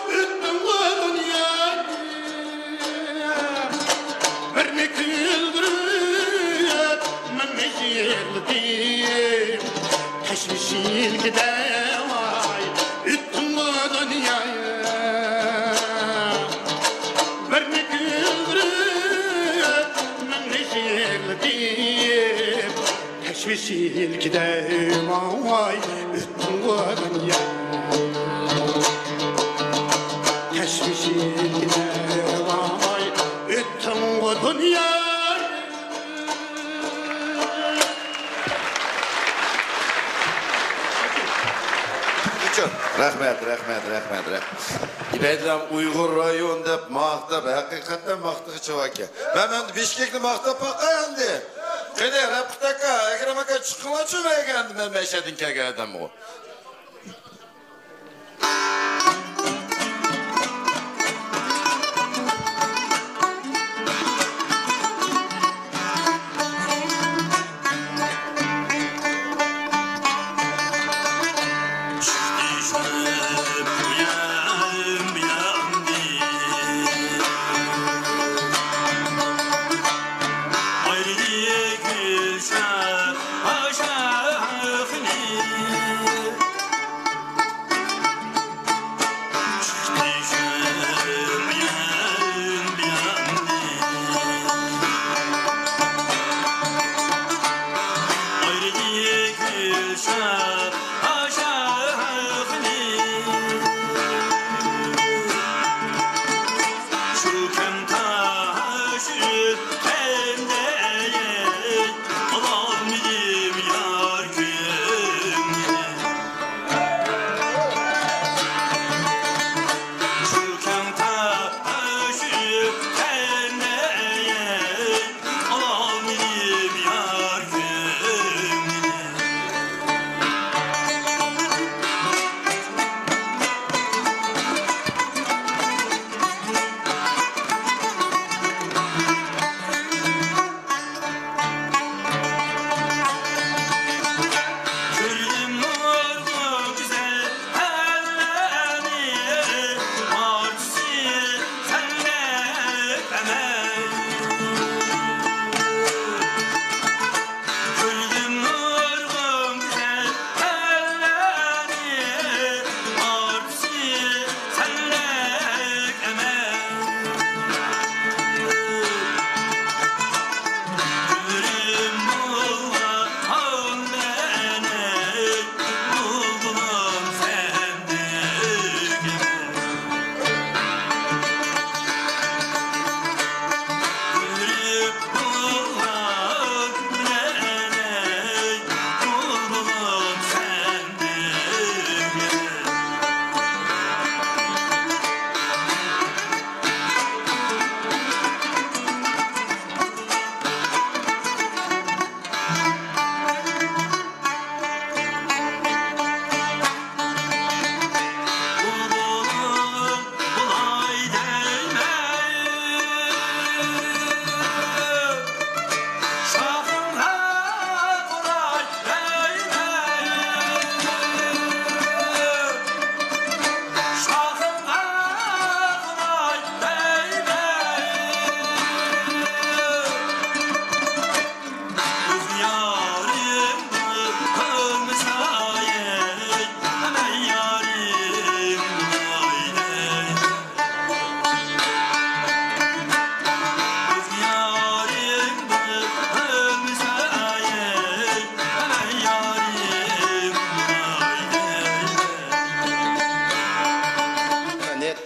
öttüm bu dünyayı birini güldürüp beni yıldım teşvişil gidevay öttüm bu dünyayı birini güldürüp beni yıldım teşvişil gidevay öttüm bu dünyayı teşvişil gidevay öttüm bu dünyayı. Rahmet. İbeydilam Uygur rayon dep maqtab, hakikaten maqtığı çavaki. Ben Bişkekli maqtab bakayandi. Kede raptaka, Ekrem aka çıkıma çömeygendi ben meşedin kege adam o.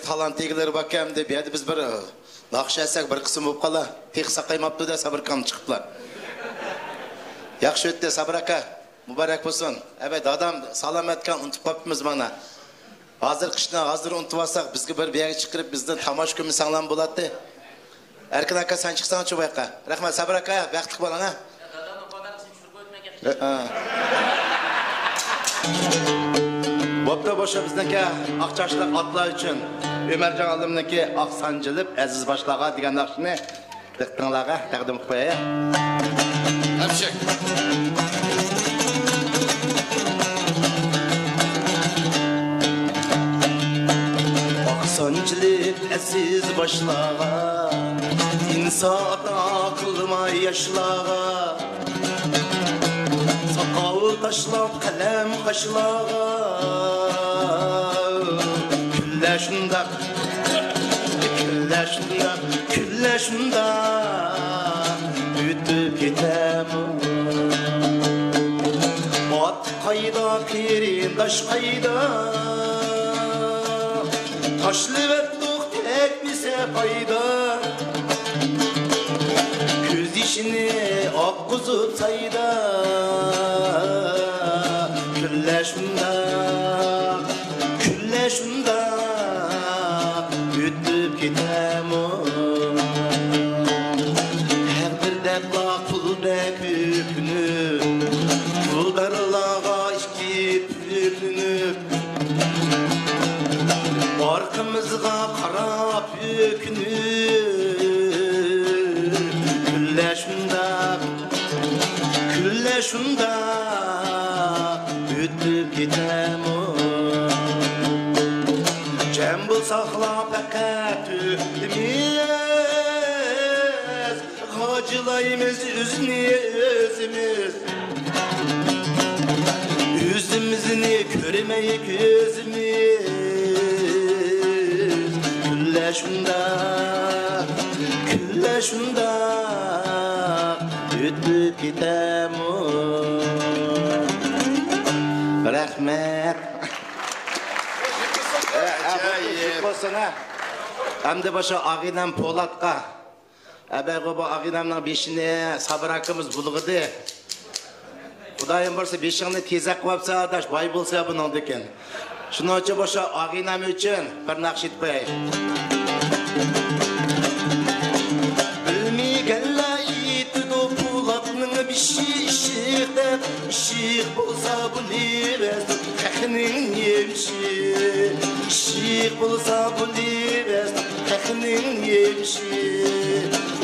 Talantigiler bakayım de bir hadi biz bir nakşa etsek bir kısım olup kala pek sakayıptı da sabır kam çıkıplar. Yakşı ötte Sabır aka mübarek olsun. Evet adam salametken unutup kapımız bana. Hazır kışına hazır unutup alsak bizge bir yere çıkırıp bizden tamaş kömü sağlam buladı. Erkin aka sen çıksan şu bayaka. Rahmet Sabır aka vakitlik bolan ha. Bopta boşa bizdeki akçaşlık atlar için Ömercan alımdaki aksancılıp Aziz Başlağa diyen nakşini tıktınlağa takdim koyaya. Hemşek. Aksancılıp Aziz Başlağa İnsafda kılmay yaşlağa Sakal taşlap kalem kaşlağa Külle şundak Külle şundak Külle şundak Ütüp gitem At kayda pirin taş kayda Taşlı vettuk tek bize fayda Göz dişini ak kuzup sayda Külle şunda Ütüp gitem Her bir depla pul dek hükünü Pul darlağa işki pükünü Arkamızga karap yükünü Külle şunda Ütüp gitem Cem bulsakla pekat üstümüz Hacılayımız üzni özümüz Yüzümüzünü görmeyik gözümüz Külle şunda Ütüp gitem Rahmet Hem başa Ağinem Polat'a Belki bu Ağinem'den beşine Sabır hakkımız bulgudu Kudayım varsa beşini tezak vapsa adaş Bay bulsa bunun diken Şunu için başa Ağinem için bir nakşit koyayım Bilmeygenle iti Polat'nın bir şişikten Şişik bulsa bu lives Kekinin yemşi Şişik bulsa bu lives Kekinin yemşi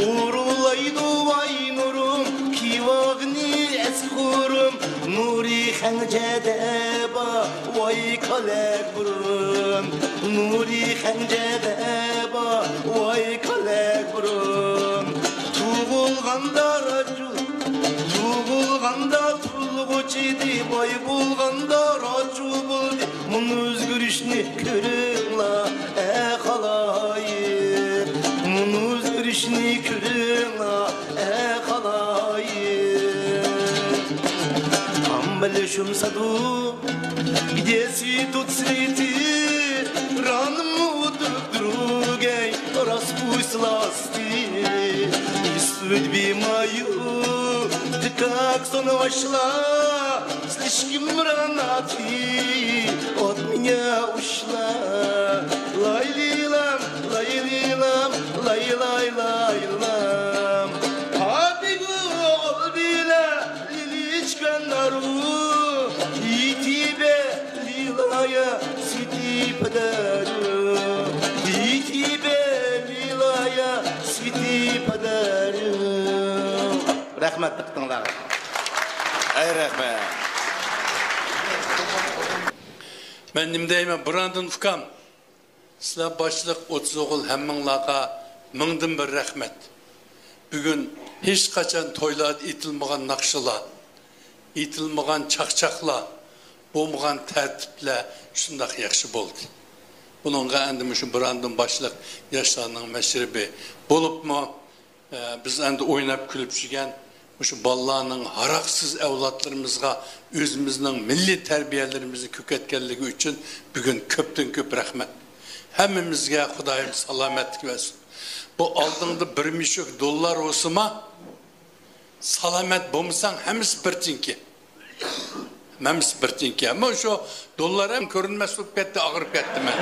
Urulaydı vay nurum Kivagni eskurum Nuri hancedeba Vay kalekurum Nuri hancedeba Vay kalekurum Tuğulganda racul Tuğulganda tulguçidi Bay bulganda racul buldi Mun özgürüşünü körün la halayır Mun özgürüşünü körün la halayır Ambelüşüm sadu Gidesi tut sreti Ranımı drugay Распусть И судьбе мою Ты как сон вошла Слишком рано ты От меня ушла Лай-лилам, лай-лилам Лай-лай-лай-лам Побегу bila Лиличка нару И тебе милая Цветы подарю И тебе милая Цветы подарю Рахмат тыңлар. Ай рахмат. Мен ним деймін, Брандон Фукам, сілер башлық 30 оғыл әмміңлаға мыңдың бір рахмет. Бүгін hiç kaçan toylada itilmeğen nakşıla, itilmeğen çakçakla, boğmayan tertiple şundak yakşı boldu. Bununla endim şu Brandon başlık yaşlarının meşribi bolup mu biz endi oynap külüp şügen şu ballarının haraksız evlatlarımızga özümüzün milli terbiyelerimizi köketkenliği için bugün köptün köp rahmet. Hemimizge Hudayım salametlik versin. Bu aldığında $1,000,000 olsama salamet bulmuşsan hemiz bir tinki. Hemiz bir tinki. Ama şu dolar hem görünmez olup gitti, ağırıp gitti ben.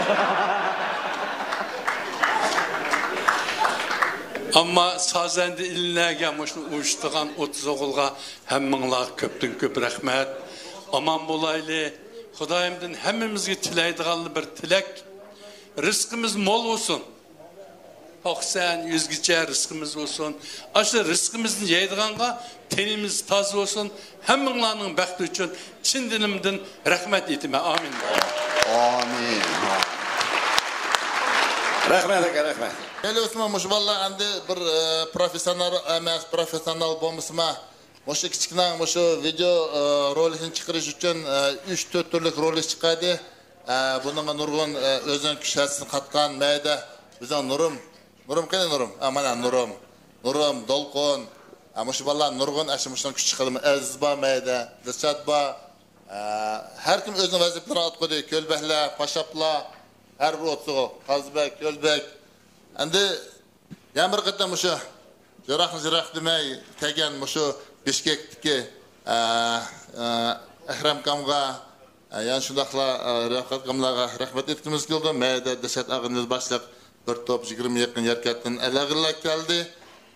Ama sazendi ilinlerge muşnu uyuştuğan 30 oğulga hemminglar köptün köp rahmet. Aman bulaylı. Xudayımdan hemmimizge tileydiğanlı bir tilek. Rızkımız mol olsun. Oksan yüzgüce rızkımız olsun. Aşı rızkımızın yeydiğanga tenimiz taz olsun. Hemminglarning baxti uchun chin dilimdan rahmat etime. Amin. Amin. Rahmet aka, rahmet. Hele Osman muş vallahi endi bir profesyonel bo'lmasma. Muşu kichkina muşu video rolikini chiqarish uchun 3-4 turlik rolik chiqadi. Bununla nurgun özün küşəsini qatqan mayda bizden Nurum qani Nurum? Mana Nurum Dolqon. Muşu vallahi nurgun aşı muşdan küçük qilimi Azizba mayda, Dilshatba. Her kim özünün vazifelerini at qo'ydi. Kölbekler, Paşaplar, her bir otsuğu, Qazbek, Kölbek. Endi yana bir qatam muşu Jiroq demay kelgan muşu Bishkekdagi Ahram Kamga yani şundaqla Rafqat Kamlarga rahmat etgimiz keldi. Mayda Dilshat ag'imiz boshliq bir top 20 yaqin yerkatdan alag'illar keldi.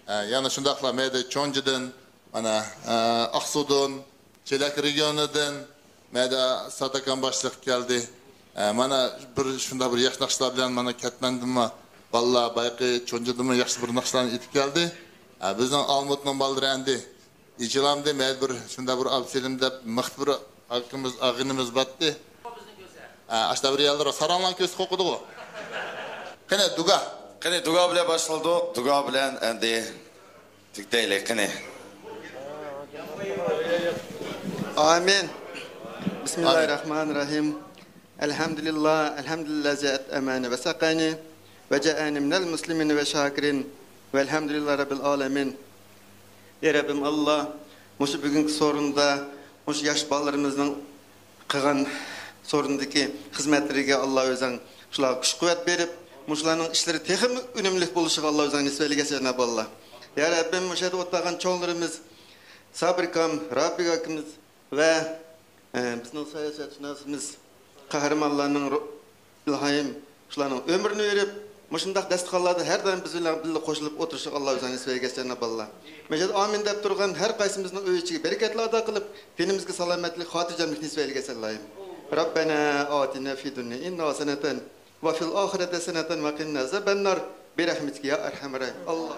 Yani şundaqla mayda Cho'njidan, mana Aqsudan, Chelak regionidan mayda Satakan boshliq keldi. Mana bir shunda bir yaxshi naqshlar bilan mana Katmandimmi, vallahi bayqi Cho'njidimmi yaxshi bir naqshlarni etib keldi. Bizning Almutning baldiri endi İcilamda mecbur şunda bir alfilimde mıhtır ağınımız battı. Aşta bir yerler saranlan köz kokudu o. Kene duga bile başladı. Duga bilen endi tükteyle kene. Amin. Bismillahirrahmanirrahim. Elhamdülillah zat emane ve sakani ve ca'ani minel muslimin ve şakirin velhamdülillah rabbil alemin. Ya Rabbim Allah, muşu bugünkü sorunda, muşu yaş ballarımızın kıgan sorundaki hizmetlerine Allah özün şular güç kuvvet verip, muşuların işleri tehim önemli buluşu Allah özün nisbeli Cenab-ı Allah. Ya Rabbim muşada otlağın çoğunlarımız, Sabrikam, Rabbik Akimiz ve bizim siyasetçilerimiz kahramanlarının ilhayim şuların ömrünü verip, Muşundaq dəstəqallarda hər daim bizlə birlikdə qoşulub oturuşuq Allah özünün ismiyle Cenab-ı Allah. Məcəd amin deyib turğan hər qaysimizin öyüçüge bereketli ada qılıb, dinimizə salametlik, xatircəmlik nisbəli gəsəllayım. Rabbana atina fid dunya hasanatan və fil axirati hasanatan və qina azabannar bi rahmetika ya erhamer rahim. Allah.